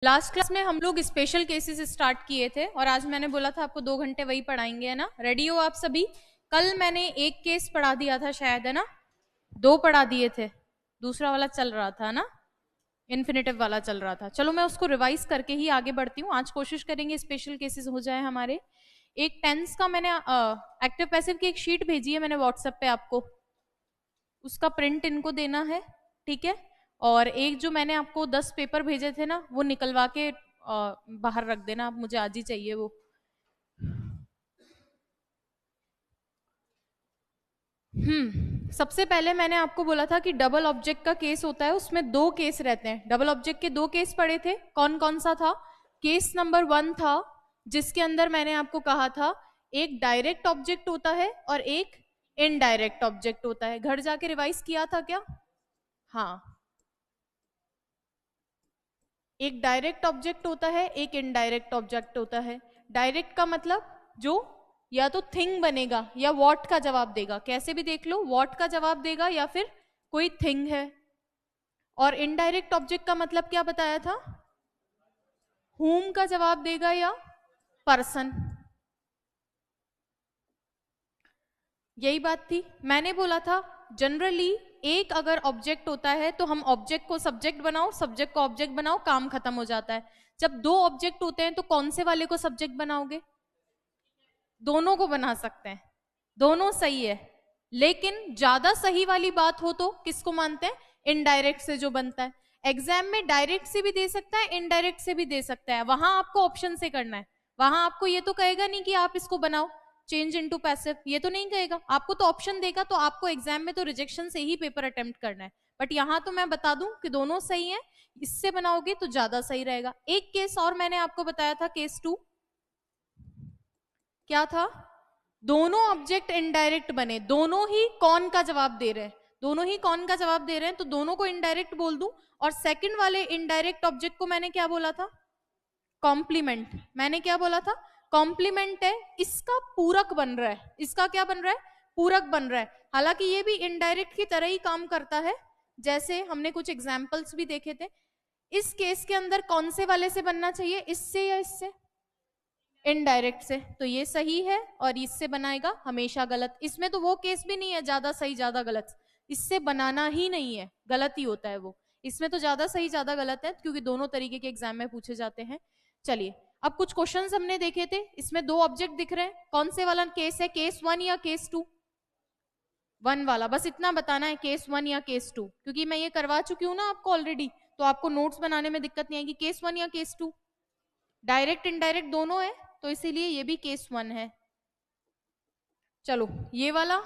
Last class में हम लोग स्पेशल केसेस स्टार्ट किए थे और आज मैंने बोला था आपको 2 घंटे वही पढ़ाएंगे, है ना। रेडी हो आप सभी? कल मैंने एक केस पढ़ा दिया था शायद, है ना, 2 पढ़ा दिए थे, दूसरा वाला चल रहा था ना, इन्फिनेटिव वाला चल रहा था। चलो मैं उसको रिवाइज करके ही आगे बढ़ती हूँ। आज कोशिश करेंगे स्पेशल केसेस हो जाए हमारे। एक टेंस का मैंने एक्टिव पैसिव की एक शीट भेजी है मैंने व्हाट्सएप पे आपको, उसका प्रिंट इनको देना है, ठीक है। और एक जो मैंने आपको 10 पेपर भेजे थे ना, वो निकलवा के बाहर रख देना, आप मुझे आज ही चाहिए वो। सबसे पहले मैंने आपको बोला था कि डबल ऑब्जेक्ट का केस होता है, उसमें 2 केस रहते हैं। डबल ऑब्जेक्ट के 2 केस पढ़े थे, कौन कौन सा था? केस नंबर 1 था जिसके अंदर मैंने आपको कहा था एक डायरेक्ट ऑब्जेक्ट होता है और एक इनडायरेक्ट ऑब्जेक्ट होता है। घर जाके रिवाइज किया था क्या? हाँ, एक डायरेक्ट ऑब्जेक्ट होता है, एक इनडायरेक्ट ऑब्जेक्ट होता है। डायरेक्ट का मतलब जो या तो थिंग बनेगा या व्हाट का जवाब देगा, कैसे भी देख लो, व्हाट का जवाब देगा या फिर कोई थिंग है। और इनडायरेक्ट ऑब्जेक्ट का मतलब क्या बताया था? हुम का जवाब देगा या पर्सन। यही बात थी। मैंने बोला था जनरली एक अगर ऑब्जेक्ट होता है तो हम ऑब्जेक्ट को सब्जेक्ट बनाओ, सब्जेक्ट को ऑब्जेक्ट बनाओ, काम खत्म हो जाता है। जब 2 ऑब्जेक्ट होते हैं तो कौन से वाले को सब्जेक्ट बनाओगे? दोनों को बना सकते हैं, दोनों सही है। लेकिन ज्यादा सही वाली बात हो तो किसको मानते हैं? इनडायरेक्ट से जो बनता है। एग्जाम में डायरेक्ट से भी दे सकता है, इनडायरेक्ट से भी दे सकता है, वहां आपको ऑप्शन से करना है। वहां आपको ये तो कहेगा नहीं कि आप इसको बनाओ चेंज इनटू पैसिव, ये तो नहीं कहेगा आपको, तो ऑप्शन देगा। तो आपको एग्जाम में तो रिजेक्शन से ही पेपर अटेम्प्ट करना है। बट यहाँ तो मैं बता दूं कि दोनों सही है, इससे बनाओगे तो ज्यादा सही रहेगा। एक केस और मैंने आपको बताया था, केस 2 क्या था? दोनों ऑब्जेक्ट इनडायरेक्ट बने, दोनों ही कौन का जवाब दे रहे हैं, दोनों ही कौन का जवाब दे रहे हैं, तो दोनों को इनडायरेक्ट बोल दूं। और सेकंड वाले इनडायरेक्ट ऑब्जेक्ट को मैंने क्या बोला था? कॉम्प्लीमेंट। मैंने क्या बोला था? कॉम्प्लीमेंट है, इसका पूरक बन रहा है। इसका क्या बन रहा है? पूरक बन रहा है। हालांकि ये भी इनडायरेक्ट की तरह ही काम करता है, जैसे हमने कुछ एग्जाम्पल्स भी देखे थे। इस केस के अंदर कौन से वाले से बनना चाहिए, इससे या इससे? इनडायरेक्ट से, तो ये सही है। और इससे बनाएगा हमेशा गलत। इसमें तो वो केस भी नहीं है ज्यादा सही ज्यादा गलत, इससे बनाना ही नहीं है, गलत ही होता है वो। इसमें तो ज्यादा सही ज्यादा गलत है, क्योंकि दोनों तरीके के एग्जाम में पूछे जाते हैं। चलिए, अब कुछ क्वेश्चंस हमने देखे थे, इसमें 2 ऑब्जेक्ट दिख रहे हैं, कौन से वाला केस है? केस 1 या केस 2? 1 वाला, बस इतना बताना है, केस 1 या केस 2, क्योंकि मैं ये करवा चुकी हूँ ना आपको ऑलरेडी, तो आपको नोट्स बनाने में दिक्कत नहीं आएगी। केस 1 या केस 2? डायरेक्ट इनडायरेक्ट दोनों है, तो इसीलिए ये भी केस 1 है। चलो ये वाला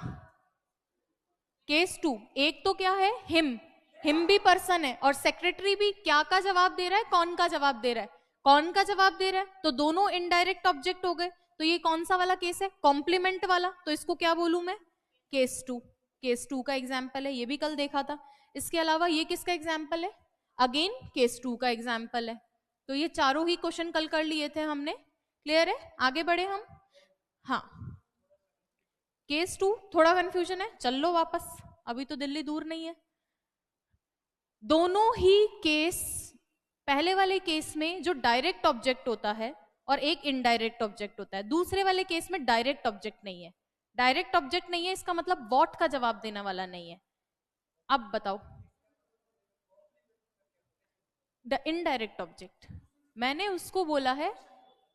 केस 2, एक तो क्या है? हिम, हिम भी पर्सन है, और सेक्रेटरी भी क्या का जवाब दे रहा है? कौन का जवाब दे रहा है? कौन का जवाब दे रहा है, तो दोनों इनडायरेक्ट ऑब्जेक्ट हो गए। तो ये कौन सा वाला केस है? कॉम्प्लीमेंट वाला। तो इसको क्या बोलूं मैं? केस 2। केस 2 का एग्जाम्पल है, ये भी कल देखा था। इसके अलावा ये किसका एग्जाम्पल है? अगेन केस 2 का एग्जाम्पल है। तो ये चारों ही क्वेश्चन कल कर लिए थे हमने। क्लियर है? आगे बढ़े हम। हाँ, केस 2 थोड़ा कंफ्यूजन है, चल लो वापस, अभी तो दिल्ली दूर नहीं है। दोनों ही केस, पहले वाले केस में जो डायरेक्ट ऑब्जेक्ट होता है और एक इनडायरेक्ट ऑब्जेक्ट होता है, दूसरे वाले केस में डायरेक्ट ऑब्जेक्ट नहीं है। डायरेक्ट ऑब्जेक्ट नहीं है, इसका मतलब व्हाट का जवाब देने वाला नहीं है। अब बताओ, द इनडायरेक्ट ऑब्जेक्ट मैंने उसको बोला है,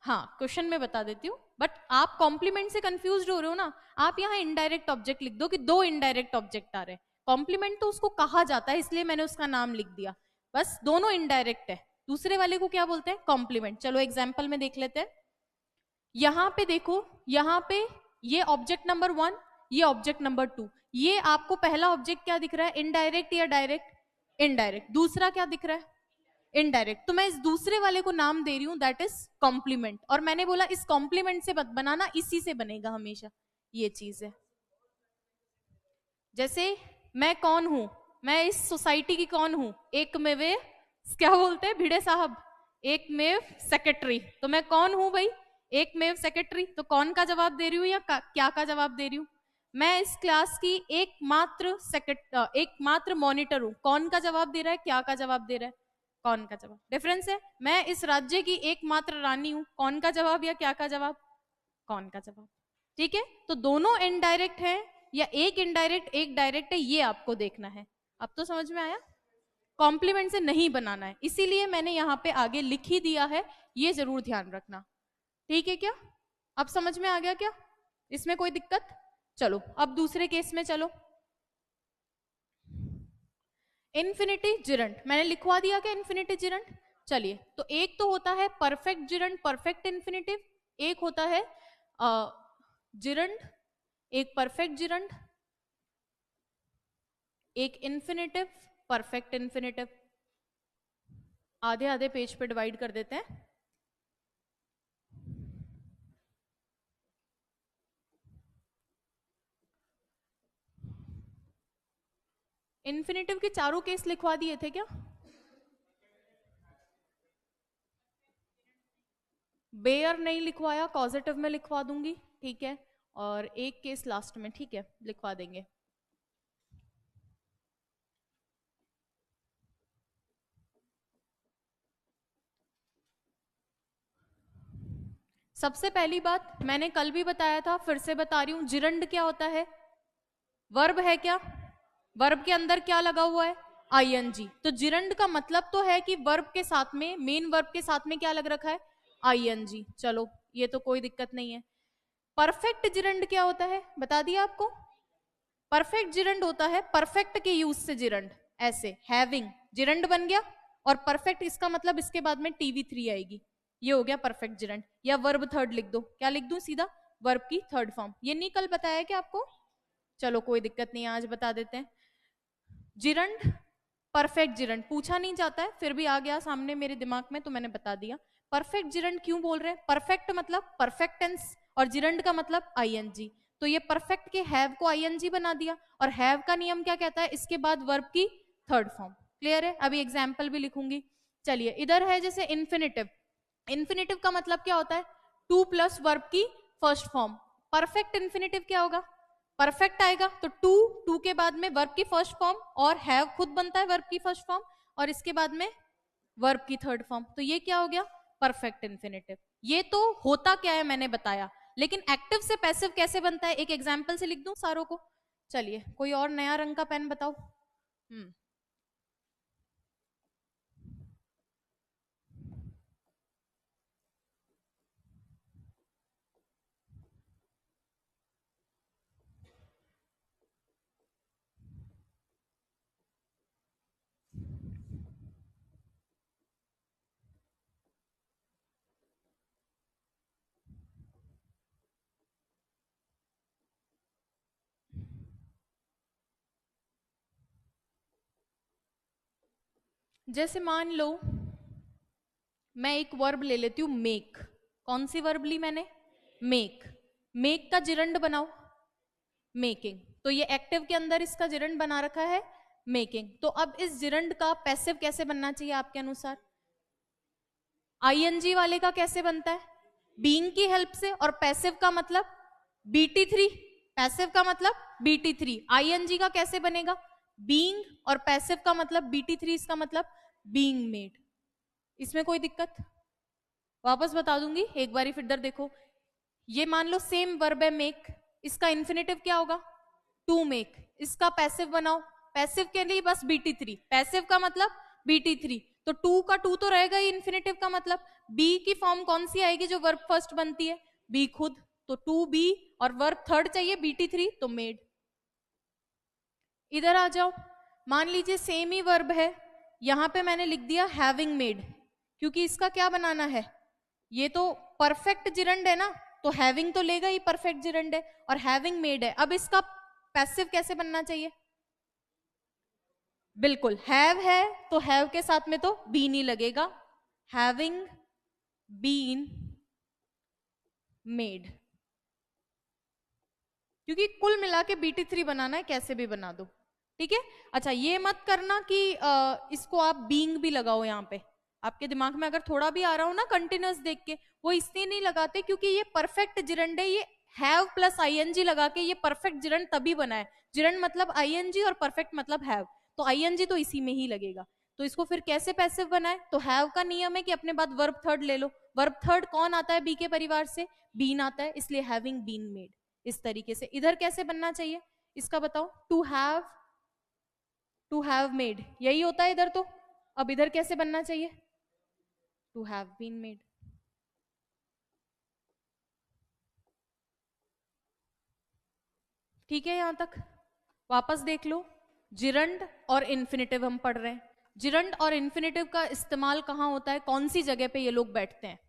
हाँ क्वेश्चन में बता देती हूँ, बट आप कॉम्प्लीमेंट से कंफ्यूज हो रहे हो ना। आप यहाँ इनडायरेक्ट ऑब्जेक्ट लिख दो कि 2 इनडायरेक्ट ऑब्जेक्ट आ रहे हैं। कॉम्प्लीमेंट तो उसको कहा जाता है, इसलिए मैंने उसका नाम लिख दिया, बस दोनों इनडायरेक्ट है। दूसरे वाले को क्या बोलते हैं? कॉम्प्लीमेंट। चलो एग्जाम्पल में देख लेते हैं। यहाँ पे देखो, यहाँ पे ये ऑब्जेक्ट नंबर 1, ये ऑब्जेक्ट नंबर 2। ये आपको पहला ऑब्जेक्ट क्या दिख रहा है? इनडायरेक्ट या डायरेक्ट? इनडायरेक्ट। दूसरा क्या दिख रहा है? इनडायरेक्ट। तो मैं इस दूसरे वाले को नाम दे रही हूं, दैट इज कॉम्प्लीमेंट। और मैंने बोला इस कॉम्प्लीमेंट से बनाना, इसी से बनेगा हमेशा, ये चीज है। जैसे मैं कौन हूं? मैं इस सोसाइटी की कौन हूं? एक में वे, क्या बोलते हैं भिड़े साहब, एक में सेक्रेटरी। तो मैं कौन हूं भाई? एक में सेक्रेटरी। तो कौन का जवाब दे रही हूँ या क्या का जवाब दे रही हूँ? मैं इस क्लास की एकमात्र मॉनिटर हूं। कौन का जवाब दे रहा है? क्या का जवाब दे रहा है? कौन का जवाब। डिफरेंस है, मैं इस राज्य की एकमात्र रानी हूं, कौन का जवाब या क्या का जवाब, कौन का जवाब। ठीक है, तो दोनों इनडायरेक्ट है या एक इनडायरेक्ट एक डायरेक्ट है, ये आपको देखना है। अब तो समझ में आया, कॉम्प्लीमेंट से नहीं बनाना है, इसीलिए मैंने यहाँ पे आगे लिख ही दिया है, ये जरूर ध्यान रखना। ठीक है क्या, अब समझ में आ गया क्या, इसमें कोई दिक्कत। चलो अब दूसरे केस में चलो। इन्फिनिटी जिरंट मैंने लिखवा दिया क्या, इन्फिनिटी जिरंट। चलिए, तो एक तो होता है परफेक्ट जिरंट परफेक्ट इन्फिनिटिव, एक होता है जिरंट, एक परफेक्ट जिरंट, एक इन्फिनिटिव परफेक्ट इन्फिनिटिव। आधे आधे पेज पे डिवाइड कर देते हैं। इन्फिनिटिव के चारों केस लिखवा दिए थे क्या, बेयर नहीं लिखवाया, पॉजिटिव में लिखवा दूंगी, ठीक है, और एक केस लास्ट में, ठीक है, लिखवा देंगे। सबसे पहली बात मैंने कल भी बताया था, फिर से बता रही हूं, जिरंड क्या होता है, वर्ब है क्या, वर्ब के अंदर क्या लगा हुआ है, आईएनजी। तो जिरंड का मतलब तो है कि वर्ब के साथ में, मेन वर्ब के साथ में क्या लग रखा है, आईएनजी। चलो ये तो कोई दिक्कत नहीं है। परफेक्ट जिरंड क्या होता है, बता दिया आपको। परफेक्ट जिरंड होता है परफेक्ट के यूज से जिरंड, ऐसे हैविंग जिरंड बन गया, और परफेक्ट इसका मतलब इसके बाद में TV3 आएगी, ये हो गया परफेक्ट जिरंड। या वर्ब थर्ड लिख दो, क्या लिख दूं सीधा, वर्ब की थर्ड फॉर्म। ये नहीं कल बताया क्या आपको, चलो कोई दिक्कत नहीं, आज बता देते हैं। जिरंड परफेक्ट जिरंड पूछा नहीं जाता है, फिर भी आ गया सामने मेरे दिमाग में तो मैंने बता दिया। परफेक्ट जिरंड क्यों बोल रहे हैं, परफेक्ट मतलब परफेक्ट टेंस और जिरंड का मतलब आईएनजी। तो ये परफेक्ट के हैव को आईएनजी बना दिया, और हैव का नियम क्या कहता है, इसके बाद वर्ब की थर्ड फॉर्म। क्लियर है, अभी एग्जाम्पल भी लिखूंगी। चलिए इधर है जैसे इन्फिनिटिव, इन्फिनिटिव का मतलब क्या होता है, टू प्लस वर्ब की फर्स्ट फॉर्म। परफेक्ट इन्फिनिटिव क्या होगा, परफेक्ट आएगा तो टू, टू के बाद में वर्ब की फर्स्ट फॉर्म, और हैव खुद बनता है वर्ब की फर्स्ट फॉर्म, और इसके बाद में वर्ब की थर्ड फॉर्म। तो ये क्या हो गया, परफेक्ट इन्फिनिटिव। ये तो होता क्या है मैंने बताया, लेकिन एक्टिव से पैसिव कैसे बनता है, एक एग्जाम्पल से लिख दूं सारों को। चलिए कोई और नया रंग का पेन बताओ। जैसे मान लो मैं एक वर्ब ले लेती हूं मेक, कौन सी वर्ब ली मैंने, मेक। मेक का जिरंड बनाओ, मेकिंग। तो ये एक्टिव के अंदर इसका जिरंड बना रखा है मेकिंग। तो अब इस जिरंड का पैसिव कैसे बनना चाहिए आपके अनुसार, आईएनजी वाले का कैसे बनता है, बीइंग की हेल्प से, और पैसिव का मतलब BT3, पैसिव का मतलब BT3। आईएनजी का कैसे बनेगा, बीइंग, और पैसिव का मतलब BT3, इसका मतलब बीइंग मेड। इसमें कोई दिक्कत, वापस बता दूंगी एक बारी फिर इधर देखो। ये मान लो सेम वर्ब है मेक, इसका इन्फिनिटिव क्या होगा, टू मेक। इसका पैसिव बनाओ, पैसिव के लिए बस BT3, पैसिव का मतलब BT3। तो टू का टू तो रहेगा ही इन्फिनिटिव का मतलब, बी की फॉर्म कौन सी आएगी जो वर्ब फर्स्ट बनती है, बी खुद। तो टू बी, और वर्ब थर्ड चाहिए BT3, तो मेड। इधर आ जाओ, मान लीजिए सेम ही वर्ब है, यहां पे मैंने लिख दिया हैविंग मेड, क्योंकि इसका क्या बनाना है, ये तो परफेक्ट जिरंड है ना, तो हैविंग तो लेगा ही, परफेक्ट जिरंड है, और हैविंग मेड है। अब इसका पैसिव कैसे बनना चाहिए, बिल्कुल हैव है तो हैव के साथ में तो बीन ही लगेगा, हैविंग बीन मेड। क्योंकि कुल मिला के BT3 बनाना है, कैसे भी बना दो, ठीक है। अच्छा ये मत करना कि इसको आप बीइंग भी लगाओ यहाँ पे, आपके दिमाग में अगर थोड़ा भी आ रहा हो ना कंटिन्यूअस देख के, वो इसलिए नहीं लगाते क्योंकि ये परफेक्ट जिरंड है, ये हैव प्लस आईएनजी लगा के ये परफेक्ट जिरंड तभी बना है। जिरंड मतलब आईएनजी और परफेक्ट मतलब हैव, तो आईएनजी तो इसी में ही लगेगा। तो इसको फिर कैसे पैसिव बनाए? तो हैव का नियम है कि अपने बाद वर्ब थर्ड ले लो। वर्ब थर्ड कौन आता है बी के परिवार से? बीन आता है, इसलिए हैविंग बीन मेड। इस तरीके से इधर कैसे बनना चाहिए इसका बताओ? टू हैव मेड, यही होता है इधर। तो अब इधर कैसे बनना चाहिए? To have been made. ठीक है, यहां तक वापस देख लो। जिरंड और इन्फिनेटिव हम पढ़ रहे हैं। जिरंड और इन्फिनेटिव का इस्तेमाल कहां होता है? कौन सी जगह पे ये लोग बैठते हैं?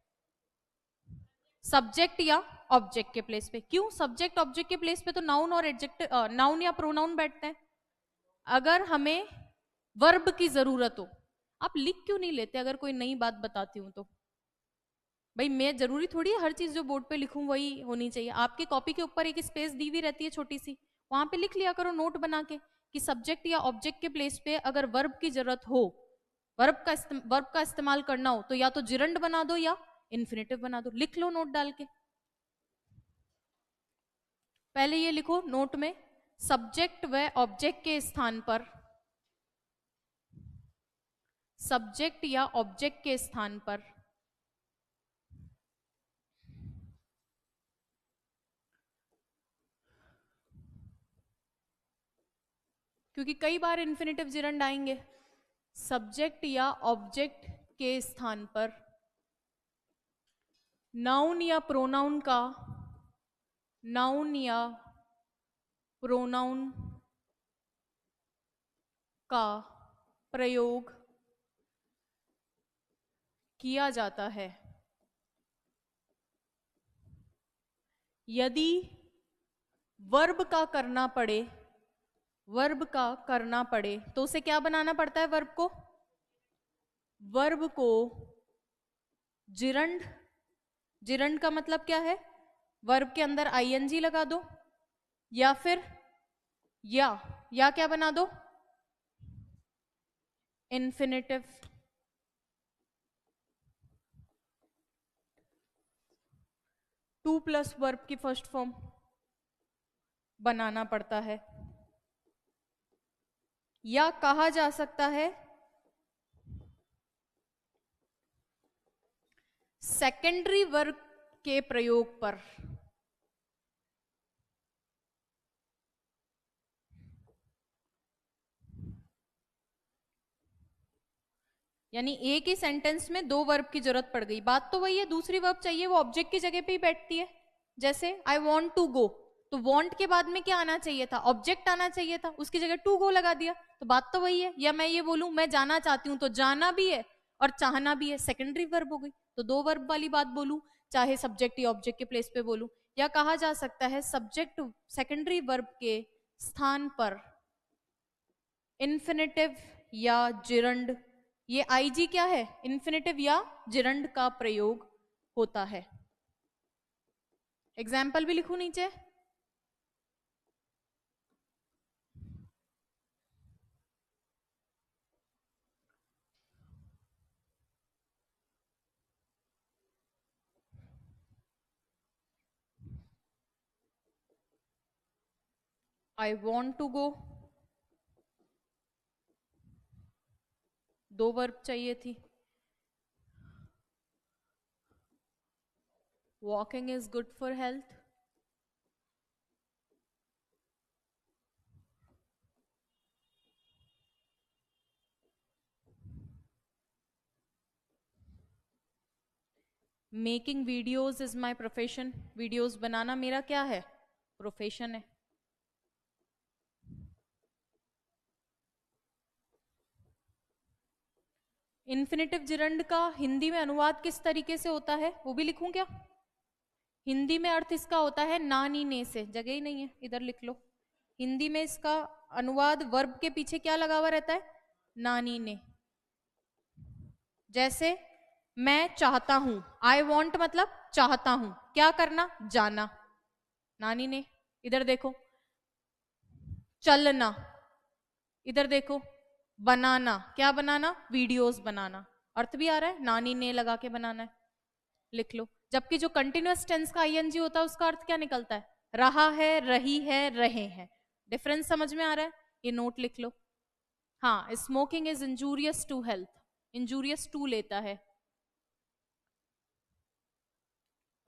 सब्जेक्ट या ऑब्जेक्ट के प्लेस पे। क्यों सब्जेक्ट ऑब्जेक्ट के प्लेस पे? तो नाउन और एडजेक्टिव, नाउन या प्रोनाउन बैठते हैं। अगर हमें वर्ब की जरूरत हो, आप लिख क्यों नहीं लेते? अगर कोई नई बात बताती हूं तो भाई, मैं जरूरी थोड़ी है हर चीज जो बोर्ड पे लिखूं वही होनी चाहिए। आपके कॉपी के ऊपर एक स्पेस दी हुई रहती है छोटी सी, वहां पे लिख लिया करो नोट बना के कि सब्जेक्ट या ऑब्जेक्ट के प्लेस पे अगर वर्ब की जरूरत हो, वर्ब का इस्तेमाल करना हो, तो या तो जिरंड बना दो या इन्फिनेटिव बना दो। लिख लो नोट डाल के। पहले ये लिखो नोट में, सब्जेक्ट व ऑब्जेक्ट के स्थान पर, सब्जेक्ट या ऑब्जेक्ट के स्थान पर क्योंकि कई बार इन्फिनेटिव जिरंड आएंगे। सब्जेक्ट या ऑब्जेक्ट के स्थान पर नाउन या प्रोनाउन का, नाउन या प्रोनाउन का प्रयोग किया जाता है यदि वर्ब का करना पड़े, वर्ब का करना पड़े तो उसे क्या बनाना पड़ता है? वर्ब को, वर्ब को जिरंड, जिरंड का मतलब क्या है? वर्ब के अंदर आईएनजी लगा दो या फिर या क्या बना दो? इन्फिनेटिव। टू प्लस वर्ब की फर्स्ट फॉर्म बनाना पड़ता है, या कहा जा सकता है सेकेंडरी वर्ब के प्रयोग पर। यानी एक ही सेंटेंस में दो वर्ब की जरूरत पड़ गई, बात तो वही है, दूसरी वर्ब चाहिए, वो ऑब्जेक्ट की जगह पे ही बैठती है। जैसे आई वॉन्ट टू गो, तो वॉन्ट के बाद में क्या आना चाहिए था? ऑब्जेक्ट आना चाहिए था, उसकी जगह टू गो लगा दिया, तो बात तो वही है। या मैं ये बोलूं मैं जाना चाहती हूं, तो जाना भी है और चाहना भी है, सेकेंडरी वर्ब हो गई। तो दो वर्ब वाली बात बोलूं, चाहे सब्जेक्ट या ऑब्जेक्ट के प्लेस पे बोलूं। या कहा जा सकता है सब्जेक्ट सेकेंडरी वर्ब के स्थान पर इन्फिनेटिव या जिरंड, ये आईजी क्या है? इन्फिनेटिव या जिरंड का प्रयोग होता है। एग्जाम्पल भी लिखूं नीचे? आई वॉन्ट टू गो, दो वर्ब चाहिए थी। Walking is good for health, making videos is my profession, videos बनाना मेरा क्या है? प्रोफेशन है। इन्फिनेटिव जिरंड का हिंदी में अनुवाद किस तरीके से होता है वो भी लिखूं क्या? हिंदी में अर्थ इसका होता है ना नी ने से, जगह ही नहीं है, इधर लिख लो। हिंदी में इसका अनुवाद वर्ब के पीछे क्या लगा हुआ रहता है? ना नी ने। जैसे मैं चाहता हूं, आई वॉन्ट मतलब चाहता हूं, क्या करना? जाना, नानी ने। इधर देखो चलना, इधर देखो बनाना, क्या बनाना? वीडियोस बनाना। अर्थ भी आ रहा है, नानी ने लगा के बनाना है, लिख लो। जबकि जो कंटिन्यूअस टेंस का आईएनजी होता है उसका अर्थ क्या निकलता है? रहा है, रही है, रहे हैं। डिफरेंस समझ में आ रहा है? ये नोट लिख लो। हाँ, smoking is injurious to health, injurious to लेता है।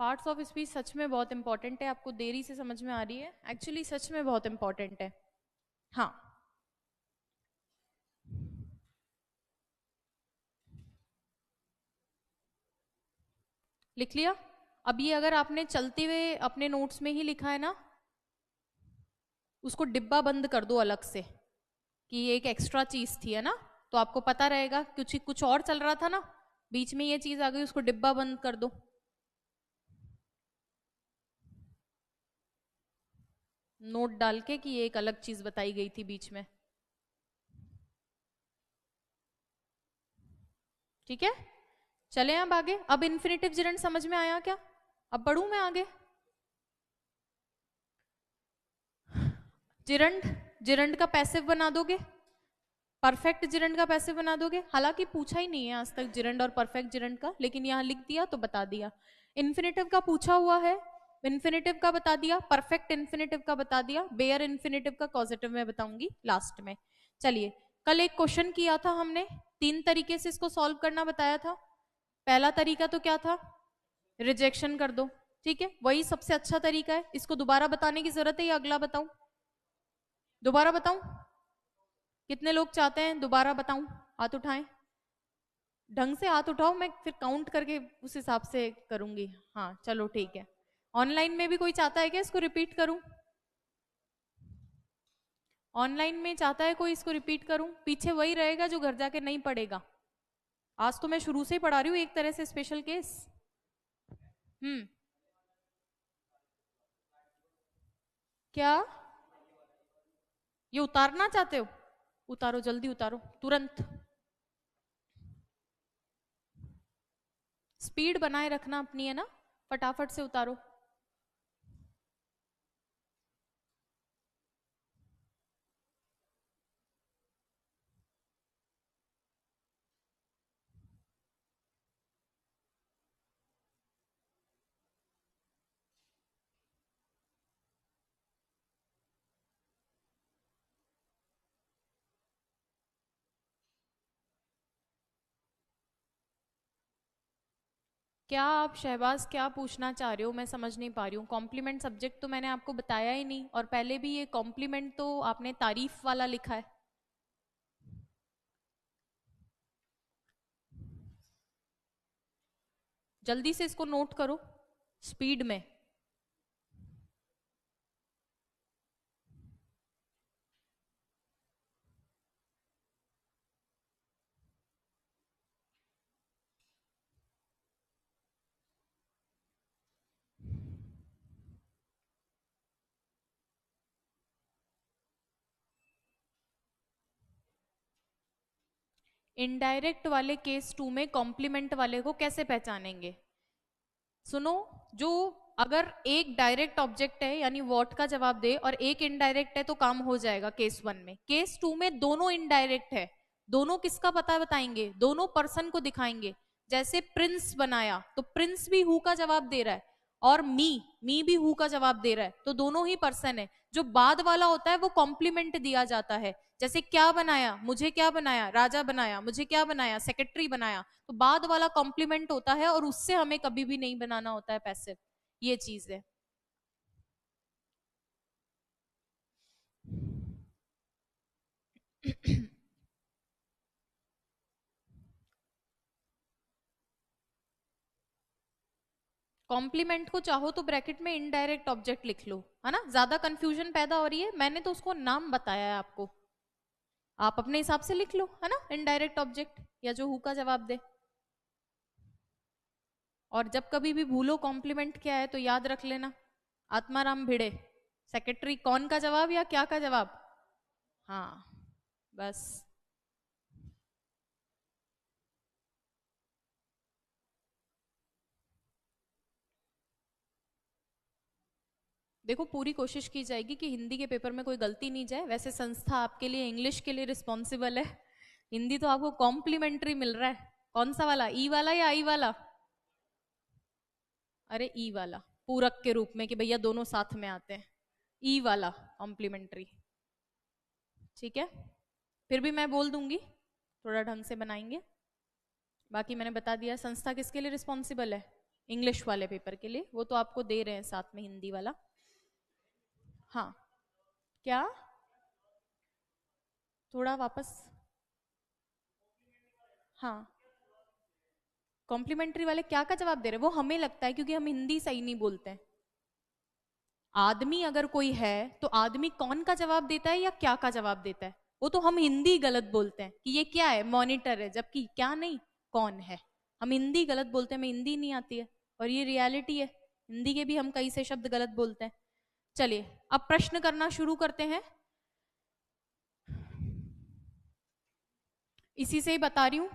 पार्ट्स ऑफ स्पीच सच में बहुत इंपॉर्टेंट है, आपको देरी से समझ में आ रही है, एक्चुअली सच में बहुत इंपॉर्टेंट है। हाँ, लिख लिया। अब ये अगर आपने चलते हुए अपने नोट्स में ही लिखा है ना, उसको डिब्बा बंद कर दो अलग से, कि ये एक एक्स्ट्रा चीज थी, है ना, तो आपको पता रहेगा, कुछ कुछ और चल रहा था ना, बीच में ये चीज आ गई, उसको डिब्बा बंद कर दो। नोट डाल के कि ये एक अलग चीज बताई गई थी बीच में। ठीक है, चले अब आगे। अब इन्फिनेटिव जिरंड समझ में आया क्या? अब बढ़ूं मैं आगे। जिरंड, जिरंड का पैसिव बना दोगे, परफेक्ट जिरंड का पैसिव बना दोगे। हालांकि पूछा ही नहीं है आज तक जिरंड और परफेक्ट जिरंड का, लेकिन यहाँ लिख दिया तो बता दिया। इन्फिनेटिव का पूछा हुआ है, इन्फिनेटिव का बता दिया, परफेक्ट इन्फिनेटिव का बता दिया, बेयर इन्फिनेटिव का कॉजेटिव में बताऊंगी लास्ट में। चलिए, कल एक क्वेश्चन किया था हमने, 3 तरीके से इसको सॉल्व करना बताया था। पहला तरीका तो क्या था? रिजेक्शन कर दो। ठीक है, वही सबसे अच्छा तरीका है। इसको दोबारा बताने की जरूरत है या अगला बताऊं? दोबारा बताऊं? कितने लोग चाहते हैं दोबारा बताऊं? हाथ उठाएं, ढंग से हाथ उठाओ, मैं फिर काउंट करके उस हिसाब से करूंगी। हाँ चलो ठीक है। ऑनलाइन में भी कोई चाहता है क्या इसको रिपीट करूं? ऑनलाइन में चाहता है कोई इसको रिपीट करूं? पीछे वही रहेगा जो घर जाके नहीं पढ़ेगा। आज तो मैं शुरू से ही पढ़ा रही हूँ एक तरह से स्पेशल केस। हम्म, क्या ये उतारना चाहते हो? उतारो, जल्दी उतारो, तुरंत। स्पीड बनाए रखना अपनी, है ना, फटाफट से उतारो। क्या आप शहबाज क्या पूछना चाह रहे हो, मैं समझ नहीं पा रही हूँ। कॉम्प्लीमेंट सब्जेक्ट तो मैंने आपको बताया ही नहीं, और पहले भी ये कॉम्प्लीमेंट तो आपने तारीफ वाला लिखा है। जल्दी से इसको नोट करो स्पीड में। इनडायरेक्ट वाले केस 2 में कॉम्प्लीमेंट वाले को कैसे पहचानेंगे? सुनो, जो अगर एक डायरेक्ट ऑब्जेक्ट है यानी व्हाट का जवाब दे, और एक इनडायरेक्ट है, तो काम हो जाएगा केस 1 में। केस 2 में दोनों इनडायरेक्ट है, दोनों किसका पता बताएंगे? दोनों पर्सन को दिखाएंगे। जैसे प्रिंस बनाया तो प्रिंस भी हु का जवाब दे रहा है, और मी भी हु का जवाब दे रहा है, तो दोनों ही पर्सन है। जो बाद वाला होता है वो कॉम्प्लीमेंट दिया जाता है। जैसे क्या बनाया, मुझे क्या बनाया, राजा बनाया, मुझे क्या बनाया, सेक्रेटरी बनाया, तो बाद वाला कॉम्प्लीमेंट होता है, और उससे हमें कभी भी नहीं बनाना होता है पैसिव। ये चीज है। कॉम्प्लीमेंट को चाहो तो ब्रैकेट में इनडायरेक्ट ऑब्जेक्ट लिख लो, है ना, ज्यादा कंफ्यूजन पैदा हो रही है, मैंने तो उसको नाम बताया है आपको, आप अपने हिसाब से लिख लो, है ना, इनडायरेक्ट ऑब्जेक्ट या जो हु का जवाब दे। और जब कभी भी भूलो कॉम्प्लीमेंट क्या है तो याद रख लेना, आत्माराम भिड़े, सेक्रेटरी कौन का जवाब या क्या का जवाब। हाँ, बस। देखो, पूरी कोशिश की जाएगी कि हिंदी के पेपर में कोई गलती नहीं जाए। वैसे संस्था आपके लिए इंग्लिश के लिए रिस्पॉन्सिबल है, हिंदी तो आपको कॉम्प्लीमेंट्री मिल रहा है। कौन सा वाला, ई वाला या आई वाला? अरे ई वाला, पूरक के रूप में कि भैया दोनों साथ में आते हैं, ई वाला कॉम्प्लीमेंट्री। ठीक है, फिर भी मैं बोल दूंगी, थोड़ा ढंग से बनाएंगे। बाकी मैंने बता दिया संस्था किसके लिए रिस्पॉन्सिबल है, इंग्लिश वाले पेपर के लिए, वो तो आपको दे रहे हैं साथ में हिंदी वाला। हाँ क्या, थोड़ा वापस। हाँ कॉम्प्लीमेंट्री वाले क्या का जवाब दे रहे हैं, वो हमें लगता है क्योंकि हम हिंदी सही नहीं बोलते हैं। आदमी अगर कोई है तो आदमी कौन का जवाब देता है या क्या का जवाब देता है, वो तो हम हिंदी गलत बोलते हैं कि ये क्या है, मॉनिटर है, जबकि क्या नहीं, कौन है। हम हिंदी गलत बोलते हैं, हमें हिंदी नहीं आती है, और ये रियलिटी है, हिंदी के भी हम कई से शब्द गलत बोलते हैं। चलिए अब प्रश्न करना शुरू करते हैं। इसी से ही बता रही हूं,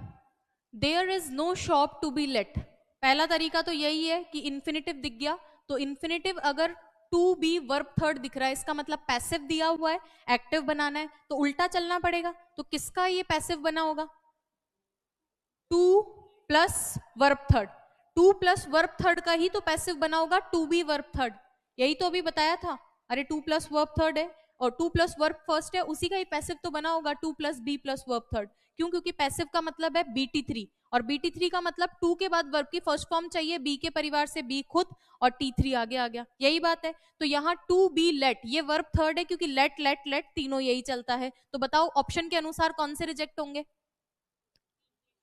there is no shop to be let. पहला तरीका तो यही है कि इन्फिनेटिव दिख गया, तो इन्फिनेटिव अगर टू बी वर्ब थर्ड दिख रहा है, इसका मतलब पैसिव दिया हुआ है, एक्टिव बनाना है, तो उल्टा चलना पड़ेगा। तो किसका ये पैसिव बना होगा, to plus verb third, two plus verb third का ही तो पैसिव बना होगा, टू बी वर्ब थर्ड। यही तो अभी बताया था, अरे टू प्लस वर्ब थर्ड है और टू प्लस वर्ब फर्स्ट है, उसी का ही पैसिव तो बना होगा, to plus be plus verb third. क्यों, क्योंकि पैसिव का मतलब है BT3, और BT3 का मतलब टू के बाद वर्ब की फर्स्ट फॉर्म चाहिए, बी के परिवार से बी खुद और T3 आगे आ गया, यही बात है। तो यहाँ टू बी लेट, ये वर्ब थर्ड है क्योंकि लेट लेट लेट तीनों यही चलता है। तो बताओ ऑप्शन के अनुसार कौन से रिजेक्ट होंगे,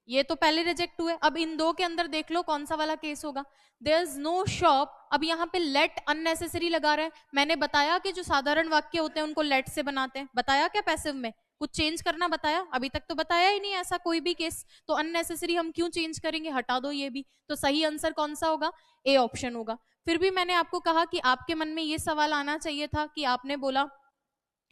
ये तो पहले रिजेक्ट हुए, अब इन दो के अंदर देख लो कौन सा वाला केस होगा। देयर इज नो शॉप, अब यहाँ पे लेट अननेसेसरी लगा रहे हैं, मैंने बताया कि जो साधारण वाक्य होते हैं उनको लेट से बनाते हैं, बताया क्या पैसिव में कुछ चेंज करना बताया, अभी तक तो बताया ही नहीं ऐसा कोई भी केस, तो अननेसेसरी हम क्यों चेंज करेंगे, हटा दो ये भी। तो सही आंसर कौन सा होगा, ए ऑप्शन होगा। फिर भी मैंने आपको कहा कि आपके मन में ये सवाल आना चाहिए था कि आपने बोला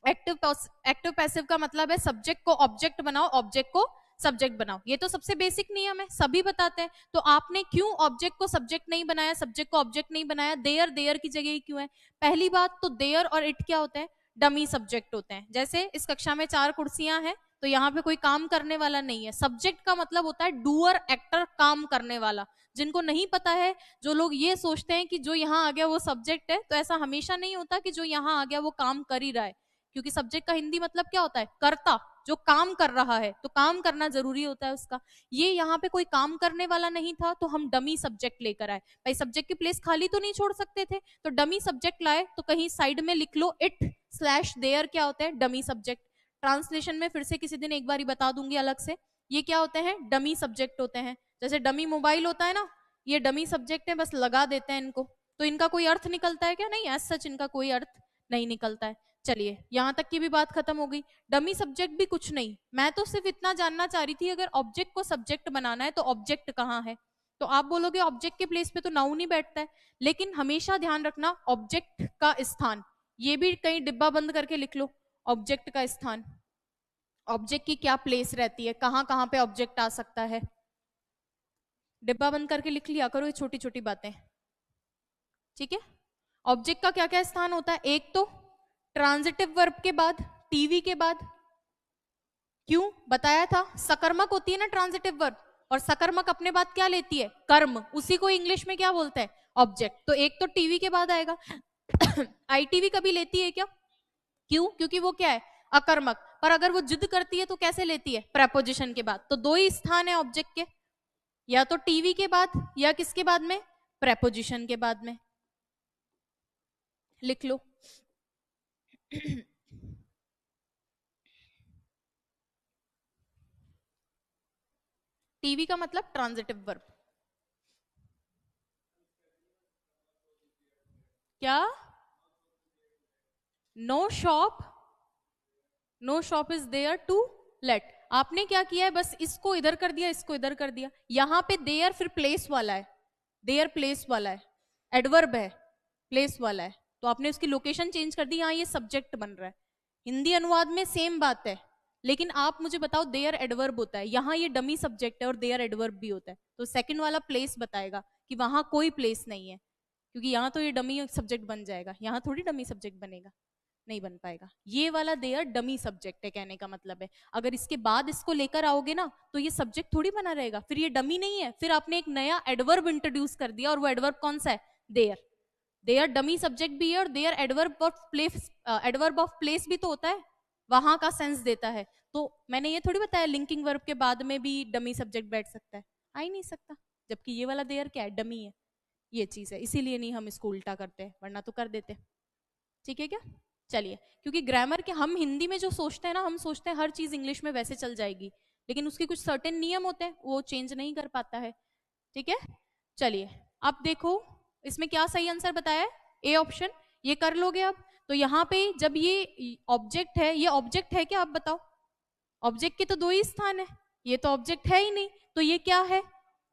एक्टिव पैसिव का मतलब है सब्जेक्ट को ऑब्जेक्ट बनाओ, ऑब्जेक्ट को सब्जेक्ट बनाओ, ये तो सबसे बेसिक नियम है, सभी बताते हैं। तो आपने क्यों ऑब्जेक्ट को सब्जेक्ट नहीं बनाया, सब्जेक्ट को ऑब्जेक्ट नहीं बनाया, देयर देयर की जगह ही क्यों है। पहली बात तो देयर और इट क्या होते हैं, डमी सब्जेक्ट होते हैं। जैसे इस कक्षा में 4 कुर्सियां हैं, तो यहाँ पे कोई काम करने वाला नहीं है, सब्जेक्ट का मतलब होता है डूअर एक्टर, काम करने वाला। जिनको नहीं पता है, जो लोग ये सोचते हैं कि जो यहाँ आ गया वो सब्जेक्ट है, तो ऐसा हमेशा नहीं होता कि जो यहाँ आ गया वो काम कर ही रहा है, क्योंकि सब्जेक्ट का हिंदी मतलब क्या होता है, कर्ता, जो काम कर रहा है, तो काम करना जरूरी होता है उसका। ये यहाँ पे कोई काम करने वाला नहीं था, तो हम डमी सब्जेक्ट लेकर आए। भाई सब्जेक्ट की प्लेस खाली तो नहीं छोड़ सकते थे, तो डमी सब्जेक्ट लाए, तो कहीं साइड में लिख लो इट स्लैश देयर क्या होते हैं, डमी सब्जेक्ट। ट्रांसलेशन में फिर से किसी दिन एक बार बता दूंगी अलग से, ये क्या होते हैं, डमी सब्जेक्ट होते हैं। जैसे डमी मोबाइल होता है ना, ये डमी सब्जेक्ट है, बस लगा देते हैं इनको, तो इनका कोई अर्थ निकलता है क्या, नहीं, एज सच इनका कोई अर्थ नहीं निकलता है। चलिए यहां तक की भी बात खत्म हो गई, डमी सब्जेक्ट भी कुछ नहीं, मैं तो सिर्फ इतना जानना चाह रही थी अगर ऑब्जेक्ट को सब्जेक्ट बनाना है तो ऑब्जेक्ट कहाँ है। तो आप बोलोगे ऑब्जेक्ट के प्लेस पे तो नाउन ही बैठता है, लेकिन हमेशा ध्यान रखना ऑब्जेक्ट का स्थान, ये भी कहीं डिब्बा बंद करके लिख लो, ऑब्जेक्ट का स्थान, ऑब्जेक्ट की क्या प्लेस रहती है, कहाँ कहाँ पे ऑब्जेक्ट आ सकता है, डिब्बा बंद करके लिख लिया करो ये छोटी छोटी बातें, ठीक है। ऑब्जेक्ट का क्या क्या स्थान होता है, एक तो ट्रांजिटिव वर्ब के बाद, टीवी के बाद, क्यों बताया था, सकर्मक होती है ना ट्रांजिटिव वर्ब, और सकर्मक अपने बाद क्या लेती है, कर्म, उसी को इंग्लिश में क्या बोलते हैं, ऑब्जेक्ट। तो एक तो टीवी के बाद आएगा आईटीवी कभी लेती है क्या, क्यों, क्योंकि वो क्या है, अकर्मक, पर अगर वो जिद करती है तो कैसे लेती है, प्रेपोजिशन के बाद। तो दो ही स्थान है ऑब्जेक्ट के, या तो टीवी के बाद या किसके बाद में, प्रेपोजिशन के बाद में, लिख लो टीवी का मतलब ट्रांजिटिव वर्ब, क्या, no shop, no shop is there to let, आपने क्या किया है, बस इसको इधर कर दिया, इसको इधर कर दिया, यहां पे देयर फिर प्लेस वाला है, देयर प्लेस वाला है, एडवर्ब है, प्लेस वाला है, तो आपने उसकी लोकेशन चेंज कर दी, यहाँ ये सब्जेक्ट बन रहा है। हिंदी अनुवाद में सेम बात है, लेकिन आप मुझे बताओ देयर एडवर्ब होता है, यहाँ ये डमी सब्जेक्ट है और देयर एडवर्ब भी होता है, तो सेकंड वाला प्लेस बताएगा कि वहां कोई प्लेस नहीं है, क्योंकि यहाँ तो ये डमी सब्जेक्ट बन जाएगा, यहाँ थोड़ी डमी सब्जेक्ट बनेगा, नहीं बन पाएगा। ये वाला देयर डमी सब्जेक्ट है, कहने का मतलब है अगर इसके बाद इसको लेकर आओगे ना तो ये सब्जेक्ट थोड़ी बना रहेगा, फिर ये डमी नहीं है, फिर आपने एक नया एडवर्ब इंट्रोड्यूस कर दिया, और वो एडवर्ब कौन सा है, देयर। देयर डमी सब्जेक्ट भी है और there adverb of place, adverb of place भी तो होता है, वहां का सेंस देता है, तो मैंने ये थोड़ी बताया लिंकिंग वर्ब के बाद में भी डमी सब्जेक्ट बैठ सकता है, आ ही नहीं सकता, जबकि ये वाला देयर क्या है, डमी है, ये चीज है, इसीलिए नहीं हम इसको उल्टा करते हैं, वरना तो कर देते। ठीक है क्या? चलिए, क्योंकि ग्रामर के हम हिंदी में जो सोचते हैं ना, हम सोचते हैं हर चीज इंग्लिश में वैसे चल जाएगी, लेकिन उसके कुछ सर्टेन नियम होते हैं, वो चेंज नहीं कर पाता है। ठीक है, चलिए अब देखो इसमें क्या सही आंसर बताया है, ए ऑप्शन, ये कर लोगे अब। तो यहाँ पे जब ये ऑब्जेक्ट है, ये ऑब्जेक्ट है क्या, आप बताओ, ऑब्जेक्ट के तो दो ही स्थान है, ये तो ऑब्जेक्ट है ही नहीं, तो ये क्या है,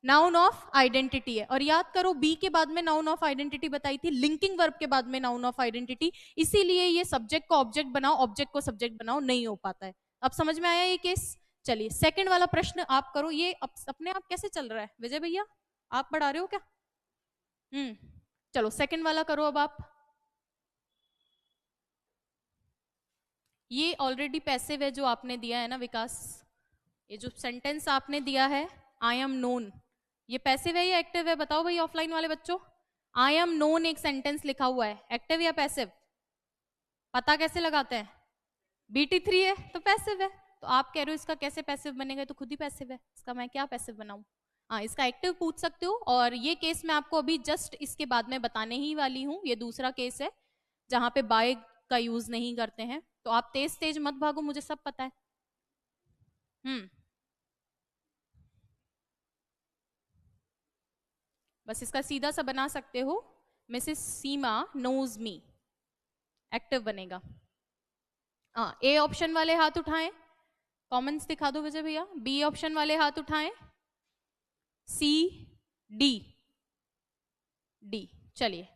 नाउन ऑफ आइडेंटिटी है। और याद करो बी के बाद में नाउन ऑफ आइडेंटिटी बताई थी, लिंकिंग वर्ब के बाद में नाउन ऑफ आइडेंटिटी, इसीलिए ये सब्जेक्ट को ऑब्जेक्ट बनाओ, ऑब्जेक्ट को सब्जेक्ट बनाओ नहीं हो पाता है। अब समझ में आया ये केस? चलिए सेकंड वाला प्रश्न आप करो। ये अपने आप कैसे चल रहा है विजय भैया, आप बढ़ा रहे हो क्या? चलो सेकंड वाला करो अब आप। ये ऑलरेडी पैसिव है जो आपने दिया है ना विकास, ये जो सेंटेंस आपने दिया है आई एम नोन, ये पैसिव है या एक्टिव है, बताओ भाई ऑफलाइन वाले बच्चों। आई एम नोन एक सेंटेंस लिखा हुआ है, एक्टिव या पैसिव, पता कैसे लगाते हैं, BT3 है तो पैसिव है। तो आप कह रहे हो इसका कैसे पैसिव बनेगा, तो खुद ही पैसिव है, इसका मैं क्या पैसिव बनाऊं। हाँ, इसका एक्टिव पूछ सकते हो, और ये केस मैं आपको अभी जस्ट इसके बाद में बताने ही वाली हूँ। ये दूसरा केस है जहां पे बाय का यूज नहीं करते हैं, तो आप तेज तेज मत भागो, मुझे सब पता है। बस इसका सीधा सा बना सकते हो, मिसेस सीमा नोज मी, एक्टिव बनेगा। हाँ, ए ऑप्शन वाले हाथ उठाएं, कॉमेंट्स दिखा दो विजय भैया। बी ऑप्शन वाले हाथ उठाएं, सी, डी, डी। चलिए,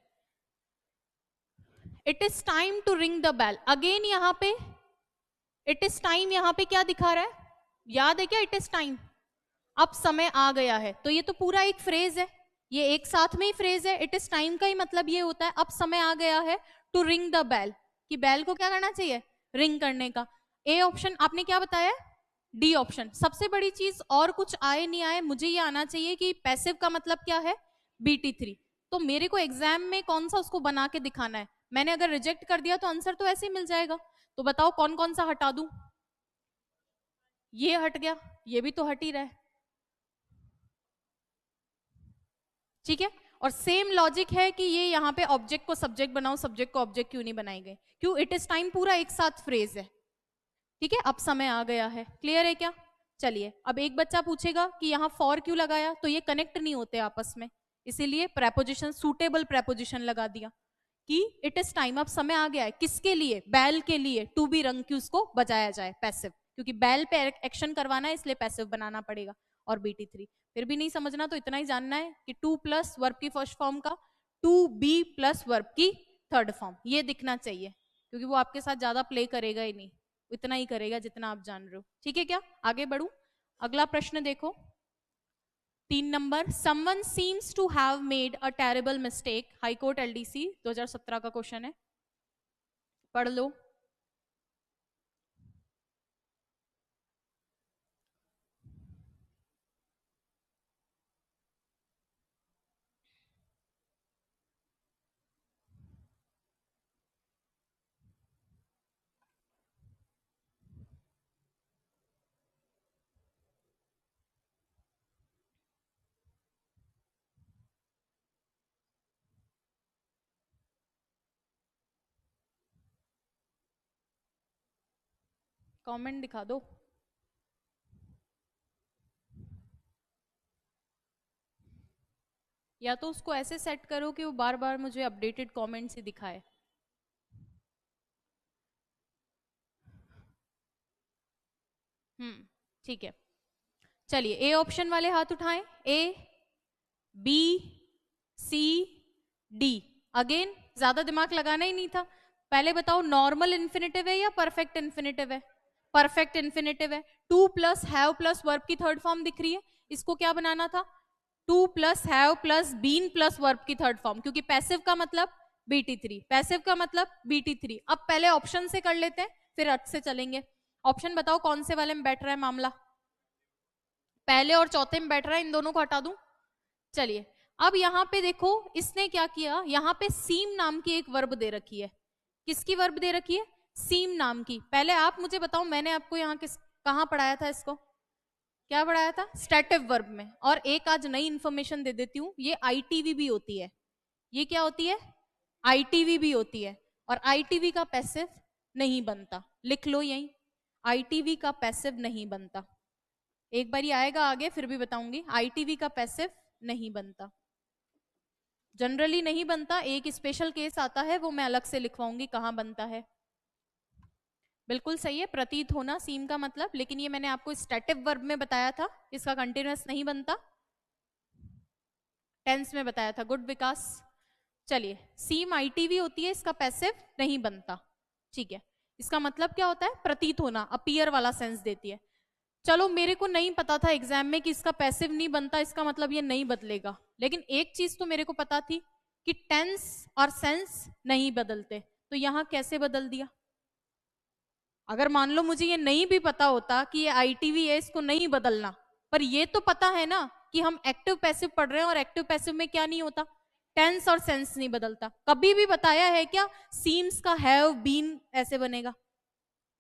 it is time to ring the bell. Again यहाँ पे इट इज टाइम, यहाँ पे क्या दिखा रहा है, याद है क्या, इट इज टाइम, अब समय आ गया है। तो ये तो पूरा एक फ्रेज है, ये एक साथ में ही फ्रेज है। इट इज टाइम का ही मतलब ये होता है अब समय आ गया है टू रिंग द बेल, कि बेल को क्या करना चाहिए, रिंग करने का। ए ऑप्शन आपने क्या बताया, डी ऑप्शन। सबसे बड़ी चीज, और कुछ आए नहीं आए, मुझे ये आना चाहिए कि पैसिव का मतलब क्या है, BT3। तो मेरे को एग्जाम में कौन सा उसको बना के दिखाना है, मैंने अगर रिजेक्ट कर दिया तो आंसर तो ऐसे ही मिल जाएगा। तो बताओ कौन कौन सा हटा दूं, ये हट गया, ये भी तो हट ही रहा है। ठीक है, और सेम लॉजिक है कि ये यहाँ पे ऑब्जेक्ट को सब्जेक्ट बनाओ, सब्जेक्ट को ऑब्जेक्ट क्यों नहीं बनाई गई, क्यों, इट इज टाइम पूरा एक साथ फ्रेज है। ठीक है, अब समय आ गया है, क्लियर है क्या? चलिए, अब एक बच्चा पूछेगा कि यहाँ फॉर क्यों लगाया, तो ये कनेक्ट नहीं होते आपस में, इसीलिए प्रेपोजिशन, सूटेबल प्रेपोजिशन लगा दिया कि इट इज टाइम, अब समय आ गया है, किसके लिए, बैल के लिए, टू बी रंग की उसको बजाया जाए, पैसिव, क्योंकि बैल पे एक्शन करवाना है इसलिए पैसिव बनाना पड़ेगा। और BT3 फिर भी नहीं समझना तो इतना ही जानना है कि टू प्लस वर्ब की फर्स्ट फॉर्म का टू बी प्लस वर्ब की थर्ड फॉर्म, ये दिखना चाहिए, क्योंकि वो आपके साथ ज्यादा प्ले करेगा ही नहीं, इतना ही करेगा जितना आप जान रहे हो। ठीक है क्या, आगे बढ़ू, अगला प्रश्न देखो 3 नंबर। Someone seems to have made a terrible mistake, high court LDC 2017 का क्वेश्चन है, पढ़ लो। कमेंट दिखा दो, या तो उसको ऐसे सेट करो कि वो बार बार मुझे अपडेटेड कमेंट्स ही दिखाए। ठीक है, चलिए ए ऑप्शन वाले हाथ उठाएं, A, B, C, D। Again ज्यादा दिमाग लगाना ही नहीं था, पहले बताओ नॉर्मल इन्फिनेटिव है या परफेक्ट इन्फिनेटिव है, परफेक्ट इन्फिनेटिव है। To plus have plus verb की थर्ड फॉर्म दिख रही है, इसको क्या बनाना था, to plus have plus been plus verb की थर्ड फॉर्म, क्योंकि पैसिव का मतलब BT3, पैसिव का मतलब BT3। अब पहले ऑप्शन से कर लेते हैं फिर अर्थ से चलेंगे। ऑप्शन बताओ कौन से वाले में बैठ रहा है मामला, पहले और चौथे में बैठ रहा है, इन दोनों को हटा दूं। चलिए, अब यहाँ पे देखो इसने क्या किया, यहाँ पे सीम नाम की एक वर्ब दे रखी है, किसकी वर्ब दे रखी है, सीम नाम की। पहले आप मुझे बताओ मैंने आपको यहाँ कहाँ पढ़ाया था इसको? क्या पढ़ाया था? स्टैटिव वर्ब में। और एक आज नई इंफॉर्मेशन दे देती हूँ, ये आईटीवी भी होती है। ये क्या होती है? आईटीवी भी होती है। और आईटीवी का पैसिव नहीं बनता, लिख लो यहीं, आईटीवी का पैसिव नहीं बनता। एक बार ही आएगा आगे, फिर भी बताऊंगी, आईटीवी का पैसिव नहीं बनता, जनरली नहीं बनता। एक स्पेशल केस आता है, वो मैं अलग से लिखवाऊंगी कहां बनता है। बिल्कुल सही है, प्रतीत होना, सीम का मतलब, लेकिन ये मैंने आपको स्टैटिव वर्ब में बताया था, इसका कंटिन्यूअस नहीं बनता, टेंस में बताया था। गुड विकास। चलिए, सीम आईटीवी होती है, इसका पैसिव नहीं बनता, ठीक है। इसका मतलब क्या होता है? प्रतीत होना, अपीयर वाला सेंस देती है। चलो, मेरे को नहीं पता था एग्जाम में कि इसका पैसिव नहीं बनता, इसका मतलब ये नहीं बदलेगा, लेकिन एक चीज तो मेरे को पता थी कि टेंस और सेंस नहीं बदलते, तो यहां कैसे बदल दिया? अगर मान लो मुझे ये नहीं भी पता होता कि ये आईटीवी है, इसको नहीं बदलना, पर ये तो पता है ना कि हम एक्टिव पैसिव पढ़ रहे हैं, और एक्टिव पैसिव में क्या नहीं होता? टेंस और सेंस नहीं बदलता। कभी भी बताया है क्या सीम्स का हैव बीन ऐसे बनेगा?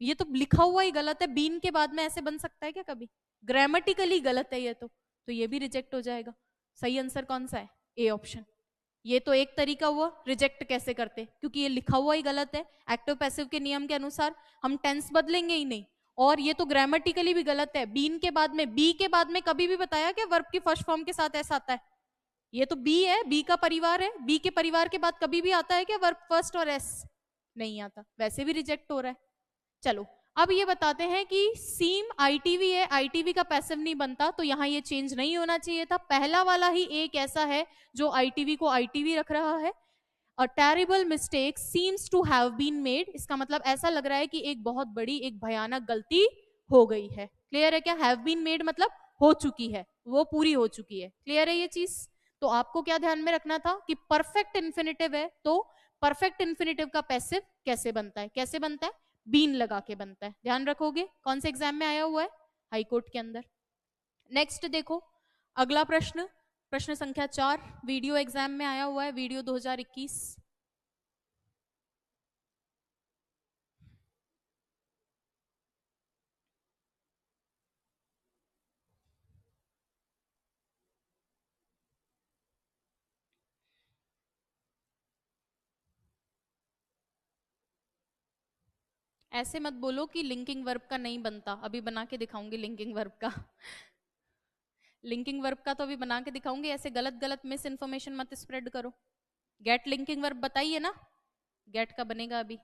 ये तो लिखा हुआ ही गलत है, बीन के बाद में ऐसे बन सकता है क्या कभी? ग्रामेटिकली गलत है ये तो ये भी रिजेक्ट हो जाएगा। सही आंसर कौन सा है? A option. ये तो एक तरीका हुआ रिजेक्ट कैसे करते, क्योंकि ये लिखा हुआ ही गलत है। एक्टिव पैसिव के नियम के अनुसार हम टेंस बदलेंगे ही नहीं, और ये तो ग्रामेटिकली भी गलत है। बीन के बाद में, बी के बाद में कभी भी बताया क्या वर्ब की फर्स्ट फॉर्म के साथ ऐसा आता है? ये तो बी है, बी का परिवार है, बी के परिवार के बाद कभी भी आता है क्या वर्ब फर्स्ट और एस? नहीं आता, वैसे भी रिजेक्ट हो रहा है। चलो, अब ये बताते हैं कि सीम आईटीवी है, आईटीवी का पैसिव नहीं बनता, तो यहां ये चेंज नहीं होना चाहिए था। पहला वाला ही एक ऐसा है जो आईटीवी को आईटीवी रख रहा है। A terrible mistake seems to have been made, इसका मतलब ऐसा लग रहा है कि एक बहुत बड़ी, एक भयानक गलती हो गई है। क्लियर है क्या? हैव बीन मेड मतलब हो चुकी है, वो पूरी हो चुकी है। क्लियर है ये चीज? तो आपको क्या ध्यान में रखना था कि परफेक्ट इंफिनिटिव है, तो परफेक्ट इंफिनिटिव का पैसिव कैसे बनता है? कैसे बनता है? बीन लगा के बनता है। ध्यान रखोगे, कौन से एग्जाम में आया हुआ है? हाई कोर्ट के अंदर। नेक्स्ट देखो, अगला प्रश्न, प्रश्न संख्या 4, वीडियो एग्जाम में आया हुआ है, वीडियो 2021। ऐसे मत बोलो कि लिंकिंग वर्ब का नहीं बनता, अभी बना के दिखाऊंगी लिंकिंग वर्ब का। लिंकिंग वर्ब का तो अभी बना के दिखाऊंगी, ऐसे गलत गलत मिस इन्फॉर्मेशन मत स्प्रेड करो। गेट लिंकिंग वर्ब बताइए ना, गेट का बनेगा अभी।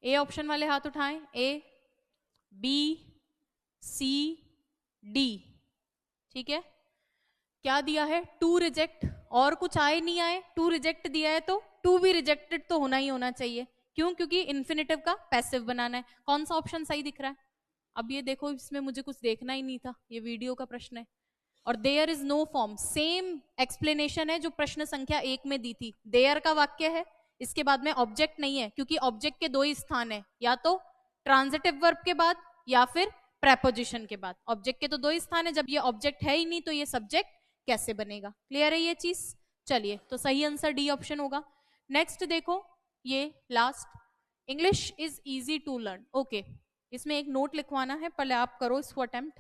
ए ऑप्शन वाले हाथ उठाएं। ए, बी, सी, डी। ठीक है, क्या दिया है? टू रिजेक्ट, और कुछ आए नहीं आए, टू रिजेक्ट दिया है तो टू भी रिजेक्टेड तो होना ही होना चाहिए। क्यों? क्योंकि इन्फिनेटिव का पैसिव बनाना है। कौन सा ऑप्शन सही दिख रहा है? अब ये देखो, इसमें मुझे कुछ देखना ही नहीं था, ये वीडियो का प्रश्न है। और there is no form, same explanation है जो प्रश्न संख्या 1 में दी थी। देयर का वाक्य है, इसके बाद में ऑब्जेक्ट नहीं है, क्योंकि ऑब्जेक्ट के दो ही स्थान है, या तो ट्रांजिटिव वर्ब के बाद या फिर प्रेपोजिशन के बाद। ऑब्जेक्ट के तो दो ही स्थान है, जब ये ऑब्जेक्ट है ही नहीं तो ये सब्जेक्ट कैसे बनेगा? क्लियर है ये चीज? चलिए, तो सही आंसर डी ऑप्शन होगा। नेक्स्ट देखो, ये last, English is easy to learn. Okay, इसमें एक नोट लिखवाना है, पहले आप करो इसको अटेम्प्ट।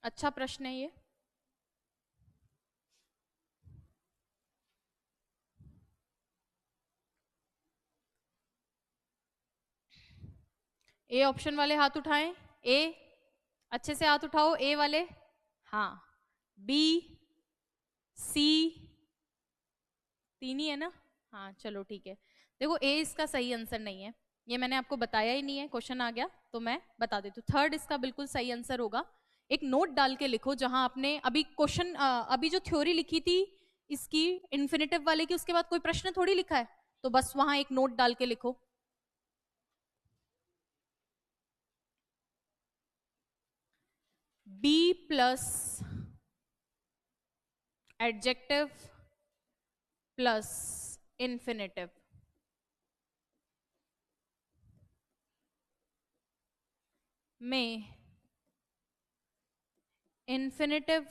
अच्छा प्रश्न है ये। ए ऑप्शन वाले हाथ उठाएं। ए, अच्छे से हाथ उठाओ, ए वाले। हाँ, बी, सी, तीन ही है ना? हाँ चलो ठीक है। देखो, ए इसका सही आंसर नहीं है, ये मैंने आपको बताया ही नहीं है, क्वेश्चन आ गया तो मैं बता देती हूँ। थर्ड इसका बिल्कुल सही आंसर होगा। एक नोट डाल के लिखो, जहां आपने अभी क्वेश्चन, अभी जो थ्योरी लिखी थी इसकी इन्फिनेटिव वाले की, उसके बाद कोई प्रश्न थोड़ी लिखा है, तो बस वहां एक नोट डाल के लिखो। B plus adjective plus infinitive. में इन्फिनेटिव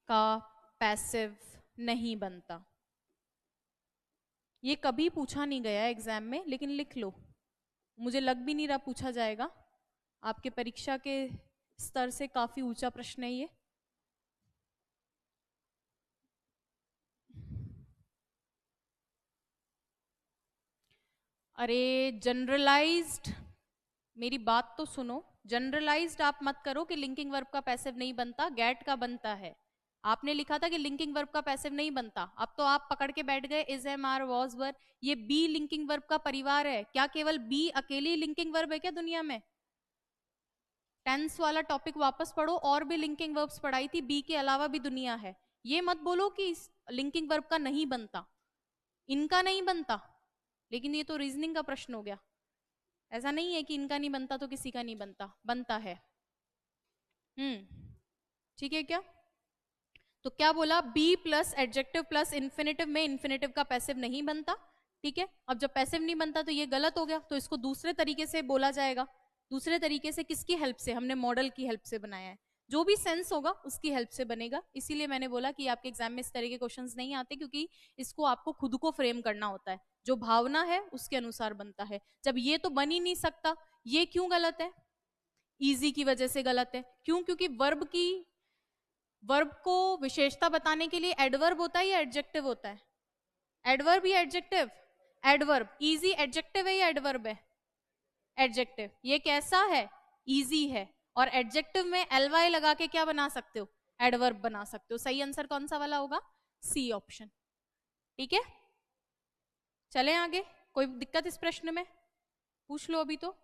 का पैसिव नहीं बनता। ये कभी पूछा नहीं गया एग्जाम में, लेकिन लिख लो, मुझे लग भी नहीं रहा पूछा जाएगा। आपके परीक्षा के स्तर से काफी ऊंचा प्रश्न है ये। अरे जनरलाइज्ड, मेरी बात तो सुनो, जनरलाइज्ड आप मत करो कि लिंकिंग वर्ब का पैसिव नहीं बनता, गेट का बनता है। आपने लिखा था कि लिंकिंग वर्ब का पैसिव नहीं बनता, अब तो आप पकड़ के बैठ गए इज, एम, आर, वॉज, वर। ये बी लिंकिंग वर्ब का परिवार है। क्या केवल बी अकेली लिंकिंग वर्ब है क्या दुनिया में? टेंस वाला टॉपिक वापस पढ़ो, और भी लिंकिंग वर्ब्स पढ़ाई थी, बी के अलावा भी दुनिया है। ये मत बोलो कि लिंकिंग वर्ब का नहीं बनता, इनका नहीं बनता, लेकिन ये तो रीजनिंग का प्रश्न हो गया। ऐसा नहीं है कि इनका नहीं बनता तो किसी का नहीं बनता, बनता है। ठीक है क्या? तो क्या बोला, B plus adjective plus infinitive में इन्फिनेटिव का पैसिव नहीं बनता। ठीक है, अब जब पैसिव नहीं बनता तो ये गलत हो गया, तो इसको दूसरे तरीके से बोला जाएगा। दूसरे तरीके से किसकी हेल्प से? हमने मॉडल की हेल्प से बनाया है, जो भी सेंस होगा उसकी हेल्प से बनेगा। इसीलिए मैंने बोला कि आपके एग्जाम में इस तरह के क्वेश्चंस नहीं आते, क्योंकि इसको आपको खुद को फ्रेम करना होता है, जो भावना है उसके अनुसार बनता है। जब ये तो बन ही नहीं सकता, ये क्यों गलत है? इजी की वजह से गलत है। क्यों? क्योंकि वर्ब को विशेषता बताने के लिए एडवर्ब होता है या एडजेक्टिव होता है? एडवर्ब या एडजेक्टिव? एडवर्ब। इजी एडजेक्टिव है या एडवर्ब है? एडजेक्टिव। ये कैसा है? इजी है। और एडजेक्टिव में एलवाई लगा के क्या बना सकते हो? एडवर्ब बना सकते हो। सही आंसर कौन सा वाला होगा? C option. ठीक है, चलें आगे। कोई दिक्कत इस प्रश्न में? पूछ लो अभी तो।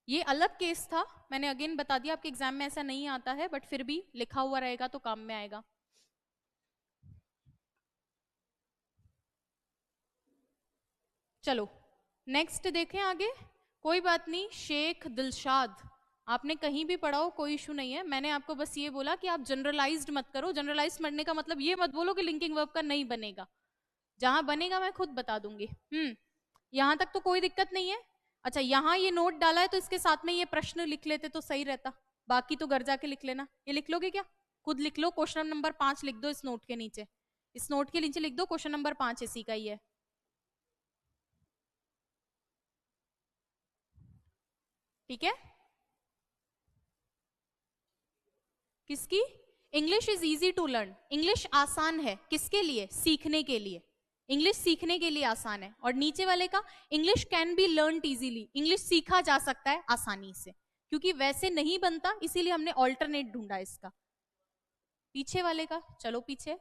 ये अलग केस था, मैंने अगेन बता दिया, आपके एग्जाम में ऐसा नहीं आता है, बट फिर भी लिखा हुआ रहेगा तो काम में आएगा। चलो नेक्स्ट देखें आगे। कोई बात नहीं, शेख दिलशाद, आपने कहीं भी पढ़ा हो कोई इशू नहीं है। मैंने आपको बस ये बोला कि आप जनरलाइज्ड मत करो। जनरलाइज करने का मतलब ये मत बोलो कि लिंकिंग वर्ब का नहीं बनेगा, जहां बनेगा मैं खुद बता दूंगी। यहां तक तो कोई दिक्कत नहीं है। अच्छा, यहाँ ये नोट डाला है तो इसके साथ में ये प्रश्न लिख लेते तो सही रहता, बाकी तो घर जाके लिख लेना। ये लिख लोगे क्या? खुद लिख लो, क्वेश्चन नंबर 5 लिख दो इस नोट के नीचे। इस नोट के नीचे लिख दो क्वेश्चन नंबर 5, इसी का ही है। ठीक है, किसकी? English is easy to learn. English आसान है किसके लिए? सीखने के लिए। इंग्लिश सीखने के लिए आसान है। और नीचे वाले का, English can be learn easily, English सीखा जा सकता है आसानी से। क्योंकि वैसे नहीं बनता, इसीलिए हमने ऑल्टरनेट ढूंढा इसका। पीछे वाले का, चलो पीछे।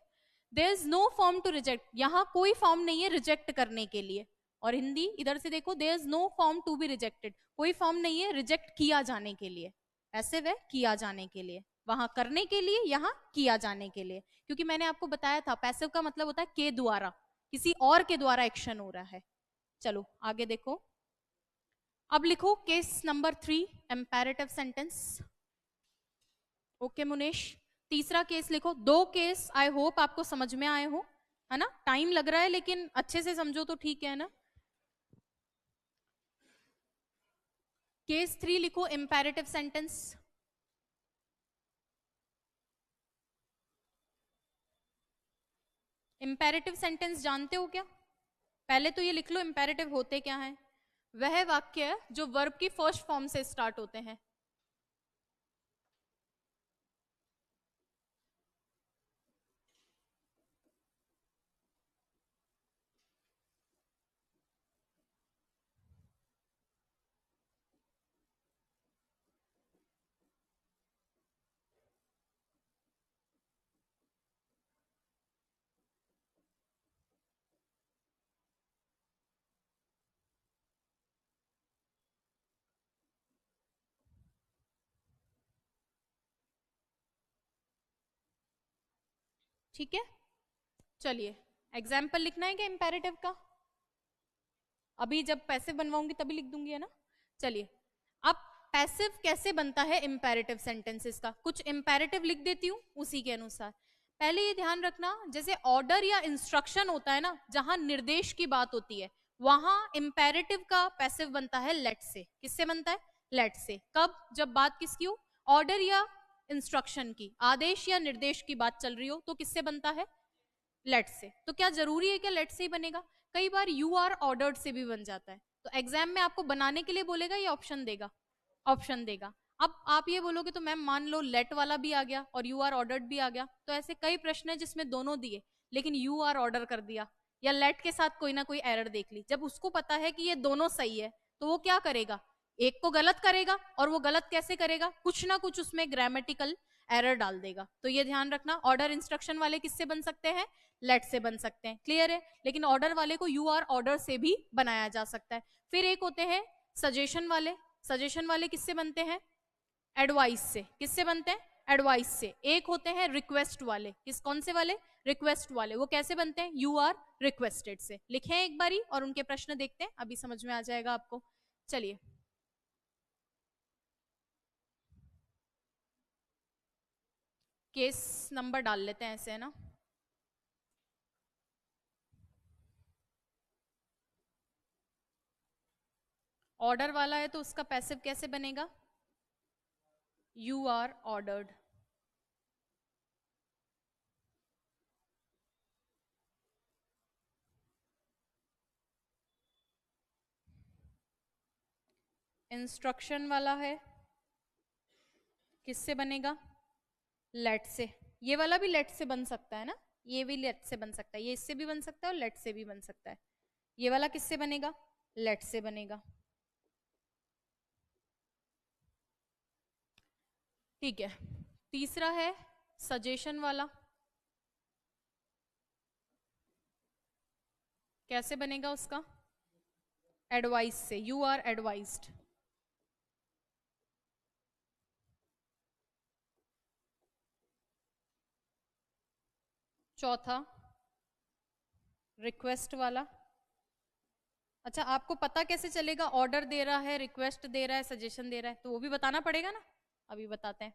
There is no form to reject, यहां कोई फॉर्म नहीं है रिजेक्ट करने के लिए। और हिंदी इधर से देखो, there is no form to be rejected, कोई फॉर्म नहीं है रिजेक्ट किया जाने के लिए। ऐसे वे किया जाने के लिए, वहां करने के लिए, यहां किया जाने के लिए। क्योंकि मैंने आपको बताया था पैसिव का मतलब होता है के द्वारा, किसी और के द्वारा एक्शन हो रहा है। चलो आगे देखो। अब लिखो case number 3, imperative sentence. Okay Munesh, तीसरा केस लिखो। 2 केस आई होप आपको समझ में आए हो, है ना? टाइम लग रहा है लेकिन अच्छे से समझो तो ठीक है ना। केस 3 लिखो, इंपेरेटिव सेंटेंस। इंपेरेटिव सेंटेंस जानते हो क्या? पहले तो ये लिख लो इंपेरेटिव होते क्या हैं। वह वाक्य जो वर्ब की फर्स्ट फॉर्म से स्टार्ट होते हैं। ठीक है, चलिए एग्जाम्पल लिखना है क्या इंपेरेटिव का? अभी जब पैसिव बनवाऊंगी तभी लिख दूंगी, है ना? चलिए, अब पैसिव कैसे बनता है इंपेरेटिव सेंटेंसेस का, कुछ इंपेरेटिव लिख देती हूं उसी के अनुसार। पहले ये ध्यान रखना, जैसे ऑर्डर या इंस्ट्रक्शन होता है ना, जहां निर्देश की बात होती है, वहां इंपेरेटिव का पैसिव बनता है लेट से। किससे बनता है? लेट से। कब? जब बात किसकी हो? ऑर्डर या इंस्ट्रक्शन की, आदेश या निर्देश की बात चल रही हो, तो किससे बनता है? लेट से। तो क्या जरूरी है क्या लेट से ही बनेगा? कई बार यू आर ऑर्डर्ड से भी बन जाता है। तो एग्जाम में आपको बनाने के लिए बोलेगा या ऑप्शन देगा? ऑप्शन देगा। अब आप ये बोलोगे तो मैम मान लो लेट वाला भी आ गया और यू आर ऑर्डर्ड भी आ गया, तो ऐसे कई प्रश्न है जिसमें दोनों दिए लेकिन यू आर ऑर्डर कर दिया या लेट के साथ कोई ना कोई एरर देख ली। जब उसको पता है कि ये दोनों सही है तो वो क्या करेगा? एक को गलत करेगा। और वो गलत कैसे करेगा? कुछ ना कुछ उसमें ग्रामेटिकल एरर डाल देगा। तो ये ध्यान रखना, ऑर्डर इंस्ट्रक्शन वाले किससे बन सकते हैं? लेट से बन सकते हैं। क्लियर है? लेकिन ऑर्डर वाले को यू आर ऑर्डर से भी बनाया जा सकता है। फिर एक होते हैं सजेशन वाले। सजेशन वाले किससे बनते हैं? एडवाइस से। किससे बनते हैं? एडवाइस से। एक होते हैं रिक्वेस्ट वाले। किस कौन से वाले? रिक्वेस्ट वाले। वो कैसे बनते हैं? यू आर रिक्वेस्टेड से। लिखे हैं एक बारी और उनके प्रश्न देखते हैं, अभी समझ में आ जाएगा आपको। चलिए, केस नंबर डाल लेते हैं ऐसे, है ना। ऑर्डर वाला है तो उसका पैसिव कैसे बनेगा? You are ordered. इंस्ट्रक्शन वाला है, किससे बनेगा? लेट से। ये वाला भी लेट से बन सकता है ना, ये भी लेट से बन सकता है, ये इससे भी बन सकता है और लेट से भी बन सकता है। ये वाला किससे बनेगा? लेट से बनेगा। ठीक है। तीसरा है सजेशन वाला। कैसे बनेगा उसका? एडवाइस से। You are advised. चौथा रिक्वेस्ट वाला। अच्छा, आपको पता कैसे चलेगा ऑर्डर दे रहा है, रिक्वेस्ट दे रहा है, सजेशन दे रहा है? तो वो भी बताना पड़ेगा ना, अभी बताते हैं।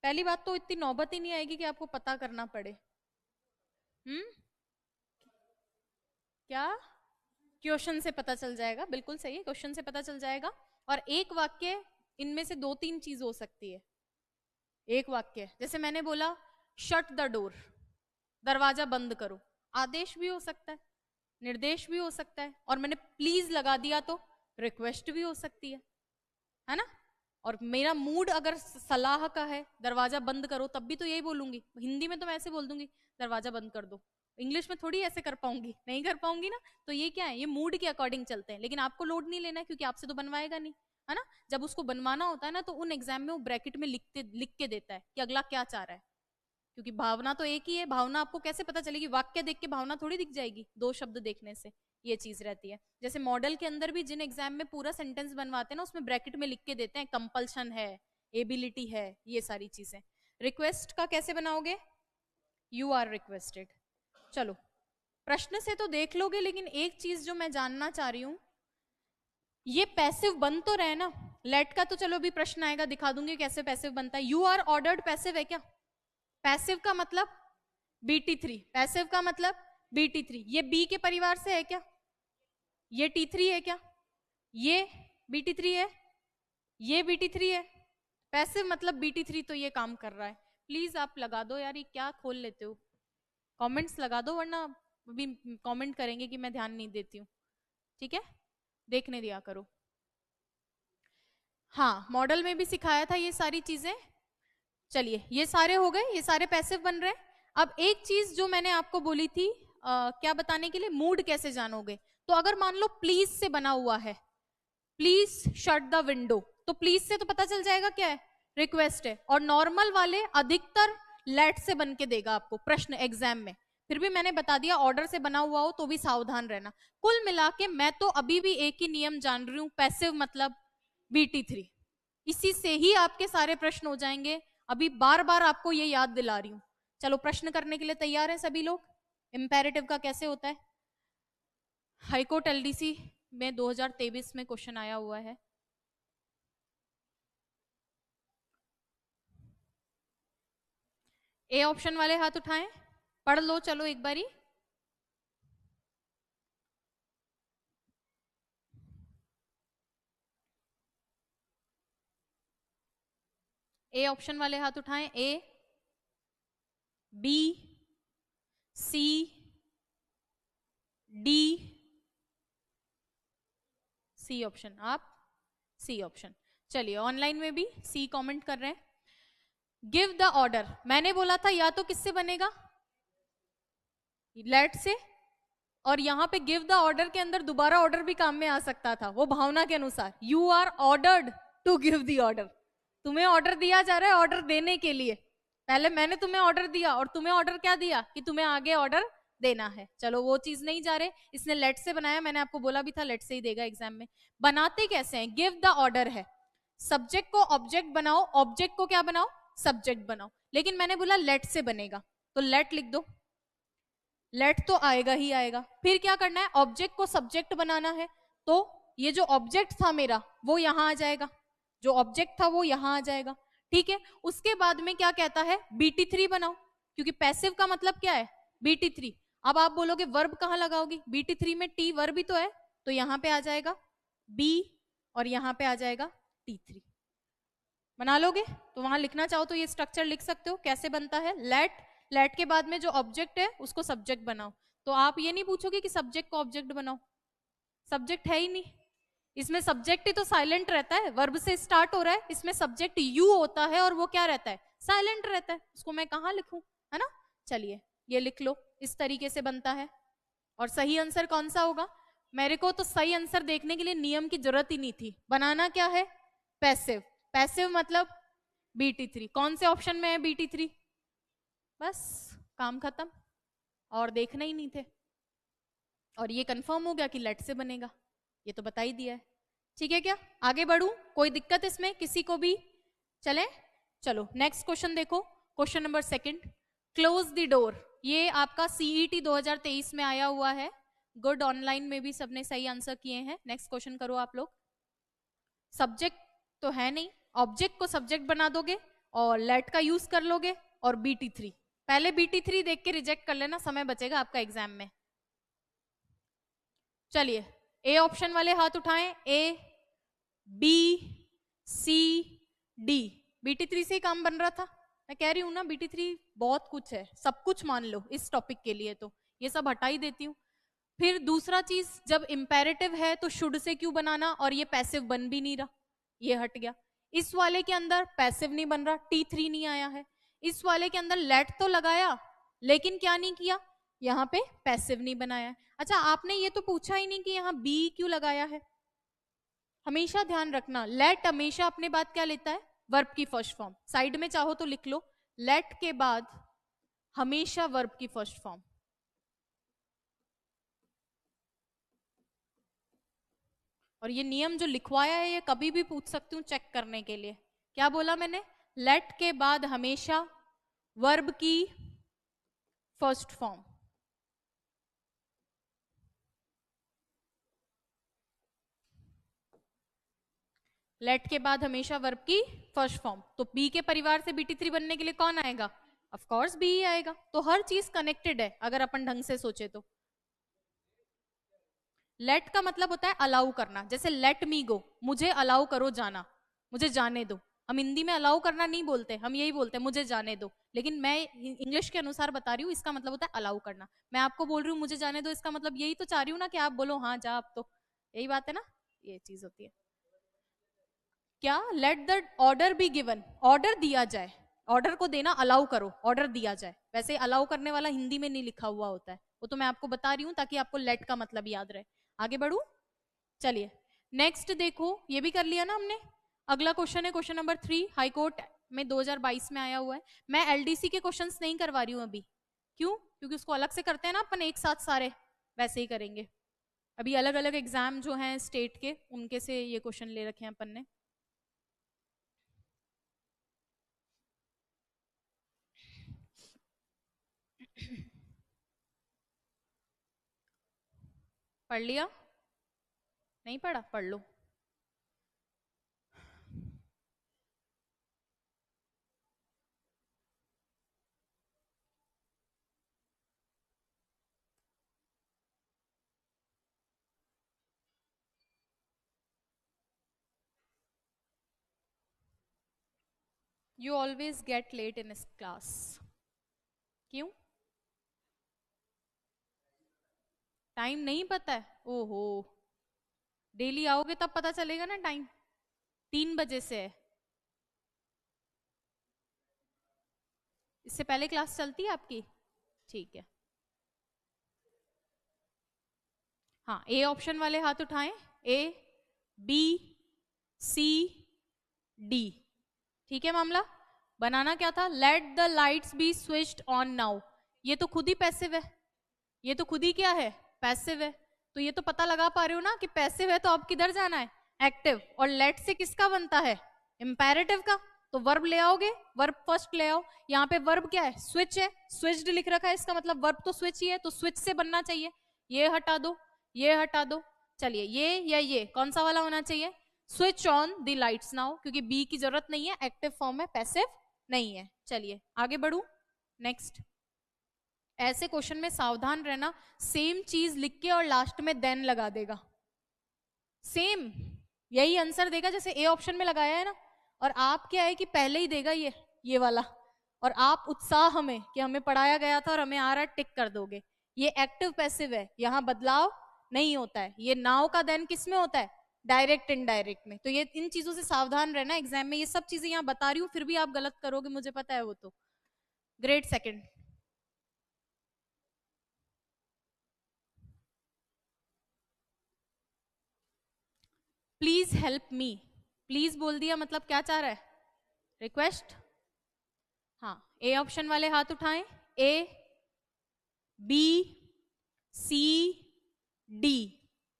पहली बात तो इतनी नौबत ही नहीं आएगी कि आपको पता करना पड़े। हम्म। क्या? क्वेश्चन से पता चल जाएगा, बिल्कुल सही है, क्वेश्चन से पता चल जाएगा। और एक वाक्य, इनमें से दो तीन चीज हो सकती है। एक वाक्य जैसे मैंने बोला शट द डोर, दरवाजा बंद करो, आदेश भी हो सकता है, निर्देश भी हो सकता है। और मैंने प्लीज लगा दिया तो रिक्वेस्ट भी हो सकती है ना। और मेरा मूड अगर सलाह का है, दरवाजा बंद करो, तब भी तो यही बोलूंगी। हिंदी में तो मैं ऐसे बोल दूंगी दरवाजा बंद कर दो, इंग्लिश में थोड़ी ऐसे कर पाऊंगी, नहीं कर पाऊंगी ना। तो ये क्या है? ये मूड के अकॉर्डिंग चलते हैं। लेकिन आपको लोड नहीं लेना है क्योंकि आपसे तो बनवाएगा नहीं, है ना। जब उसको बनवाना होता है ना तो उन एग्जाम में वो ब्रैकेट में लिख के देता है कि अगला क्या चाह रहा है। क्योंकि भावना तो एक ही है। भावना आपको कैसे पता चलेगी? वाक्य देख के भावना थोड़ी दिख जाएगी, दो शब्द देखने से। ये चीज रहती है। जैसे मॉडल के अंदर भी जिन एग्जाम में पूरा सेंटेंस बनवाते हैं ना, उसमें ब्रैकेट में लिख के देते हैं कंपल्शन है, एबिलिटी है, ये सारी चीजें। रिक्वेस्ट का कैसे बनाओगे? You are requested. चलो, प्रश्न से तो देख लोगे, लेकिन एक चीज जो मैं जानना चाह रही हूं, ये पैसिव बन तो रहे ना। लेट का तो चलो अभी प्रश्न आएगा, दिखा दूंगी कैसे पैसिव बनता है। यू आर ऑर्डर्ड पैसिव है क्या? पैसिव का मतलब BT3। पैसिव का मतलब BT3। ये बी के परिवार से है क्या? ये T3 है क्या? ये BT3 है, ये BT3 है। पैसिव मतलब BT3, तो ये काम कर रहा है। प्लीज आप लगा दो यार, ये क्या खोल लेते हो? कमेंट्स लगा दो, वरना अभी कमेंट करेंगे कि मैं ध्यान नहीं देती हूँ। ठीक है, देखने दिया करो। हाँ, मॉडल में भी सिखाया था ये सारी चीजें। चलिए, ये सारे हो गए, ये सारे पैसिव बन रहे हैं। अब एक चीज जो मैंने आपको बोली थी, क्या बताने के लिए, मूड कैसे जानोगे। तो अगर मान लो प्लीज से बना हुआ है, प्लीज शट द विंडो, तो प्लीज से तो पता चल जाएगा क्या है? रिक्वेस्ट है। और नॉर्मल वाले अधिकतर लेट से बन के देगा आपको प्रश्न एग्जाम में। फिर भी मैंने बता दिया, ऑर्डर से बना हुआ हो तो भी सावधान रहना। कुल मिला के मैं तो अभी भी एक ही नियम जान रही हूं, पैसिव मतलब BT3। इसी से ही आपके सारे प्रश्न हो जाएंगे। अभी बार बार आपको ये याद दिला रही हूं। चलो, प्रश्न करने के लिए तैयार हैं सभी लोग? इंपेरेटिव का कैसे होता है? हाईकोर्ट LDC में 2023 में क्वेश्चन आया हुआ है। ए ऑप्शन वाले हाथ उठाएं, पढ़ लो चलो एक बारी। ए ऑप्शन वाले हाथ उठाएं। ए, बी, सी, डी, सी ऑप्शन। आप सी ऑप्शन। चलिए ऑनलाइन में भी सी कमेंट कर रहे हैं। गिव द ऑर्डर, मैंने बोला था या तो किससे बनेगा, लेट से, और यहां पे गिव द ऑर्डर के अंदर दोबारा ऑर्डर भी काम में आ सकता था, वो भावना के अनुसार। You are ordered to give the order, तुम्हें ऑर्डर दिया जा रहा है ऑर्डर देने के लिए। पहले मैंने तुम्हें ऑर्डर दिया और तुम्हें ऑर्डर क्या दिया कि तुम्हें आगे ऑर्डर देना है। चलो वो चीज नहीं जा रहे, इसने लेट से बनाया, मैंने आपको बोला भी था लेट से ही देगा एग्जाम में। बनाते कैसे हैं, गिव द ऑर्डर है, सब्जेक्ट को ऑब्जेक्ट बनाओ, ऑब्जेक्ट को क्या बनाओ, सब्जेक्ट बनाओ, लेकिन मैंने बोला लेट से बनेगा, तो लेट लिख दो। लेट तो आएगा ही आएगा। फिर क्या करना है, ऑब्जेक्ट को सब्जेक्ट बनाना है, तो ये जो ऑब्जेक्ट था मेरा वो यहां आ जाएगा, जो ऑब्जेक्ट था वो यहां आ जाएगा। ठीक है, उसके बाद में क्या कहता है, BT3 बनाओ, क्योंकि पैसिव का मतलब क्या है, BT3। अब आप बोलोगे वर्ब कहां लगाओगी, BT3 में टी वर्ब ही तो है, तो यहां पे आ जाएगा बी और यहां पे आ जाएगा T3। बना लोगे, तो वहां लिखना चाहो तो ये स्ट्रक्चर लिख सकते हो कैसे बनता है। लेट, लेट के बाद में जो ऑब्जेक्ट है उसको सब्जेक्ट बनाओ, तो आप ये नहीं पूछोगे कि सब्जेक्ट को ऑब्जेक्ट बनाओ, सब्जेक्ट है ही नहीं इसमें, सब्जेक्ट ही तो साइलेंट रहता है, वर्ब से स्टार्ट हो रहा है, इसमें सब्जेक्ट यू होता है और वो क्या रहता है, साइलेंट रहता है, उसको मैं कहाँ लिखूं, है ना। चलिए ये लिख लो, इस तरीके से बनता है। और सही आंसर कौन सा होगा, मेरे को तो सही आंसर देखने के लिए नियम की जरूरत ही नहीं थी, बनाना क्या है, पैसिव। पैसिव मतलब BT3, कौन से ऑप्शन में है BT3, बस काम खत्म, और देखना ही नहीं थे। और ये कंफर्म हो गया कि लेट से बनेगा, ये तो बता ही दिया है। ठीक है, क्या आगे बढ़ूं, कोई दिक्कत इसमें किसी को भी, चले। चलो नेक्स्ट क्वेश्चन देखो, question number second, close the door. ये आपका CET 2023 में आया हुआ है, गुड, ऑनलाइन में भी सबने सही आंसर किए हैं। नेक्स्ट क्वेश्चन करो आप लोग। सब्जेक्ट तो है नहीं, ऑब्जेक्ट को सब्जेक्ट बना दोगे और लेट का यूज कर लोगे, और BT3, पहले BT3 देख के रिजेक्ट कर लेना, समय बचेगा आपका एग्जाम में। चलिए ए ऑप्शन वाले हाथ उठाएं, A, B, C, D। BT3 से ही काम बन रहा था, मैं कह रही हूं ना BT3 बहुत कुछ है, सब कुछ मान लो इस टॉपिक के लिए, तो ये सब हटा ही देती हूँ। फिर दूसरा चीज, जब इंपेरेटिव है तो शुड से क्यों बनाना, और ये पैसिव बन भी नहीं रहा, ये हट गया। इस वाले के अंदर पैसिव नहीं बन रहा, T3 नहीं आया है। इस वाले के अंदर लेट तो लगाया, लेकिन क्या नहीं किया, यहाँ पे पैसिव नहीं बनाया है। अच्छा आपने ये तो पूछा ही नहीं कि यहाँ बी क्यों लगाया है। हमेशा ध्यान रखना, लेट हमेशा अपने बाद क्या लेता है, वर्ब की फर्स्ट फॉर्म। साइड में चाहो तो लिख लो, लेट के बाद हमेशा वर्ब की फर्स्ट फॉर्म। और ये नियम जो लिखवाया है ये कभी भी पूछ सकती हूँ चेक करने के लिए। क्या बोला मैंने, लेट के बाद हमेशा वर्ब की फर्स्ट फॉर्म। लेट के बाद हमेशा वर्ब की फर्स्ट फॉर्म, तो बी के परिवार से BT3 बनने के लिए कौन आएगा, ऑफ कोर्स बी ही आएगा। तो हर चीज कनेक्टेड है अगर अपन ढंग से सोचे तो। लेट का मतलब होता है अलाउ करना, जैसे लेट मी गो, मुझे अलाउ करो जाना, मुझे जाने दो। हम हिंदी में अलाउ करना नहीं बोलते, हम यही बोलते हैं मुझे जाने दो, लेकिन मैं इंग्लिश के अनुसार बता रही हूँ, इसका मतलब होता है अलाउ करना। मैं आपको बोल रही हूँ मुझे जाने दो, इसका मतलब यही तो चाह रही हूँ ना कि आप बोलो हाँ जा, अब तो यही बात है ना, ये चीज होती है। क्या, let the order be given, order दिया जाए, ऑर्डर को देना अलाउ करो, ऑर्डर दिया जाए। वैसे अलाउ करने वाला हिंदी में नहीं लिखा हुआ होता है, वो तो मैं आपको बता रही हूँ ताकि आपको लेट का मतलब याद रहे। आगे बढ़ू, चलिए नेक्स्ट देखो, ये भी कर लिया ना हमने। अगला क्वेश्चन है क्वेश्चन नंबर 3, हाईकोर्ट में 2022 में आया हुआ है। मैं LDC के क्वेश्चंस नहीं करवा रही हूँ अभी, क्यों, क्योंकि उसको अलग से करते हैं ना अपन एक साथ सारे, वैसे ही करेंगे। अभी अलग अलग एग्जाम जो हैं स्टेट के, उनके से ये क्वेश्चन ले रखे हैं अपन ने। पढ़ लिया, नहीं पढ़ा, पढ़ लो। You always get late in class, क्यों? टाइम नहीं पता है? ओहो, डेली आओगे तब पता चलेगा ना टाइम। 3 बजे से है। इससे पहले क्लास चलती है आपकी? ठीक है। हाँ, ए ऑप्शन वाले हाथ उठाएं। ए, बी, सी, डी। ठीक है मामला। बनाना क्या था? Let the lights B switched on now. ये तो खुद ही पैसिव है, ये तो खुद ही क्या है? पैसिव है। तो ये तो पता लगा पा रहे हो ना कि पैसिव है, तो अब किधर जाना है? एक्टिव। और लेट से किसका बनता है? इंपेरेटिव का। तो वर्ब ले आओगे, वर्ब फर्स्ट ले आओ। यहाँ पे वर्ब क्या है? स्विच है, स्विच्ड लिख रखा है, इसका मतलब वर्ब तो स्विच ही है, तो स्विच से बनना चाहिए। ये हटा दो, ये हटा दो। चलिए, ये या ये कौन सा वाला होना चाहिए? Switch on the lights now, क्योंकि बी की जरूरत नहीं है, एक्टिव फॉर्म है, पैसिव नहीं है। चलिए आगे बढ़ू। नेक्स्ट, ऐसे क्वेश्चन में सावधान रहना, सेम चीज लिख के और लास्ट में देन लगा देगा। सेम यही आंसर देगा जैसे ए ऑप्शन में लगाया है ना। और आप क्या है कि पहले ही देगा ये वाला, और आप उत्साह में कि हमें पढ़ाया गया था और हमें आ रहा, टिक कर दोगे। ये एक्टिव पैसिव है, यहां बदलाव नहीं होता है। ये नाउ का देन किस में होता है? डायरेक्ट इनडायरेक्ट में। तो ये इन चीजों से सावधान रहना एग्जाम में। ये सब चीजें यहां बता रही हूँ, फिर भी आप गलत करोगे, मुझे पता है वो तो। Grade second. Please help me. Please बोल दिया मतलब क्या चाह रहा है? रिक्वेस्ट। हाँ, ए ऑप्शन वाले हाथ उठाएं। ए, बी, सी, डी।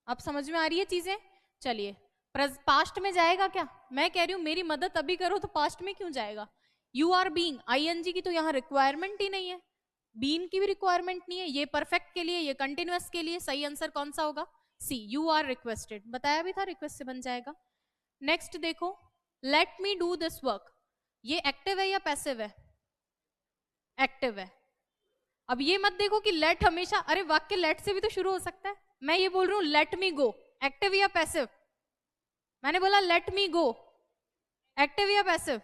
अब समझ में आ रही है चीजें? चलिए, पास्ट में जाएगा क्या? मैं कह रही हूं मेरी मदद अभी करो, तो पास्ट में क्यों जाएगा? यू आर बीइंग, आईएनजी की तो यहाँ रिक्वायरमेंट ही नहीं है, बीन की भी रिक्वायरमेंट नहीं है। ये परफेक्ट के लिए, ये कंटिन्यूअस के लिए। सही आंसर कौन सा होगा? सी, यू आर रिक्वेस्टेड। बताया भी था, रिक्वेस्ट से बन जाएगा। नेक्स्ट देखो, let me do this work. ये एक्टिव है या पैसिव है? एक्टिव है। अब ये मत देखो कि लेट हमेशा, अरे वाक्य लेट से भी तो शुरू हो सकता है। मैं ये बोल रही हूं लेट मी गो, एक्टिव या पैसिव? मैंने बोला लेट मी गो, एक्टिव या पैसिव?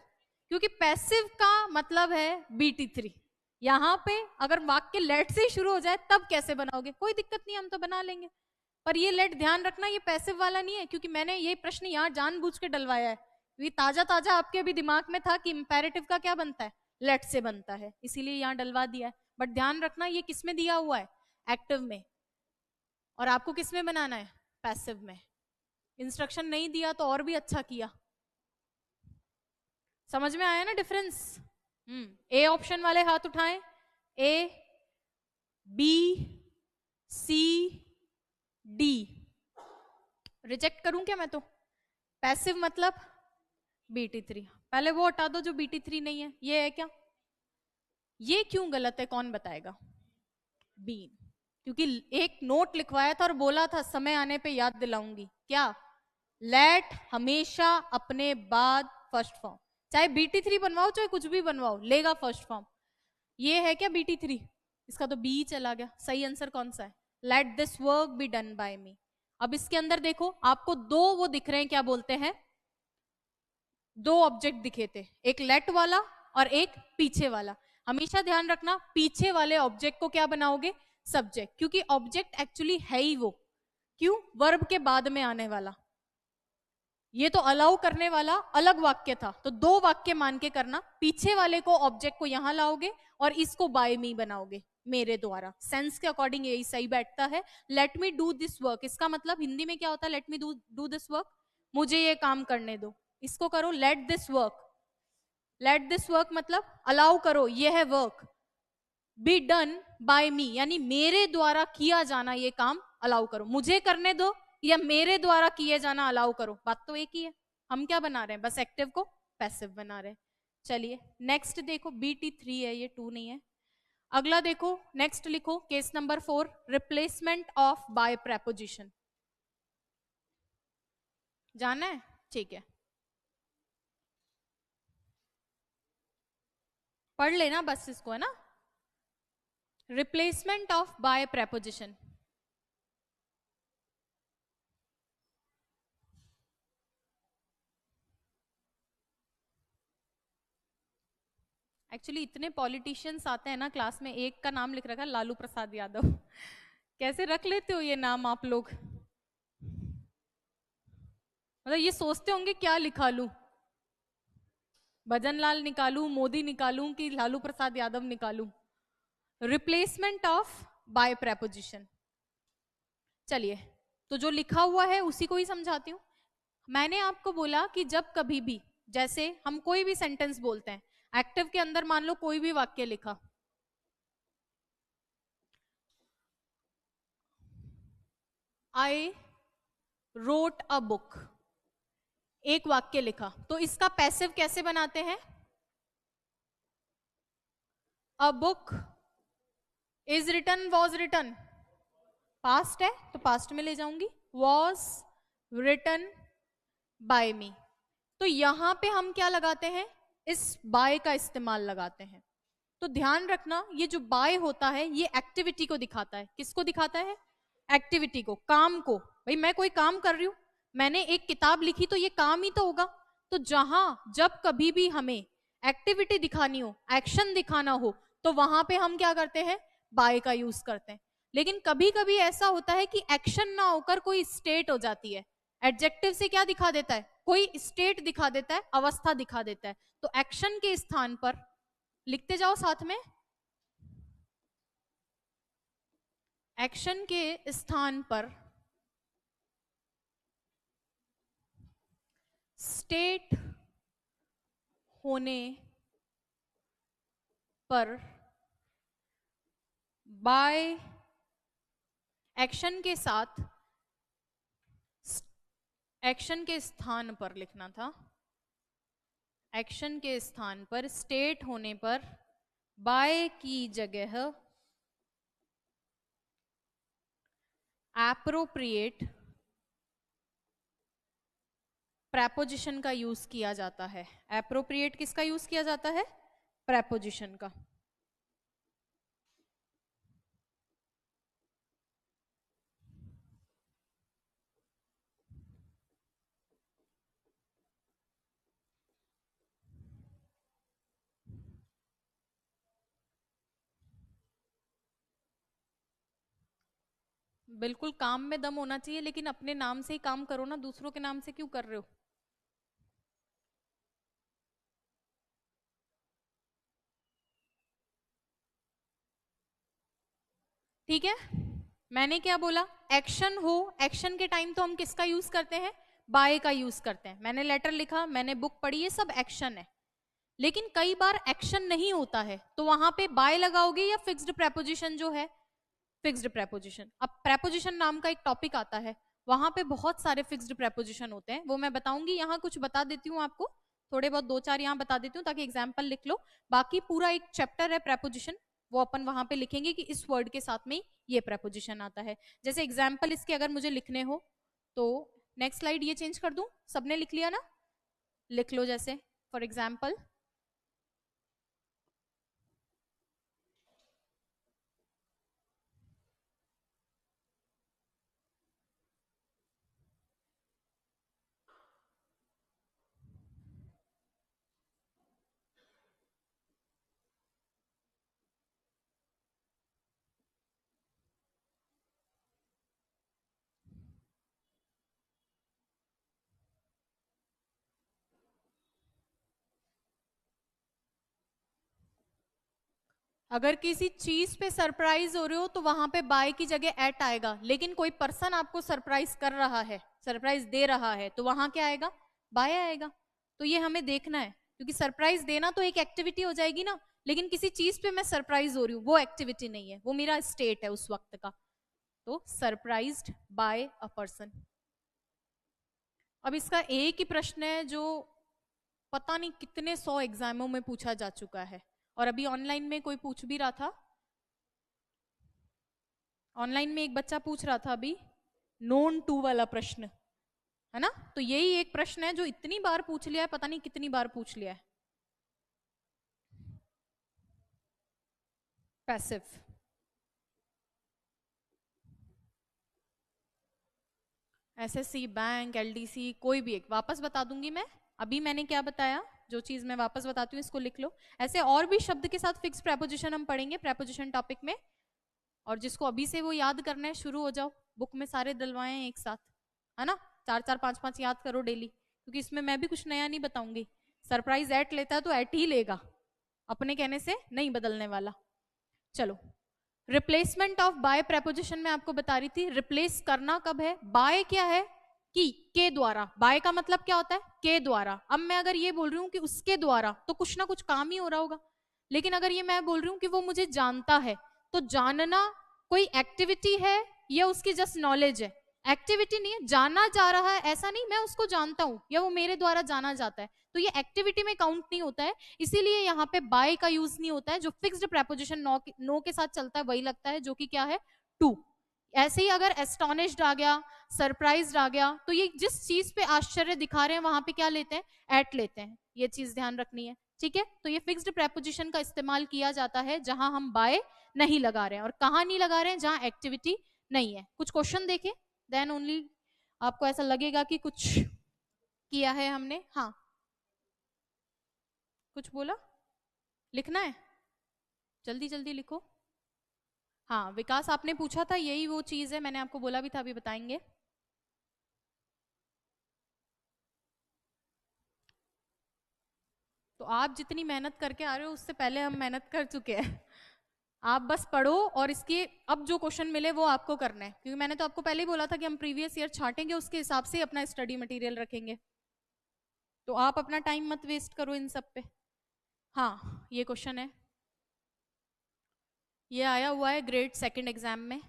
क्योंकि पैसिव का मतलब है BT3। यहां पे अगर वाक्य लेट से ही शुरू हो जाए तब कैसे बनाओगे? कोई दिक्कत नहीं, हम तो बना लेंगे। पर ये लेट ध्यान रखना, ये पैसिव वाला नहीं है, क्योंकि मैंने ये प्रश्न यहाँ जानबूझ के डलवाया है। ये ताजा ताजा आपके भी दिमाग में था कि इंपेरेटिव का क्या बनता है? लेट से बनता है, इसीलिए यहाँ डलवा दिया है। बट ध्यान रखना, ये किस में दिया हुआ है? एक्टिव में। और आपको किस में बनाना है? पैसिव में। इंस्ट्रक्शन नहीं दिया तो और भी अच्छा किया। समझ में आया ना डिफरेंस? ए ऑप्शन वाले हाथ उठाएं। ए, बी, सी, डी। रिजेक्ट करूं क्या मैं तो? पैसिव मतलब BT3। पहले वो हटा दो जो BT3 नहीं है। ये है क्या? ये क्यों गलत है, कौन बताएगा? बीन। क्योंकि एक नोट लिखवाया था और बोला था समय आने पे याद दिलाऊंगी। क्या? लेट हमेशा अपने बाद फर्स्ट फॉर्म, चाहे BT3 बनवाओ चाहे कुछ भी बनवाओ, लेगा फर्स्ट फॉर्म। ये है क्या BT3? इसका तो बी चला गया। सही आंसर कौन सा है? Let this work be done by me. अब इसके अंदर देखो, आपको दो वो दिख रहे हैं, क्या बोलते हैं? दो ऑब्जेक्ट दिखे थे, एक लेट वाला और एक पीछे वाला। हमेशा ध्यान रखना, पीछे वाले ऑब्जेक्ट को क्या बनाओगे? सब्जेक्ट, क्योंकि ऑब्जेक्ट एक्चुअली है ही वो। क्यों? वर्ब के बाद में आने वाला। ये तो अलाउ करने वाला अलग वाक्य था, तो दो वाक्य मान के करना। पीछे वाले को, ऑब्जेक्ट को यहां लाओगे और इसको बाय मी बनाओगे, मेरे द्वारा। सेंस के अकॉर्डिंग यही सही बैठता है। Let me do this work, इसका मतलब हिंदी में क्या होता है? Let me do this work, मुझे ये काम करने दो। इसको करो late this work. Late this work मतलब अलाउ करो, ये है वर्क। बी डन बाय मी, यानी मेरे द्वारा किया जाना, ये काम अलाउ करो। मुझे करने दो या मेरे द्वारा किए जाना अलाउ करो, बात तो एक ही है। हम क्या बना रहे हैं? बस एक्टिव को पैसिव बना रहे हैं। चलिए नेक्स्ट देखो, BT3 है ये, 2 नहीं है। अगला देखो, नेक्स्ट लिखो case number 4, replacement of by preposition. जाना है? ठीक है, पढ़ लेना बस इसको, है ना। Replacement of by preposition. Actually इतने पॉलिटिशियंस आते हैं ना क्लास में, एक का नाम लिख रखा है लालू प्रसाद यादव। कैसे रख लेते हो ये नाम आप लोग? मतलब ये सोचते होंगे क्या लिखा लूं, भजन लाल निकालूं, मोदी निकालूं कि लालू प्रसाद यादव निकालूं? Replacement of by preposition. चलिए, तो जो लिखा हुआ है उसी को ही समझाती हूँ। मैंने आपको बोला कि जब कभी भी, जैसे हम कोई भी सेंटेंस बोलते हैं, एक्टिव के अंदर मान लो कोई भी वाक्य लिखा, आई रोट अ बुक, एक वाक्य लिखा, तो इसका पैसिव कैसे बनाते हैं? A book is written, was written, past है तो पास्ट में ले जाऊंगी, वॉज रिटन बाय मी। तो यहां पे हम क्या लगाते हैं? इस बाय का इस्तेमाल लगाते हैं। तो ध्यान रखना, ये जो बाय होता है ये एक्टिविटी को दिखाता है। किसको दिखाता है? एक्टिविटी को, काम को। भाई मैं कोई काम कर रही हूं, मैंने एक किताब लिखी तो ये काम ही तो होगा। तो जहां जब कभी भी हमें एक्टिविटी दिखानी हो, एक्शन दिखाना हो, तो वहां पे हम क्या करते हैं? बाय का यूज करते हैं। लेकिन कभी कभी ऐसा होता है कि एक्शन ना होकर कोई स्टेट हो जाती है। एडजेक्टिव से क्या दिखा देता है? कोई स्टेट दिखा देता है, अवस्था दिखा देता है। तो एक्शन के स्थान पर, लिखते जाओ साथ में, एक्शन के स्थान पर स्टेट होने पर बाय, एक्शन के साथ, एक्शन के स्थान पर लिखना था, एक्शन के स्थान पर स्टेट होने पर बाय की जगह एप्रोप्रिएट प्रेपोजिशन का यूज किया जाता है। एप्रोप्रिएट किसका यूज किया जाता है? प्रेपोजिशन का। बिल्कुल काम में दम होना चाहिए, लेकिन अपने नाम से ही काम करो ना, दूसरों के नाम से क्यों कर रहे हो? ठीक है, मैंने क्या बोला? एक्शन हो, एक्शन के टाइम तो हम किसका यूज करते हैं? बाय का यूज करते हैं। मैंने लेटर लिखा, मैंने बुक पढ़ी, ये सब एक्शन है। लेकिन कई बार एक्शन नहीं होता है, तो वहां पे बाय लगाओगे या फिक्स्ड प्रेपोजिशन जो है, फिक्स्ड प्रेपोजिशन। अब प्रेपोजिशन नाम का एक टॉपिक आता है, वहां पे बहुत सारे फिक्स्ड प्रेपोजिशन होते हैं, वो मैं बताऊंगी। यहाँ कुछ बता देती हूँ आपको, थोड़े बहुत दो चार यहाँ बता देती हूँ ताकि एग्जाम्पल लिख लो। बाकी पूरा एक चैप्टर है प्रेपोजिशन, वो अपन वहां पे लिखेंगे कि इस वर्ड के साथ में ये प्रेपोजिशन आता है। जैसे एग्जाम्पल इसके अगर मुझे लिखने हो तो, नेक्स्ट स्लाइड ये चेंज कर दूं, सबने लिख लिया ना? लिख लो, जैसे फॉर एग्जाम्पल, अगर किसी चीज पे सरप्राइज हो रहे हो तो वहां पे बाय की जगह एट आएगा। लेकिन कोई पर्सन आपको सरप्राइज कर रहा है, सरप्राइज दे रहा है, तो वहां क्या आएगा? बाय आएगा। तो ये हमें देखना है, क्योंकि सरप्राइज देना तो एक एक्टिविटी हो जाएगी ना, लेकिन किसी चीज पे मैं सरप्राइज हो रही हूँ, वो एक्टिविटी नहीं है, वो मेरा स्टेट है उस वक्त का। तो सरप्राइज्ड बाय अ पर्सन। अब इसका एक ही प्रश्न है जो पता नहीं कितने 100 एग्जामों में पूछा जा चुका है, और अभी ऑनलाइन में कोई पूछ भी रहा था, ऑनलाइन में एक बच्चा पूछ रहा था अभी, नोन टू वाला प्रश्न है ना। तो यही एक प्रश्न है जो इतनी बार पूछ लिया है, पता नहीं कितनी बार पूछ लिया है। पैसिव, एसएससी, बैंक, एलडीसी, कोई भी एक वापस बता दूंगी मैं। अभी मैंने क्या बताया? जो चीज मैं वापस बताती हूँ इसको लिख लो। ऐसे और भी शब्द के साथ फिक्स प्रेपोजिशन हम पढ़ेंगे प्रेपोजिशन टॉपिक में, और जिसको अभी से वो याद करना है शुरू हो जाओ, बुक में सारे डलवाए हैं एक साथ, है ना, 4-4 5-5 याद करो डेली, क्योंकि इसमें मैं भी कुछ नया नहीं बताऊंगी। सरप्राइज एट लेता है तो एट ही लेगा, अपने कहने से नहीं बदलने वाला। चलो, रिप्लेसमेंट ऑफ बाय प्रेपोजिशन में आपको बता रही थी, रिप्लेस करना कब है, बाय क्या है कि के द्वारा, बाय का मतलब क्या होता है के द्वारा। अब मैं अगर ये बोल रही हूँ कि उसके द्वारा तो कुछ ना कुछ काम ही हो रहा होगा, लेकिन अगर ये मैं बोल रही हूँ कि वो मुझे जानता है, तो जानना कोई एक्टिविटी है या उसकी जस्ट नॉलेज है, एक्टिविटी नहीं है, जाना जा रहा है ऐसा नहीं, मैं उसको जानता हूं या वो मेरे द्वारा जाना जाता है, तो ये एक्टिविटी में काउंट नहीं होता है, इसीलिए यहाँ पे बाय का यूज नहीं होता है। जो फिक्स्ड प्रेपोजिशन नो के साथ चलता है वही लगता है, जो कि क्या है टू। ऐसे ही अगर एस्टोनिश्ड आ गया, सरप्राइज्ड आ गया, तो ये जिस चीज पे आश्चर्य दिखा रहे हैं वहां पे क्या लेते हैं एट लेते हैं, ये चीज ध्यान रखनी है, ठीक है। तो ये फिक्स्ड प्रेपोजिशन का इस्तेमाल किया जाता है जहां हम बाय नहीं लगा रहे हैं, और कहां नहीं लगा रहे हैं, जहां एक्टिविटी नहीं है। कुछ क्वेश्चन देखें, देन ओनली आपको ऐसा लगेगा कि कुछ किया है हमने। हाँ, कुछ बोला, लिखना है, जल्दी जल्दी लिखो। हाँ विकास, आपने पूछा था, यही वो चीज है, मैंने आपको बोला भी था, अभी बताएंगे। तो आप जितनी मेहनत करके आ रहे हो उससे पहले हम मेहनत कर चुके हैं। आप बस पढ़ो और इसके अब जो क्वेश्चन मिले वो आपको करना है, क्योंकि मैंने तो आपको पहले ही बोला था कि हम प्रीवियस ईयर छांटेंगे, उसके हिसाब से अपना स्टडी मटेरियल रखेंगे, तो आप अपना टाइम मत वेस्ट करो इन सब पे। हाँ ये क्वेश्चन है, ये आया हुआ है ग्रेड सेकंड एग्जाम में,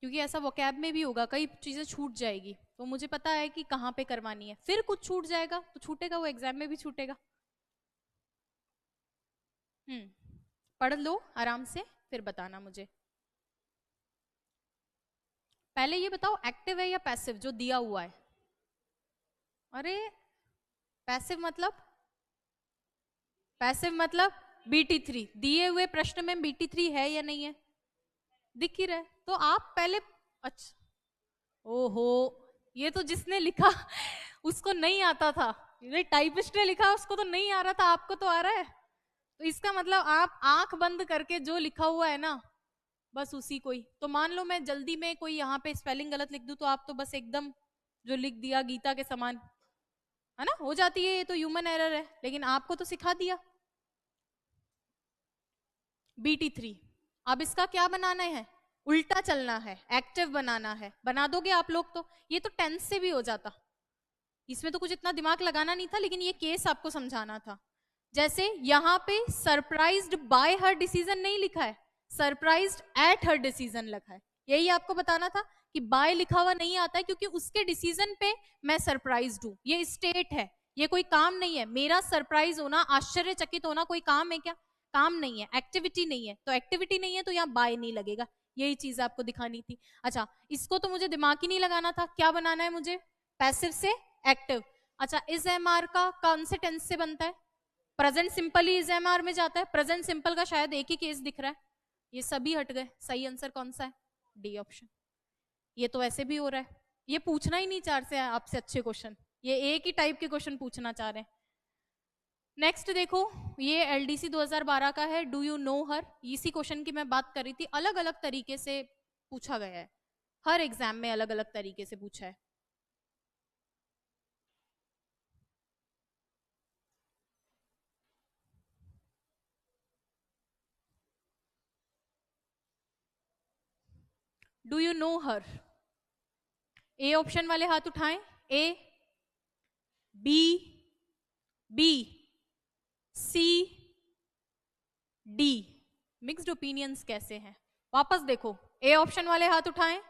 क्योंकि ऐसा वोकैब में भी होगा, कई चीजें छूट जाएगी, तो मुझे पता है कि कहाँ पे करवानी है, फिर कुछ छूट जाएगा तो छूटेगा, वो एग्जाम में भी छूटेगा। पढ़ लो आराम से, फिर बताना मुझे। पहले ये बताओ एक्टिव है या पैसिव जो दिया हुआ है। अरे पैसिव मतलब, पैसिव मतलब BT3, दिए हुए प्रश्न में BT3 है या नहीं है, दिख ही रहा है, तो आप पहले, अच्छा ओहो, ये तो जिसने लिखा उसको नहीं आता था, ये टाइपिस्ट ने लिखा उसको तो नहीं आ रहा था, आपको तो आ रहा है, तो इसका मतलब आप आंख बंद करके जो लिखा हुआ है ना बस उसी को ही, तो मान लो मैं जल्दी में कोई यहाँ पे स्पेलिंग गलत लिख दूं तो आप तो बस एकदम जो लिख दिया गीता के समान, है ना, हो जाती है, ये तो ह्यूमन एरर है, लेकिन आपको तो सिखा दिया। BT3, अब इसका क्या बनाना है, उल्टा चलना है, एक्टिव बनाना है, बना दोगे आप लोग, तो ये तो टेंस से भी हो जाता, इसमें तो कुछ इतना दिमाग लगाना नहीं था, लेकिन ये केस आपको समझाना था। जैसे यहाँ पे सरप्राइज्ड बाय हर डिसीजन नहीं लिखा है, सरप्राइज्ड एट हर डिसीजन लिखा है, यही आपको बताना था कि बाय लिखा हुआ नहीं आता है क्योंकि उसके डिसीजन पे मैं सरप्राइज्ड हूं, ये स्टेट है, ये कोई काम नहीं है, मेरा सरप्राइज होना, आश्चर्यचकित होना कोई काम है क्या, काम नहीं है, एक्टिविटी नहीं है, तो एक्टिविटी नहीं है तो यहाँ बाय नहीं लगेगा, यही चीज आपको दिखानी थी। अच्छा, इसको तो मुझे दिमाग ही नहीं लगाना था, क्या बनाना है मुझे, पैसिव से एक्टिव। अच्छा, इज एमआर का कौन से टेंस से बनता है, present simple he is MR में जाता है, प्रेजेंट सिंपल का शायद एक ही केस दिख रहा है, ये सभी हट गए, सही आंसर कौन सा है, डी ऑप्शन। ये तो ऐसे भी हो रहा है, ये पूछना ही नहीं चाह रहे आपसे अच्छे क्वेश्चन, ये एक ही टाइप के क्वेश्चन पूछना चाह रहे हैं। नेक्स्ट देखो, ये LDC 2012 का है, डू यू नो हर, इसी क्वेश्चन की मैं बात कर रही थी, अलग अलग तरीके से पूछा गया है, हर एग्जाम में अलग अलग तरीके से पूछा है। Do you know her, A option वाले हाथ उठाएं, ए, बी, बी, सी, डी, मिक्स्ड ओपिनियंस कैसे हैं, वापस देखो, ए ऑप्शन वाले हाथ उठाएं,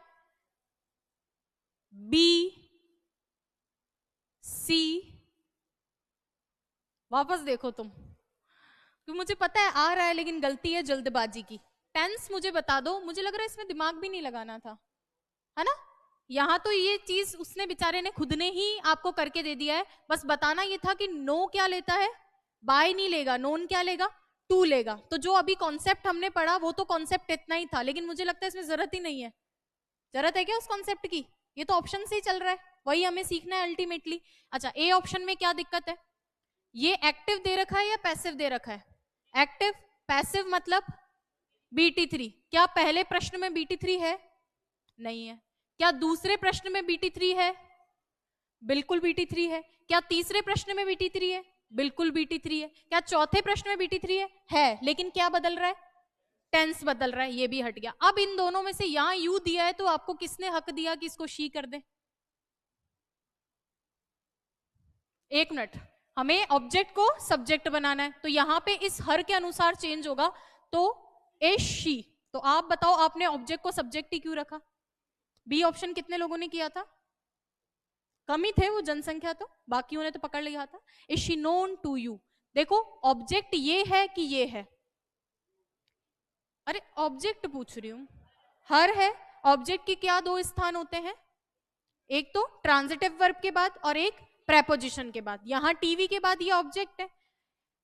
बी, सी, वापस देखो तुम, तो मुझे पता है आ रहा है, लेकिन गलती है जल्दबाजी की, टेंस मुझे बता दो, मुझे लग रहा है इसमें दिमाग भी नहीं लगाना था, है ना, यहाँ तो ये चीज उसने बेचारे ने खुद ने ही आपको करके दे दिया है, बस बताना ये था कि नो क्या लेता है, बाय नहीं लेगा, नोन क्या लेगा, टू लेगा, तो जो अभी कॉन्सेप्ट हमने पढ़ा वो तो कॉन्सेप्ट इतना ही था, लेकिन मुझे लगता है इसमें जरूरत ही नहीं है, जरूरत है क्या उस कॉन्सेप्ट की, ये तो ऑप्शन से ही चल रहा है, वही हमें सीखना है अल्टीमेटली। अच्छा, ए ऑप्शन में क्या दिक्कत है? ये एक्टिव दे रखा है या पैसिव दे रखा है? एक्टिव। पैसिव मतलब BT3। क्या पहले प्रश्न में BT3 है? नहीं है। क्या दूसरे प्रश्न में BT3 है? बिल्कुल BT3 है। क्या तीसरे प्रश्न में BT3 है? बिल्कुल BT3 है। क्या चौथे प्रश्न में BT3 है? लेकिन क्या बदल रहा है? टेंस बदल रहा है, ये भी हट गया। अब इन दोनों में से यहां यू दिया है तो आपको किसने हक दिया कि इसको शी कर दे? एक मिनट, हमें ऑब्जेक्ट को सब्जेक्ट बनाना है, तो यहां पे इस हर के अनुसार चेंज होगा, तो ए शी। तो आप बताओ, आपने ऑब्जेक्ट को सब्जेक्ट ही क्यों रखा? बी ऑप्शन कितने लोगों ने किया था? कम ही थे वो, जनसंख्या तो, बाकियों ने तो पकड़ लिया था। Is she known to you? देखो, ऑब्जेक्ट ये है कि ये है? अरे ऑब्जेक्ट पूछ रही हूं। हर है। ऑब्जेक्ट के क्या दो स्थान होते हैं? एक तो ट्रांजिटिव वर्ब के बाद और एक प्रेपोजिशन के बाद। यहां टीवी के बाद ये ऑब्जेक्ट है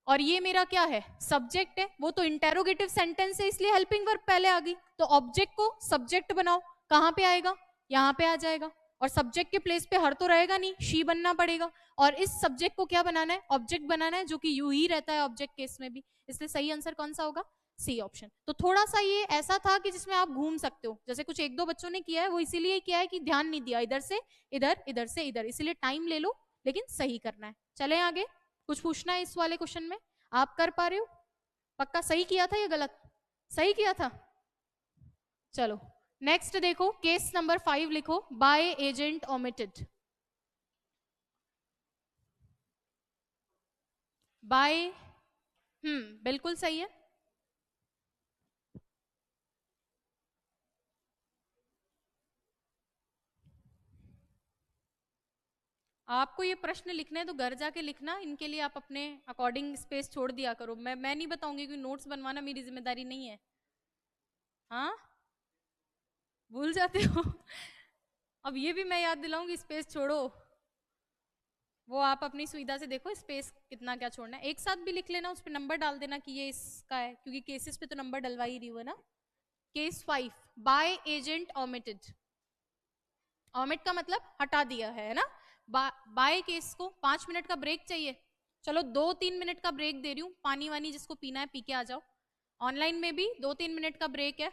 और ये मेरा क्या है? सब्जेक्ट है। वो तो इंटेरोगेटिव सेंटेंस है, इसलिए हेल्पिंग वर्ब पहले आ गई। तो ऑब्जेक्ट को सब्जेक्ट बनाओ, कहां पे आएगा? यहां पे आ जाएगा। और सब्जेक्ट के प्लेस पे हर तो रहेगा नहीं, शी बनना पड़ेगा। और इस सब्जेक्ट को क्या बनाना है? ऑब्जेक्ट बनाना है, जो कि यू ही रहता है ऑब्जेक्ट केस में भी। इसलिए सही आंसर कौन सा होगा? C option. तो थोड़ा सा ये ऐसा था कि जिसमें आप घूम सकते हो, जैसे कुछ एक दो बच्चों ने किया है, वो इसीलिए किया है कि ध्यान नहीं दिया, इधर से इधर, इधर से इधर, इसीलिए टाइम ले लो, लेकिन सही करना है। चले आगे। कुछ पूछना है इस वाले क्वेश्चन में? आप कर पा रहे हो? पक्का सही किया था या गलत? सही किया था। चलो नेक्स्ट देखो, केस नंबर 5 लिखो, बाय एजेंट ओमिटेड। बाय, बिल्कुल सही है। आपको ये प्रश्न लिखने हैं तो घर जाके लिखना, इनके लिए आप अपने अकॉर्डिंग स्पेस छोड़ दिया करो। मैं नहीं बताऊंगी, क्योंकि नोट्स बनवाना मेरी जिम्मेदारी नहीं है। हाँ, भूल जाते हो। अब ये भी मैं याद दिलाऊंगी, स्पेस छोड़ो। वो आप अपनी सुविधा से देखो स्पेस कितना क्या छोड़ना है। एक साथ भी लिख लेना, उस पर नंबर डाल देना कि ये इसका है, क्योंकि केसेस पे तो नंबर डलवा ही रही हो ना। Case 5, by agent omitted. Omit का मतलब हटा दिया है ना। बाय केस को 5 मिनट का ब्रेक चाहिए। चलो 2-3 मिनट का ब्रेक दे रही हूँ, पानी वानी जिसको पीना है पी के आ जाओ। ऑनलाइन में भी 2-3 मिनट का ब्रेक है।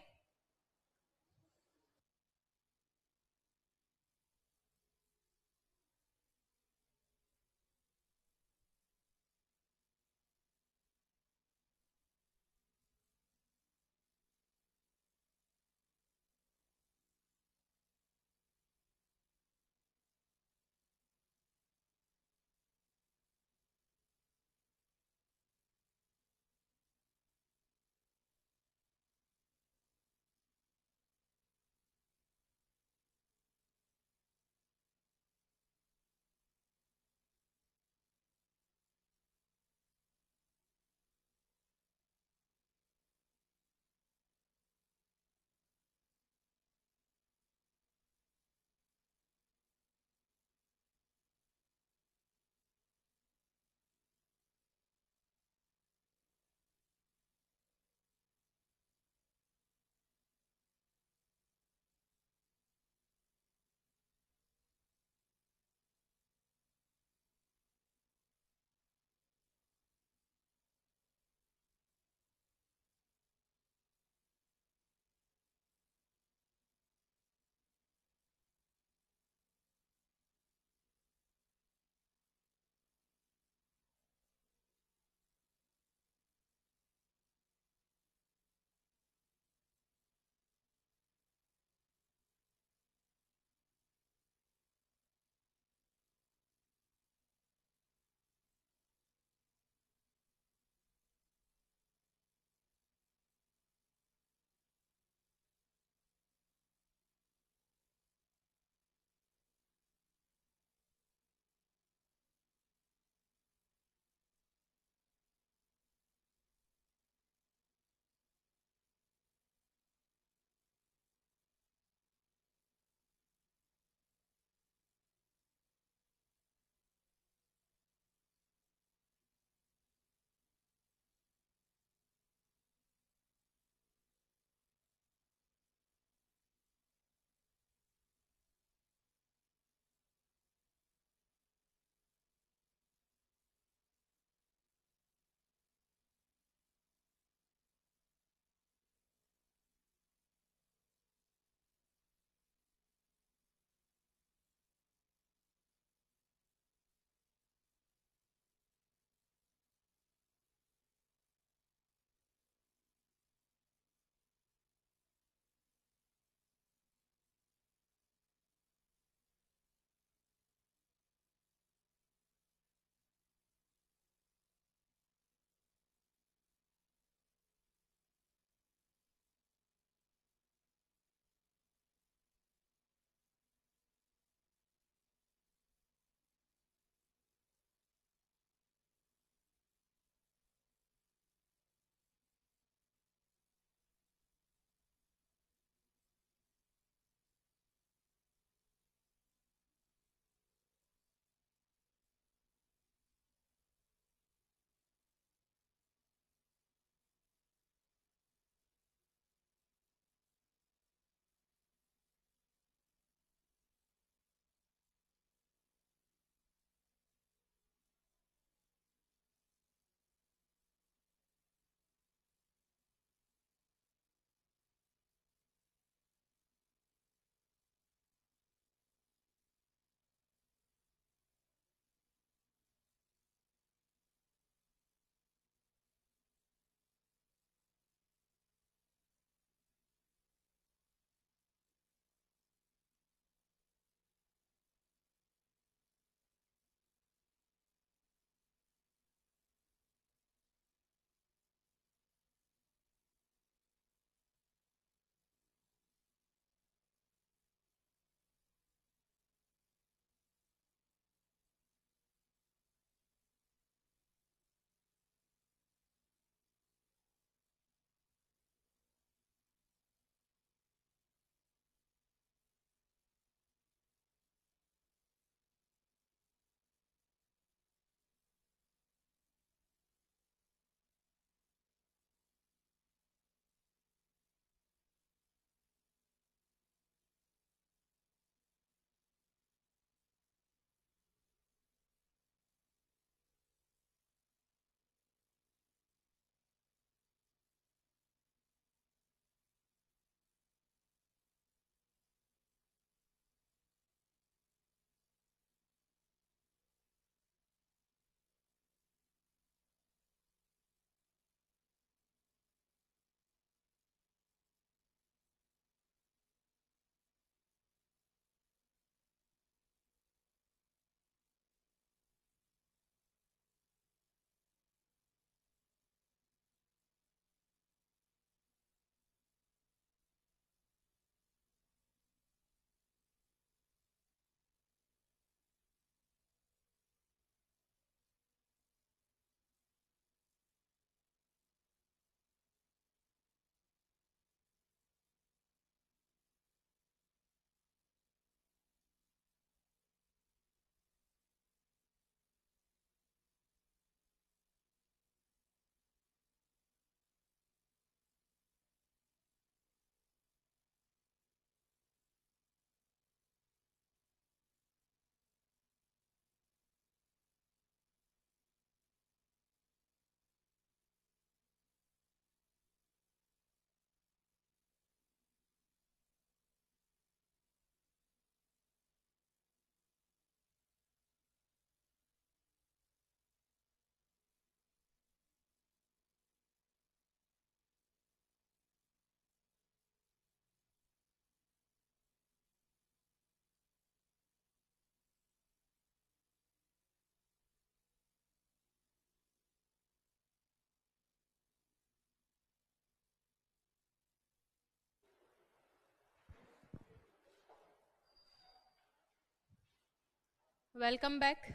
Welcome back.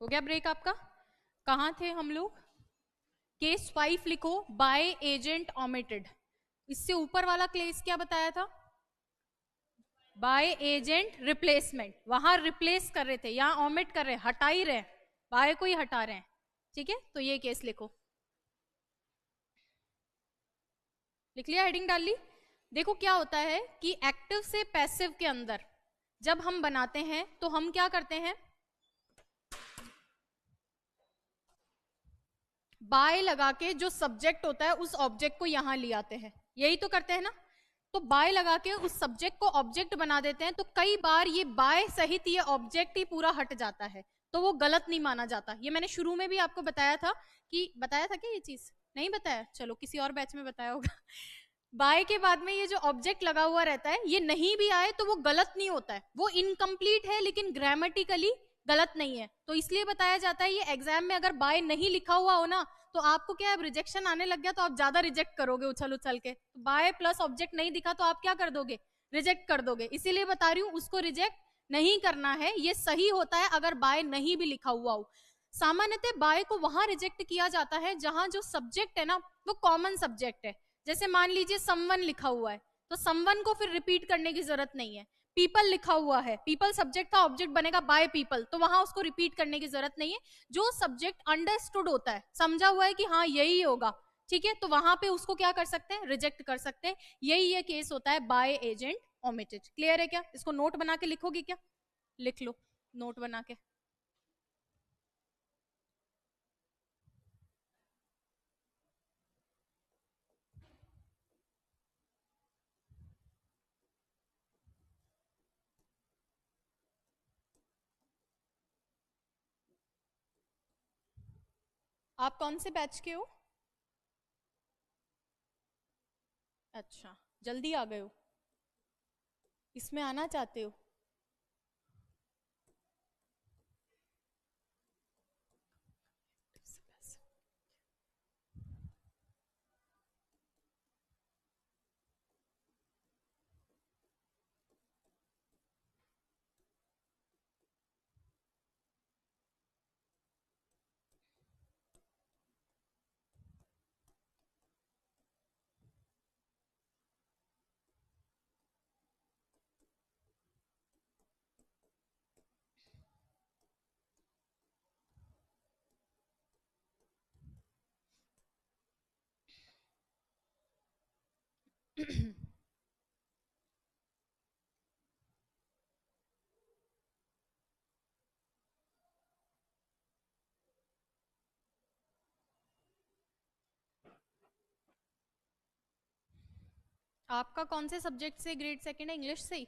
हो गया ब्रेक आपका? कहाँ थे हम लोग? केस 5 लिखो, बाय एजेंट ओमिटेड। इससे ऊपर वाला केस क्या बताया था? By agent replacement. वहां रिप्लेस कर रहे थे, यहाँ ओमिट कर रहे, हटा ही रहे, बाय को ही हटा रहे हैं। ठीक है, तो ये केस लिखो। लिख लिया? हेडिंग डाल ली? देखो क्या होता है कि एक्टिव से पैसिव के अंदर जब हम बनाते हैं तो हम क्या करते हैं, बाय लगा के जो सब्जेक्ट होता है उस ऑब्जेक्ट को यहां ले आते हैं, यही तो करते हैं ना। तो बाय लगा के उस सब्जेक्ट को ऑब्जेक्ट बना देते हैं, तो कई बार ये बाय सहित ये ऑब्जेक्ट ही पूरा हट जाता है, तो वो गलत नहीं माना जाता। ये मैंने शुरू में भी आपको बताया था कि, बताया था क्या ये चीज? नहीं बताया? चलो किसी और बैच में बताया होगा। बाय के बाद में ये जो ऑब्जेक्ट लगा हुआ रहता है, ये नहीं भी आए तो वो गलत नहीं होता है, वो इनकम्प्लीट है लेकिन ग्रामेटिकली गलत नहीं है, तो इसलिए बताया जाता है। ये एग्जाम में अगर बाय नहीं लिखा हुआ हो ना, तो आपको क्या है, रिजेक्शन आने लग गया तो आप ज्यादा रिजेक्ट करोगे उछल उछल के। तो बाय प्लस ऑब्जेक्ट नहीं दिखा तो आप क्या कर दोगे? रिजेक्ट कर दोगे। इसीलिए बता रही हूँ, उसको रिजेक्ट नहीं करना है, ये सही होता है अगर बाय नहीं भी लिखा हुआ हो। सामान्यतः बाय को वहां रिजेक्ट किया जाता है जहां जो सब्जेक्ट है ना वो कॉमन सब्जेक्ट है। जैसे मान लीजिए समवन लिखा हुआ है, तो समवन को फिर रिपीट करने की जरूरत नहीं है। पीपल लिखा हुआ है, पीपल सब्जेक्ट था, ऑब्जेक्ट बनेगा बाय पीपल, तो वहां उसको रिपीट करने की जरूरत नहीं है। जो सब्जेक्ट अंडरस्टूड होता है, समझा हुआ है कि हाँ यही होगा, ठीक है, तो वहां पे उसको क्या कर सकते हैं? रिजेक्ट कर सकते हैं। यही ये केस होता है बाय एजेंट ओमिटेड। क्लियर है क्या? इसको नोट बना के लिखोगे क्या? लिख लो नोट बना के। आप कौन से बैच के हो? अच्छा, जल्दी आ गए हो, इसमें आना चाहते हो? आपका कौन से सब्जेक्ट से ग्रेड सेकंड है? इंग्लिश से ही?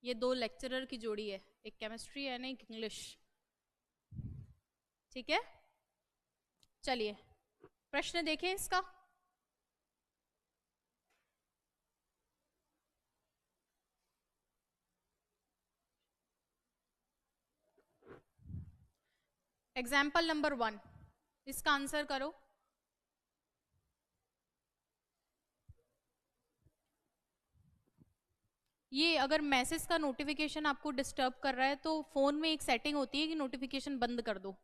ये दो लेक्चरर की जोड़ी है, एक केमिस्ट्री है ना, एक इंग्लिश। ठीक है, चलिए प्रश्न देखें इसका। एग्जाम्पल नंबर 1, इसका आंसर करो। ये अगर मैसेज का नोटिफिकेशन आपको डिस्टर्ब कर रहा है तो फोन में एक सेटिंग होती है कि नोटिफिकेशन बंद कर दो,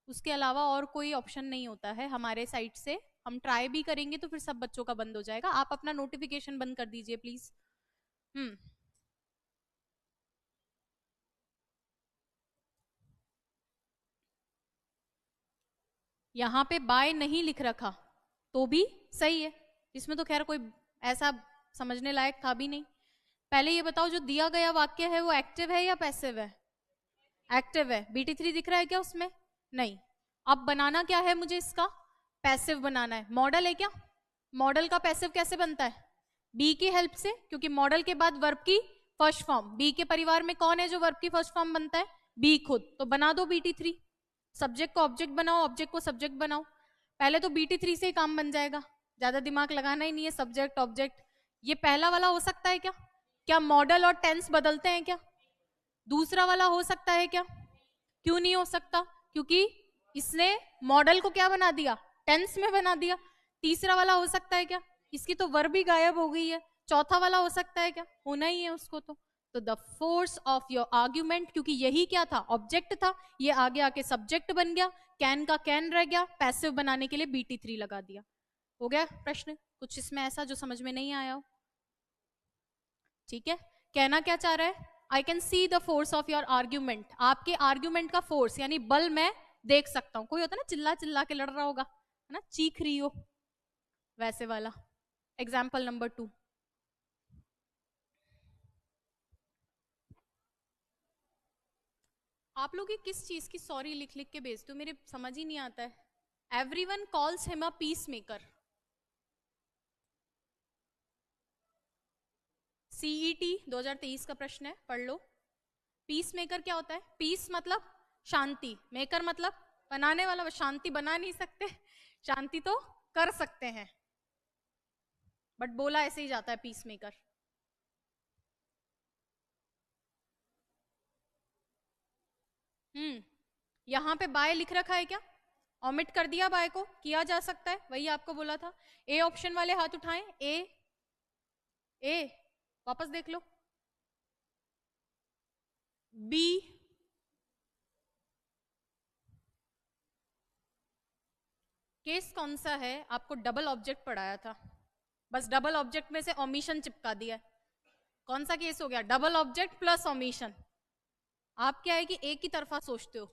उसके अलावा और कोई ऑप्शन नहीं होता है हमारे साइड से। हम ट्राई भी करेंगे तो फिर सब बच्चों का बंद हो जाएगा। आप अपना नोटिफिकेशन बंद कर दीजिए प्लीज। यहाँ पे बाय नहीं लिख रखा तो भी सही है, इसमें तो खैर कोई ऐसा समझने लायक था भी नहीं। पहले ये बताओ, जो दिया गया वाक्य है वो एक्टिव है या पैसिव है? एक्टिव है। BT3 दिख रहा है क्या उसमें? नहीं। अब बनाना क्या है मुझे? इसका पैसिव बनाना है। मॉडल है क्या? मॉडल का पैसिव कैसे बनता है? बी की हेल्प से, क्योंकि मॉडल के बाद वर्ब की फर्स्ट फॉर्म। बी के परिवार में कौन है जो वर्ब की फर्स्ट फॉर्म बनता है? बी खुद। तो बना दो BT3। सब्जेक्ट को ऑब्जेक्ट बनाओ, ऑब्जेक्ट को सब्जेक्ट बनाओ। पहले तो BT3 से ही काम बन जाएगा, ज्यादा दिमाग लगाना ही नहीं है। सब्जेक्ट ऑब्जेक्ट, ये पहला वाला हो सकता है क्या? क्या मॉडल और टेंस बदलते हैं क्या? दूसरा वाला हो सकता है क्या? क्यों नहीं हो सकता? क्योंकि इसने मॉडल को क्या बना दिया? टेंस में बना दिया। तीसरा वाला हो सकता है क्या? इसकी तो वर्ब भी गायब हो गई है। चौथा वाला हो सकता है क्या? होना ही है उसको तो तो the force of your argument, क्योंकि यही क्या था, ऑब्जेक्ट था, ये आगे आके सब्जेक्ट बन गया, कैन का कैन रह गया, पैसिव बनाने के लिए BT3 लगा दिया। हो गया प्रश्न? कुछ इसमें ऐसा जो समझ में नहीं आया हो? ठीक है, कहना क्या चाह रहा है, I can see the force of your argument, आपके आर्ग्यूमेंट का फोर्स यानी बल मैं देख सकता हूं। कोई होता है ना चिल्ला चिल्ला के लड़ रहा होगा, है ना, चीख रही हो, वैसे वाला। एग्जाम्पल नंबर 2, आप लोग ये किस चीज की सॉरी लिख लिख के भेजते हो, मेरे समझ ही नहीं आता है। Everyone calls him a peace maker, CET 2023 का प्रश्न है, पढ़ लो। पीस मेकर क्या होता है? पीस मतलब शांति, मेकर मतलब बनाने वाला। शांति बना नहीं सकते, शांति तो कर सकते हैं, बट बोला ऐसे ही जाता है पीस मेकर। यहां पे बाय लिख रखा है क्या? ऑमिट कर दिया बाय को, किया जा सकता है, वही आपको बोला था। ए ऑप्शन वाले हाथ उठाएं, ए, ए वापस देख लो, बी, केस कौन सा है? आपको डबल ऑब्जेक्ट पढ़ाया था, बस डबल ऑब्जेक्ट में से ओमिशन चिपका दिया। कौन सा केस हो गया? Double object plus omission. आप क्या है कि एक ही तरफा सोचते हो।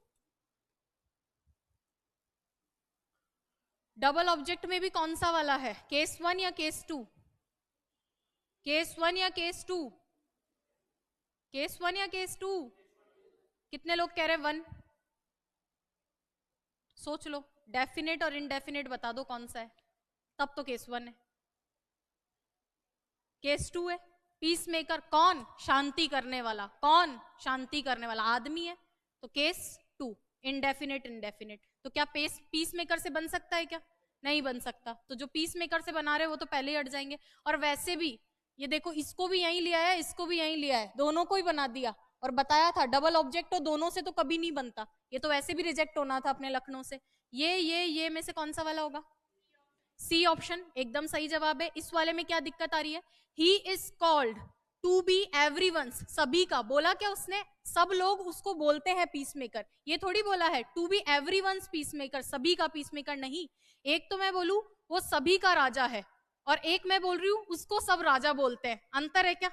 डबल ऑब्जेक्ट में भी कौन सा वाला है, केस 1 या केस 2? केस 1 या केस 2? केस 1 या केस 2? कितने लोग कह रहे हैं 1? सोच लो, डेफिनेट और इनडेफिनेट बता दो कौन सा है, तब तो केस 1 है। केस 2 है। पीस मेकर कौन? शांति करने वाला। कौन? शांति करने वाला आदमी है, तो केस 2। इनडेफिनेट इनडेफिनेट, तो क्या पीस मेकर से बन सकता है क्या? नहीं बन सकता, तो जो पीस मेकर से बना रहे वो तो पहले ही हट जाएंगे। और वैसे भी ये देखो, इसको भी यहीं लिया है, इसको भी यहीं लिया है, दोनों को ही बना दिया, और बताया था डबल ऑब्जेक्ट तो दोनों से तो कभी नहीं बनता, ये तो वैसे भी रिजेक्ट होना था अपने लखनऊ से। ये में से कौन सा वाला होगा? सी ऑप्शन एकदम सही जवाब है। इस वाले में क्या दिक्कत आ रही है? He is called to be everyone's, सभी का। बोला क्या उसने? सब लोग उसको बोलते हैं पीस मेकर, ये थोड़ी बोला है to be everyone's peace maker, सभी का पीस मेकर नहीं। एक तो मैं बोलूं वो सभी का राजा है, और एक मैं बोल रही हूं उसको सब राजा बोलते हैं। अंतर है क्या?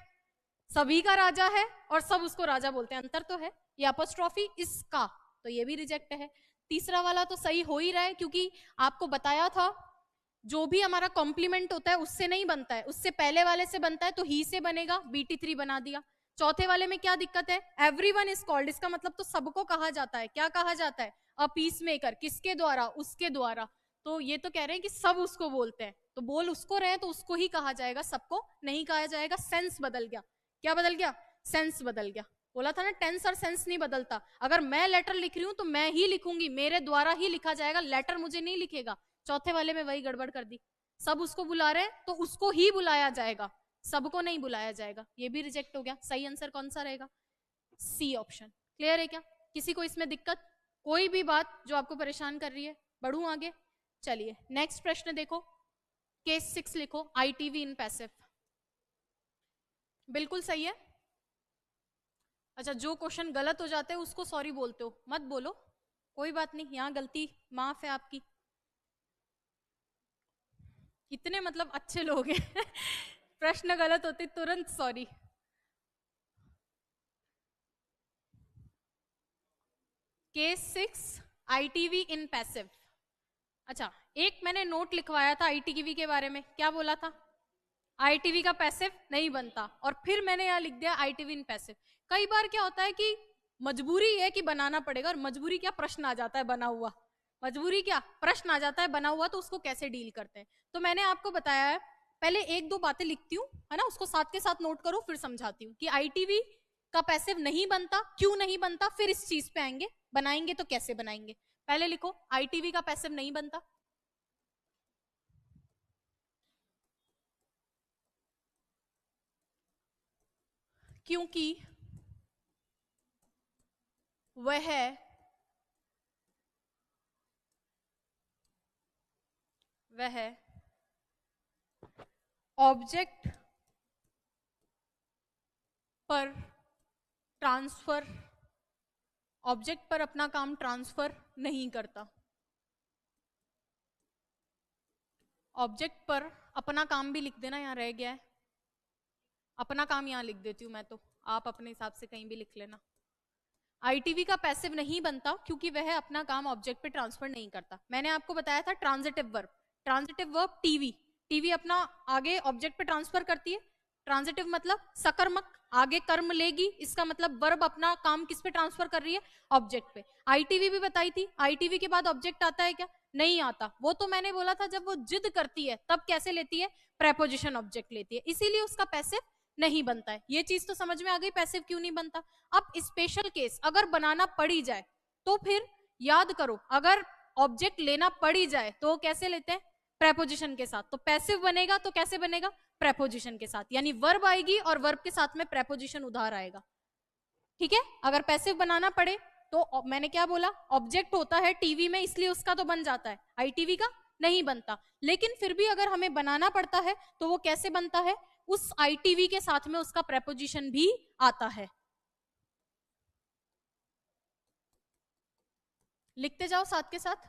सभी का राजा है और सब उसको राजा बोलते हैं, अंतर तो है। ये अपोस्ट्रॉफी इसका, तो ये भी रिजेक्ट है। तीसरा वाला तो सही हो ही रहा है, क्योंकि आपको बताया था जो भी हमारा कॉम्प्लीमेंट होता है उससे नहीं बनता है, उससे पहले वाले से बनता है, तो ही से बनेगा, BT3 बना दिया। चौथे वाले में क्या दिक्कत है? एवरीवन इज कॉल्ड, इसका मतलब तो सबको कहा जाता है। क्या कहा जाता है? अ पीस मेकर, किसके द्वारा? उसके द्वारा। तो ये तो कह रहे हैं कि सब उसको बोलते हैं, तो बोल उसको रहे तो उसको ही कहा जाएगा, सबको नहीं कहा जाएगा। सेंस बदल गया। क्या बदल गया? सेंस बदल गया। बोला था ना टेंस और सेंस नहीं बदलता। अगर मैं लेटर लिख रही हूं तो मैं ही लिखूंगी, मेरे द्वारा ही लिखा जाएगा, लेटर मुझे नहीं लिखेगा। चौथे वाले में वही गड़बड़ कर दी, सब उसको बुला रहे हैं तो उसको ही बुलाया जाएगा, सबको नहीं बुलाया जाएगा, ये भी रिजेक्ट हो गया। सही आंसर कौन सा रहेगा? C option. क्लियर है क्या? किसी को इसमें दिक्कत, कोई भी बात जो आपको परेशान कर रही है? बढ़ू आगे, चलिए नेक्स्ट प्रश्न देखो। केस 6 लिखो, ITV इन पैसिव। बिल्कुल सही है। अच्छा, जो क्वेश्चन गलत हो जाते हैं उसको सॉरी बोलते हो, मत बोलो, कोई बात नहीं, यहां गलती माफ है आपकी। इतने मतलब अच्छे लोग हैं प्रश्न गलत होते तुरंत sorry. Case 6, ITV in passive. अच्छा, एक मैंने नोट लिखवाया था ITV के बारे में, क्या बोला था? ITV का पैसिव नहीं बनता, और फिर मैंने यहाँ लिख दिया ITV इन पैसिव। कई बार क्या होता है कि मजबूरी है कि बनाना पड़ेगा, और मजबूरी क्या प्रश्न आ जाता है बना हुआ, मजबूरी क्या प्रश्न आ जाता है बना हुआ, तो उसको कैसे डील करते हैं। तो मैंने आपको बताया है, पहले एक दो बातें लिखती हूँ, है ना, उसको साथ के साथ नोट करो, फिर समझाती हूँ कि ITV का पैसिव नहीं बनता, क्यों नहीं बनता, फिर इस चीज पे आएंगे, बनाएंगे तो कैसे बनाएंगे। पहले लिखो, ITV का पैसिव नहीं बनता क्योंकि वह ऑब्जेक्ट पर ट्रांसफर, ऑब्जेक्ट पर अपना काम ट्रांसफर नहीं करता। ऑब्जेक्ट पर अपना काम भी लिख देना, यहाँ रह गया है, अपना काम यहाँ लिख देती हूँ मैं, तो आप अपने हिसाब से कहीं भी लिख लेना। आईटीवी का पैसिव नहीं बनता क्योंकि वह अपना काम ऑब्जेक्ट पे ट्रांसफर नहीं करता। मैंने आपको बताया था transitive verb, transitive verb TV, TV अपना आगे ऑब्जेक्ट पे ट्रांसफर करती है। ट्रांजिटिव मतलब सकर्मक, आगे कर्म लेगी, इसका मतलब वर्ब अपना काम किस पे ट्रांसफर कर रही है, ऑब्जेक्ट पे। आईटीवी भी बताई थी, आईटीवी के बाद ऑब्जेक्ट आता है क्या, नहीं आता। वो तो मैंने बोला था जब वो जिद करती है तब कैसे लेती है, प्रेपोजिशन ऑब्जेक्ट लेती है, इसीलिए उसका पैसिव नहीं बनता है। ये चीज तो समझ में आ गई, पैसिव क्यों नहीं बनता। अब स्पेशल केस अगर बनाना पड़ी जाए तो फिर याद करो, अगर ऑब्जेक्ट लेना पड़ी जाए तो कैसे लेते हैं, प्रेपोजिशन के साथ। तो पैसिव बनेगा तो कैसे बनेगा, प्रेपोजिशन के साथ, यानी वर्ब आएगी और वर्ब के साथ में प्रेपोजिशन उधार आएगा। ठीक है, अगर पैसिव बनाना पड़े तो मैंने क्या बोला, ऑब्जेक्ट होता है टीवी में इसलिए उसका तो बन जाता है, आईटीवी का नहीं बनता। लेकिन फिर भी अगर हमें बनाना पड़ता है तो वो कैसे बनता है, उस आईटीवी के साथ में उसका प्रेपोजिशन भी आता है। लिखते जाओ साथ के साथ।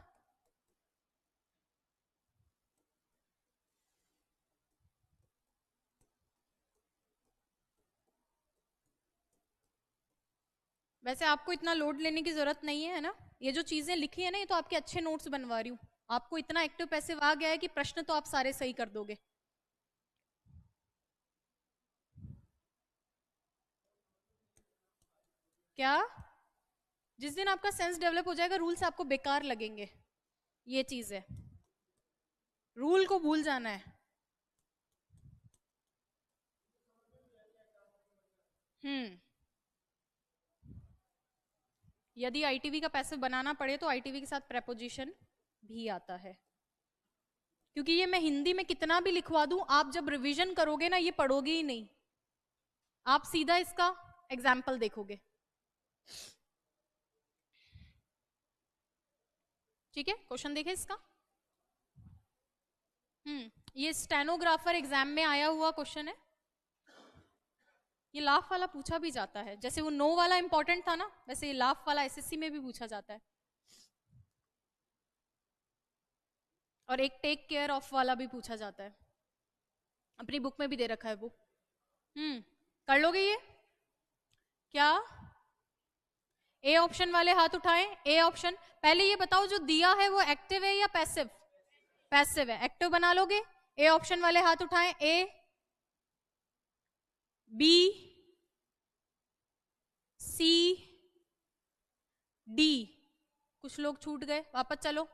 वैसे आपको इतना लोड लेने की जरूरत नहीं है ना, ये जो चीजें लिखी है ना, ये तो आपके अच्छे नोट्स बनवा रही हूँ। आपको इतना एक्टिव पैसिव आ गया है कि प्रश्न तो आप सारे सही कर दोगे। क्या, जिस दिन आपका सेंस डेवलप हो जाएगा रूल्स आपको बेकार लगेंगे, ये चीज है, रूल को भूल जाना है। हम्म, यदि आईटीवी का पैसिव बनाना पड़े तो आईटीवी के साथ प्रेपोजिशन भी आता है। क्योंकि ये मैं हिंदी में कितना भी लिखवा दूं, आप जब रिवीजन करोगे ना ये पढ़ोगे ही नहीं, आप सीधा इसका एग्जाम्पल देखोगे। ठीक है, क्वेश्चन देखें इसका। ये स्टेनोग्राफर एग्जाम में आया हुआ क्वेश्चन है। ये लाफ वाला पूछा भी जाता है, जैसे वो नो वाला इंपॉर्टेंट था ना, वैसे ये लाफ वाला एसएससी में भी पूछा जाता है, और एक टेक केयर ऑफ वाला भी पूछा जाता है, अपनी बुक में भी दे रखा है वो। कर लोगे ये क्या, ए ऑप्शन वाले हाथ उठाएं, ए ऑप्शन। पहले ये बताओ जो दिया है वो एक्टिव है या पैसिव, पैसिव है, एक्टिव बना लोगे। ए ऑप्शन वाले हाथ उठाएं, ए, बी, सी, डी। कुछ लोग छूट गए, वापस चलो।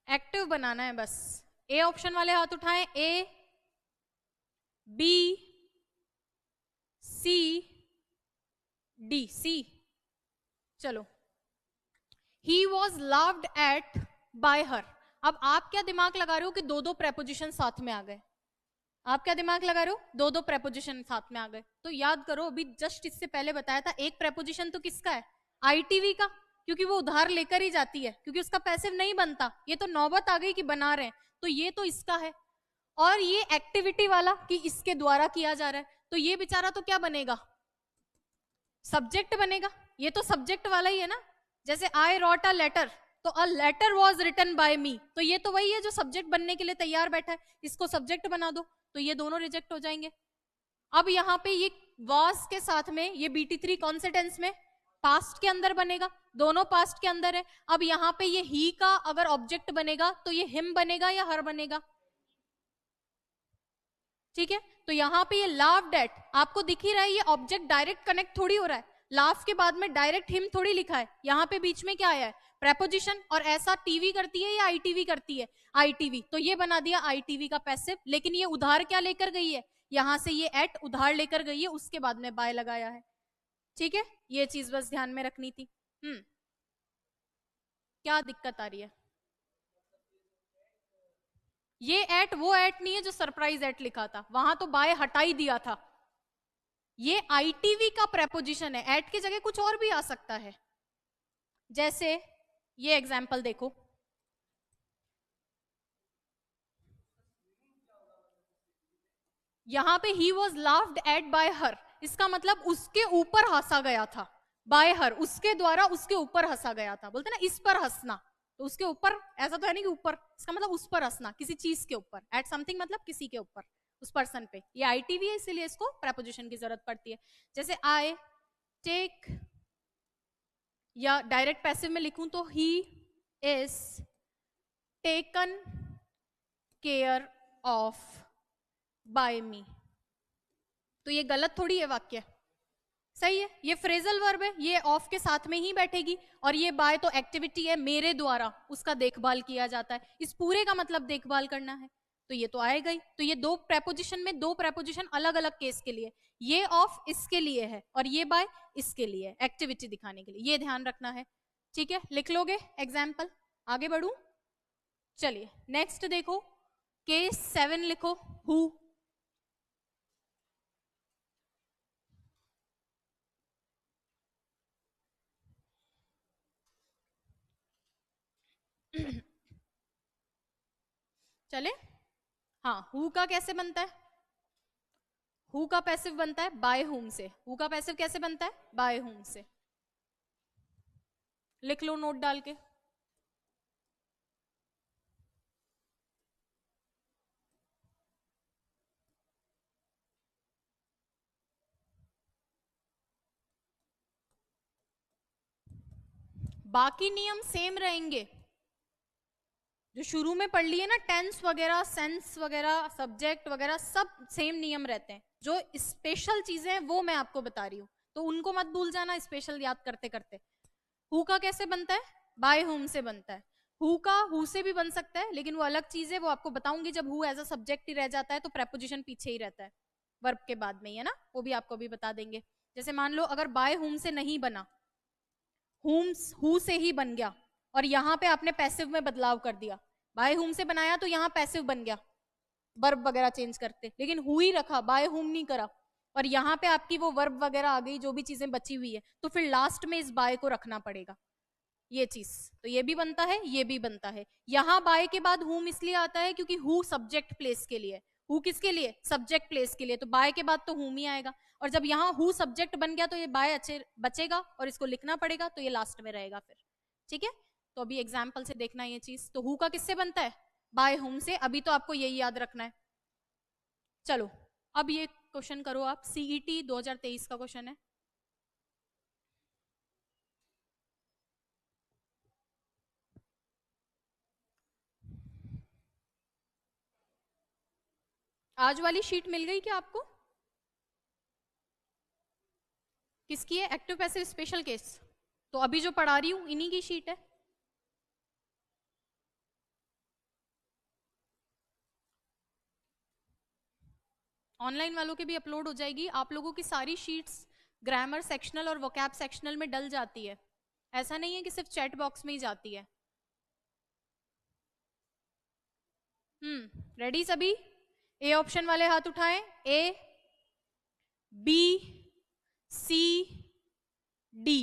एक्टिव बनाना है बस। ए ऑप्शन वाले हाथ उठाएं, ए, बी, सी, डी, सी। चलो, he was loved at by her. अब आप क्या दिमाग लगा रहे हो कि दो दो प्रेपोजिशन साथ में आ गए, आप क्या दिमाग लगा रहे हो, दो दो प्रेपोजिशन साथ में आ गए। तो याद करो, अभी जस्ट इससे पहले बताया था एक प्रेपोजिशन तो किसका है, आईटीवी का, क्योंकि वो उधार लेकर ही जाती है, क्योंकि उसका पैसिव नहीं बनता। ये तो नौबत आ गई कि बना रहे हैं, तो ये तो इसका है। और ये एक्टिविटी वाला कि इसके द्वारा किया जा रहा है, तो ये बेचारा तो क्या बनेगा, सब्जेक्ट बनेगा। ये तो सब्जेक्ट वाला ही है ना, जैसे आई रॉट अ लेटर, तो a letter was written by me, तो ये तो वही है जो सब्जेक्ट बनने के लिए तैयार बैठा है, इसको सब्जेक्ट बना दो, तो ये दोनों रिजेक्ट हो जाएंगे। अब यहाँ पे ये वॉज के साथ में ये BT3 कौन से टेंस में, पास्ट के अंदर बनेगा, दोनों पास्ट के अंदर है। अब यहाँ पे ये ही का अगर ऑब्जेक्ट बनेगा तो ये हिम बनेगा या हर बनेगा, ठीक है। तो यहाँ पे ये लाव्ड एट आपको दिख ही रहा है, ये ऑब्जेक्ट डायरेक्ट कनेक्ट थोड़ी हो रहा है, लाफ के बाद में डायरेक्ट हिम थोड़ी लिखा है, यहाँ पे बीच में क्या आया है, प्रेपोजिशन। और ऐसा टीवी करती है या आईटीवी करती है, आईटीवी, तो ये बना दिया आईटीवी का पैसिव। लेकिन ये उधार क्या लेकर गई है, यहां से ये एट उधार लेकर गई है, उसके बाद में बाय लगाया है, ठीक है। ये चीज बस ध्यान में रखनी थी। क्या दिक्कत आ रही है, ये एट वो एट नहीं है जो सरप्राइज एट लिखा था, वहां तो बाय हटा ही दिया था। ये आईटीवी का प्रेपोजिशन है, एट की जगह कुछ और भी आ सकता है। जैसे ये एग्जाम्पल देखो, यहाँ पे he was laughed eight by हर, इसका मतलब उसके ऊपर हंसा गया था, बाय हर उसके द्वारा उसके ऊपर हंसा गया था, बोलते ना इस पर हंसना, तो उसके ऊपर ऐसा तो है नहीं कि ऊपर, इसका मतलब उस पर हंसना, किसी चीज के ऊपर, एट समथिंग मतलब किसी के ऊपर, उस पर्सन पे, ये आईटीवी है इसीलिए इसको प्रेपोजिशन की जरूरत पड़ती है। जैसे आई टेक, या डायरेक्ट पैसिव में लिखूं तो he is taken care of by me, तो ये गलत थोड़ी है वाक्य, सही है, ये फ्रेजल वर्ब है, ये ऑफ के साथ में ही बैठेगी, और ये बाय तो एक्टिविटी है, मेरे द्वारा उसका देखभाल किया जाता है, इस पूरे का मतलब देखभाल करना है, तो ये तो आएगा ही। तो ये दो प्रेपोजिशन में दो प्रेपोजिशन अलग अलग केस के लिए, ये ऑफ इसके लिए है और ये बाय इसके लिए, एक्टिविटी दिखाने के लिए, ये ध्यान रखना है। ठीक है, लिख लोगे एग्जाम्पल, आगे बढ़ू, चलिए नेक्स्ट देखो, केस 7 लिखो, हु। चले, हाँ, हु का कैसे बनता है, हु का पैसिव बनता है बाय हुम से, हु का पैसिव कैसे बनता है, बाय हुम से, लिख लो नोट डाल के। बाकी नियम सेम रहेंगे जो शुरू में पढ़ लिए ना, टेंस वगैरह, सेंस वगैरह, सब्जेक्ट वगैरह, सब सेम नियम रहते हैं, जो स्पेशल चीजें हैं वो मैं आपको बता रही हूँ, तो उनको मत भूल जाना स्पेशल याद करते करते। हु का कैसे बनता है, बाय हुम से बनता है, हु का हु से भी बन सकता है, लेकिन वो अलग चीज है, वो आपको बताऊंगी जब हु एज अ सब्जेक्ट ही रह जाता है तो प्रेपोजिशन पीछे ही रहता है, वर्ब के बाद में ही है ना, वो भी आपको भी बता देंगे। जैसे मान लो अगर बाय हुम से नहीं बना, हुम हु से ही बन गया, और यहाँ पे आपने पैसिव में बदलाव कर दिया, बाय हुम से बनाया तो यहाँ पैसिव बन गया, वर्ब वगैरह चेंज करते, लेकिन हु ही रखा, बाय हुम नहीं करा, और यहाँ पे आपकी वो वर्ब वगैरह आ गई, जो भी चीजें बची हुई है, तो फिर लास्ट में इस बाय को रखना पड़ेगा, ये चीज, तो ये भी बनता है, ये भी बनता है। यहाँ बाय के बाद हुम इसलिए आता है क्योंकि हु सब्जेक्ट प्लेस के लिए, हु किसके लिए, सब्जेक्ट प्लेस के लिए, तो बाय के बाद तो हुम ही आएगा, और जब यहाँ हु सब्जेक्ट बन गया तो ये बाय अच्छे बचेगा और इसको लिखना पड़ेगा, तो ये लास्ट में रहेगा फिर। ठीक है, तो अभी एग्जाम्पल से देखना ये चीज, तो हु का किससे बनता है, बाय हुम से, अभी तो आपको यही याद रखना है। चलो अब ये क्वेश्चन करो आप, सीईटी 2023 का क्वेश्चन है। आज वाली शीट मिल गई क्या आपको, किसकी है, एक्टिव पैसिव स्पेशल केस, तो अभी जो पढ़ा रही हूं इन्हीं की शीट है। ऑनलाइन वालों के भी अपलोड हो जाएगी, आप लोगों की सारी शीट्स ग्रामर सेक्शनल और वोकैब सेक्शनल में डल जाती है, ऐसा नहीं है कि सिर्फ चैट बॉक्स में ही जाती है। रेडी सभी, ए ऑप्शन वाले हाथ उठाएं, ए बी सी डी,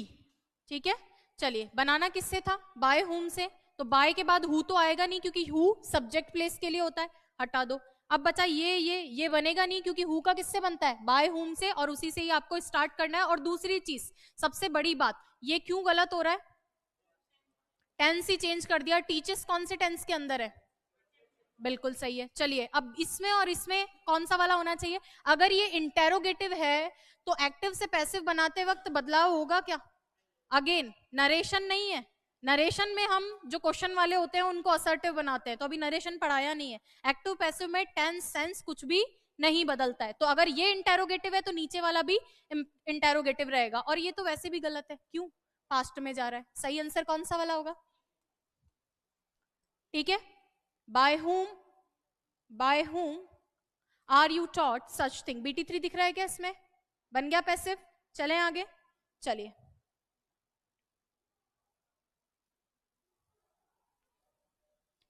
ठीक है। चलिए बनाना किससे था, बाय हुम से, तो बाय के बाद हु तो आएगा नहीं क्योंकि हु सब्जेक्ट प्लेस के लिए होता है, हटा दो। अब बचा ये बनेगा नहीं क्योंकि हु का किससे बनता है, बाय हुम से, और उसी से ही आपको स्टार्ट करना है। और दूसरी चीज सबसे बड़ी बात, ये क्यों गलत हो रहा है, टेंस ही चेंज कर दिया, टीचर्स कौन से टेंस के अंदर है, बिल्कुल सही है। चलिए अब इसमें और इसमें कौन सा वाला होना चाहिए, अगर ये इंटेरोगेटिव है तो एक्टिव से पैसिव बनाते वक्त बदलाव होगा क्या, अगेन नरेशन नहीं है, नरेशन में हम जो क्वेश्चन वाले होते हैं उनको असर्टिव बनाते हैं, तो अभी नरेशन पढ़ाया नहीं है, एक्टिव पैसिव में टेंस सेंस कुछ भी नहीं बदलता है, तो अगर ये इंटेरोगेटिव है तो नीचे वाला भी इंटेरोगेटिव रहेगा, और ये तो वैसे भी गलत है, क्यों, पास्ट में जा रहा है, सही आंसर कौन सा वाला होगा, ठीक है। By whom are you taught such thing, BT3 दिख रहा है क्या इसमें, बन गया पैसिव, चलें आगे, चलिए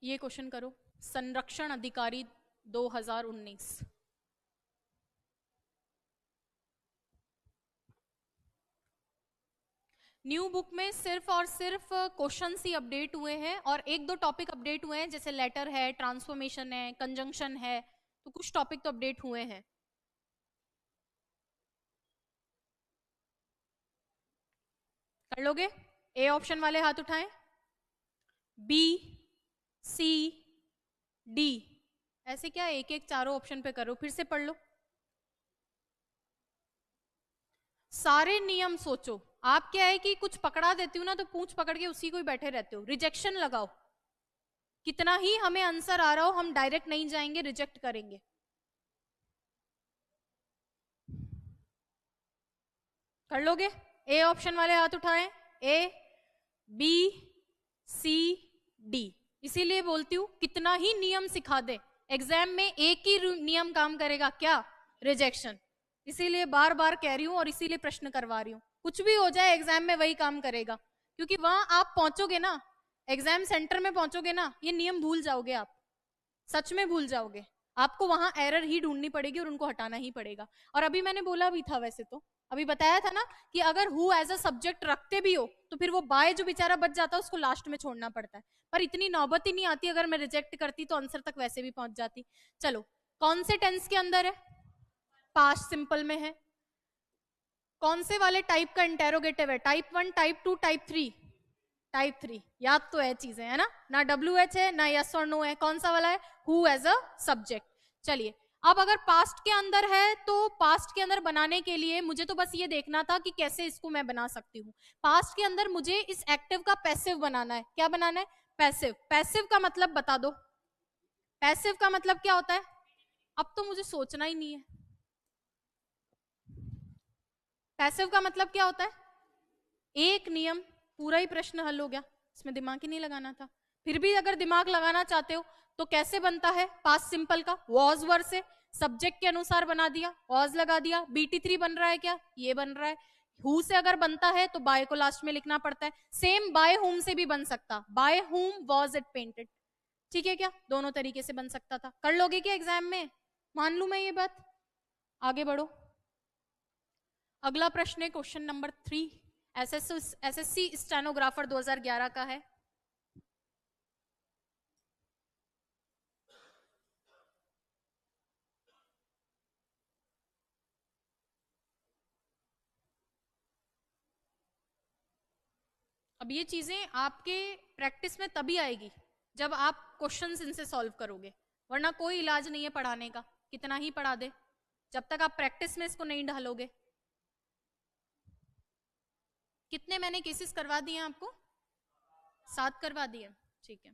ये क्वेश्चन करो, संरक्षण अधिकारी 2019, न्यू बुक में सिर्फ और सिर्फ क्वेश्चंस ही अपडेट हुए हैं, और एक दो टॉपिक अपडेट हुए हैं, जैसे लेटर है, ट्रांसफॉर्मेशन है, कंजंक्शन है, तो कुछ टॉपिक तो अपडेट हुए हैं। कर लोगे? ए ऑप्शन वाले हाथ उठाएं। बी, सी, डी, ऐसे क्या एक एक चारों ऑप्शन पे करो, फिर से पढ़ लो। सारे नियम सोचो। आप क्या है कि कुछ पकड़ा देती हूँ ना तो पूंछ पकड़ के उसी को ही बैठे रहते हो। रिजेक्शन लगाओ, कितना ही हमें आंसर आ रहा हो हम डायरेक्ट नहीं जाएंगे, रिजेक्ट करेंगे। कर लोगे? ए ऑप्शन वाले हाथ उठाएं। ए, बी, सी, डी। इसीलिए बोलती हूं कितना ही नियम सिखा दे, एग्जाम में एक ही नियम काम करेगा, क्या? रिजेक्शन। इसीलिए बार बार कह रही हूं और इसीलिए प्रश्न करवा रही हूं। कुछ भी हो जाए एग्जाम में वही काम करेगा, क्योंकि वहां आप पहुंचोगे ना, एग्जाम सेंटर में पहुंचोगे ना, ये नियम भूल जाओगे आप, सच में भूल जाओगे। आपको वहां एरर ही ढूंढनी पड़ेगी और उनको हटाना ही पड़ेगा। और अभी मैंने बोला भी था, वैसे तो अभी बताया था ना कि अगर हु एज अ सब्जेक्ट रखते भी हो तो फिर वो बाय जो बेचारा बच जाता है उसको लास्ट में छोड़ना पड़ता है। पर इतनी नौबत ही नहीं आती, अगर मैं रिजेक्ट करती तो आंसर तक वैसे भी पहुंच जाती। चलो, कौन से टेंस के अंदर है? पास्ट सिंपल में है। कौन से वाले टाइप का इंटेरोगेटिव है? Type 1, type 2, type 3? टाइप 3। याद तो है चीजें, है ना WH है ना यस और नो है। कौन सा वाला है? Who as a subject. चलिए, अब अगर पास्ट के अंदर है तो पास्ट के अंदर बनाने के लिए मुझे तो बस ये देखना था कि कैसे इसको मैं बना सकती हूँ। पास्ट के अंदर मुझे इस एक्टिव का पैसिव बनाना है। क्या बनाना है? पैसिव। पैसिव का मतलब बता दो। पैसिव का मतलब क्या होता है? अब तो मुझे सोचना ही नहीं है। पैसिव का मतलब क्या होता है? एक नियम, पूरा ही प्रश्न हल हो गया, इसमें दिमाग ही नहीं लगाना था। फिर भी अगर दिमाग लगाना चाहते हो तो कैसे बनता है पास्ट सिंपल का? वॉज वर्ड से सब्जेक्ट के अनुसार बना दिया, वॉज लगा दिया। BT3 बन रहा है क्या? ये बन रहा है। हु से अगर बनता है तो बाय को लास्ट में लिखना पड़ता है। सेम बाय हुम से भी बन सकता, by whom was it painted. ठीक है क्या? दोनों तरीके से बन सकता था। कर लोगे क्या एग्जाम में? मान लू मैं ये बात? आगे बढ़ो। अगला प्रश्न है क्वेश्चन नंबर 3, SSC स्टेनोग्राफर 2011 का है। अब ये चीजें आपके प्रैक्टिस में तभी आएगी जब आप क्वेश्चंस इनसे सॉल्व करोगे, वरना कोई इलाज नहीं है पढ़ाने का, कितना ही पढ़ा दे, जब तक आप प्रैक्टिस में इसको नहीं ढालोगे। कितने मैंने केसेस करवा दिए आपको? 7 करवा दिए। ठीक है,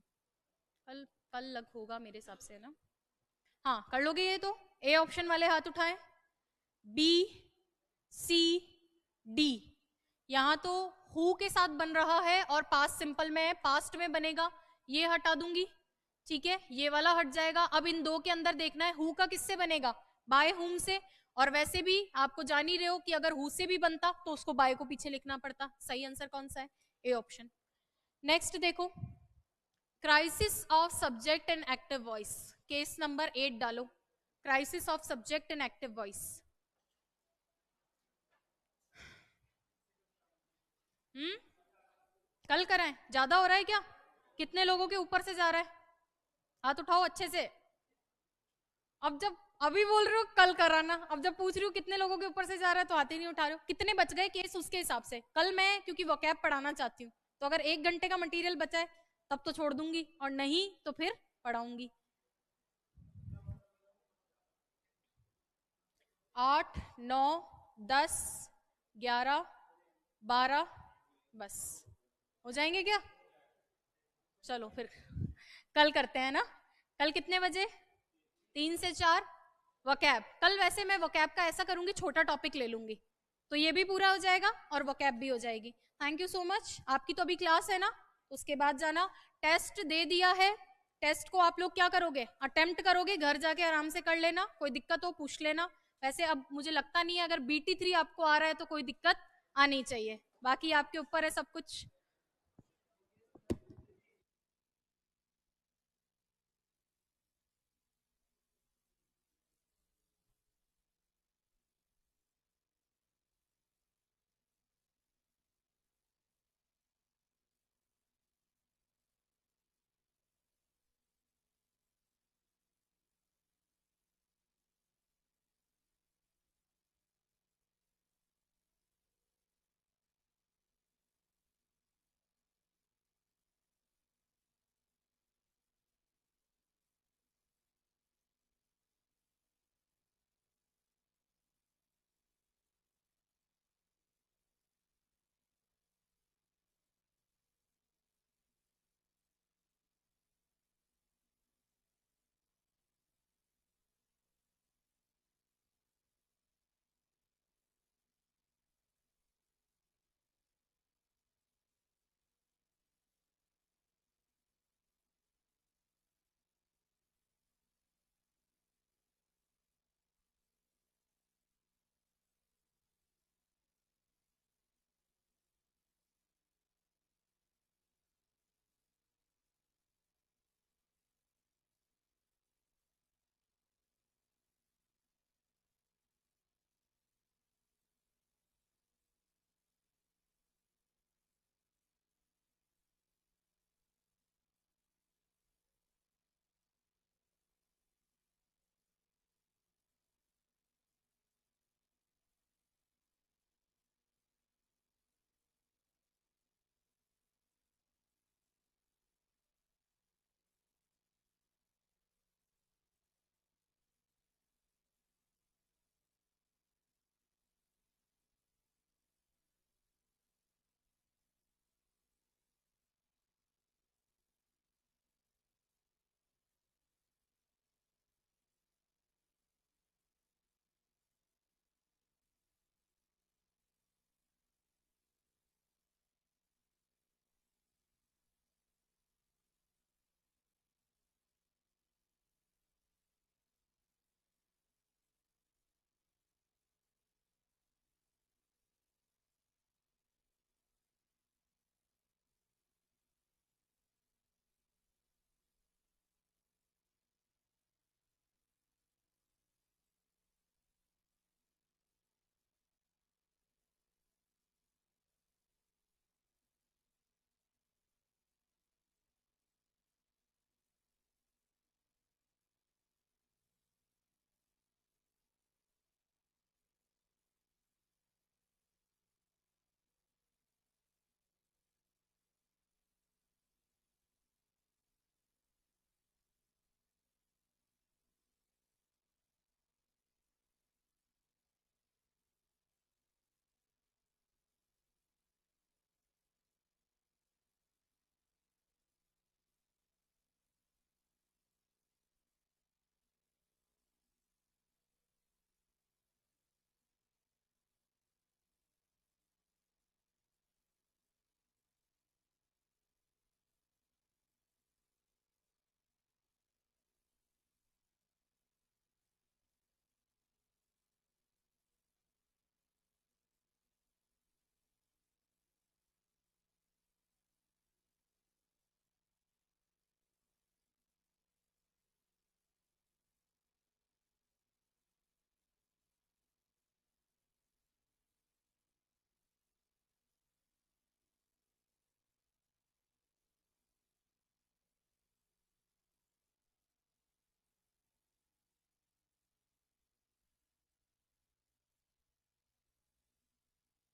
कल कल लग होगा मेरे हिसाब से, ना? हाँ, कर लोगे ये तो? ए ऑप्शन वाले हाथ उठाएं। बी, सी, डी। यहां तो हु के साथ बन रहा है और पास्ट सिंपल में है, पास्ट में बनेगा, ये हटा दूंगी। ठीक है, ये वाला हट जाएगा। अब इन दो के अंदर देखना है हु का किससे बनेगा? बाय हुम से। और वैसे भी आपको जान ही रहे हो कि अगर हु से भी बनता तो उसको बाय को पीछे लिखना पड़ता। सही आंसर कौन सा है? A option. नेक्स्ट देखो, crisis of subject and active voice. Case number 8 डालो। Crisis of subject and active voice. कल कराएं? ज्यादा हो रहा है क्या? कितने लोगों के ऊपर से जा रहा है? हाथ उठाओ अच्छे से। अब जब अभी बोल रहे हो कल कराना, अब जब पूछ रही हूँ कितने लोगों के ऊपर से जा रहा है तो हाथ ही नहीं उठा रहे हो। कितने बच गए केस उसके हिसाब से? कल मैं क्योंकि वोकैब पढ़ाना चाहती हूँ, तो अगर 1 घंटे का मटेरियल बचा है तब तो छोड़ दूंगी, और नहीं तो फिर पढ़ाऊंगी। 8, 9, 10, 11, 12, बस हो जाएंगे क्या? चलो फिर कल करते हैं ना। कल कितने बजे? 3 से 4 वोकैब। कल वैसे मैं वोकैब का ऐसा करूंगी, छोटा टॉपिक ले लूंगी, तो ये भी पूरा हो जाएगा और वोकैब भी हो जाएगी। Thank you so much. आपकी तो अभी क्लास है ना, उसके बाद जाना। टेस्ट दे दिया है, टेस्ट को आप लोग क्या करोगे? अटेम्प्ट करोगे, घर जाके आराम से कर लेना, कोई दिक्कत हो पूछ लेना। वैसे अब मुझे लगता नहीं है, अगर BT3 आपको आ रहा है तो कोई दिक्कत आनी चाहिए, बाकी आपके ऊपर है सब कुछ।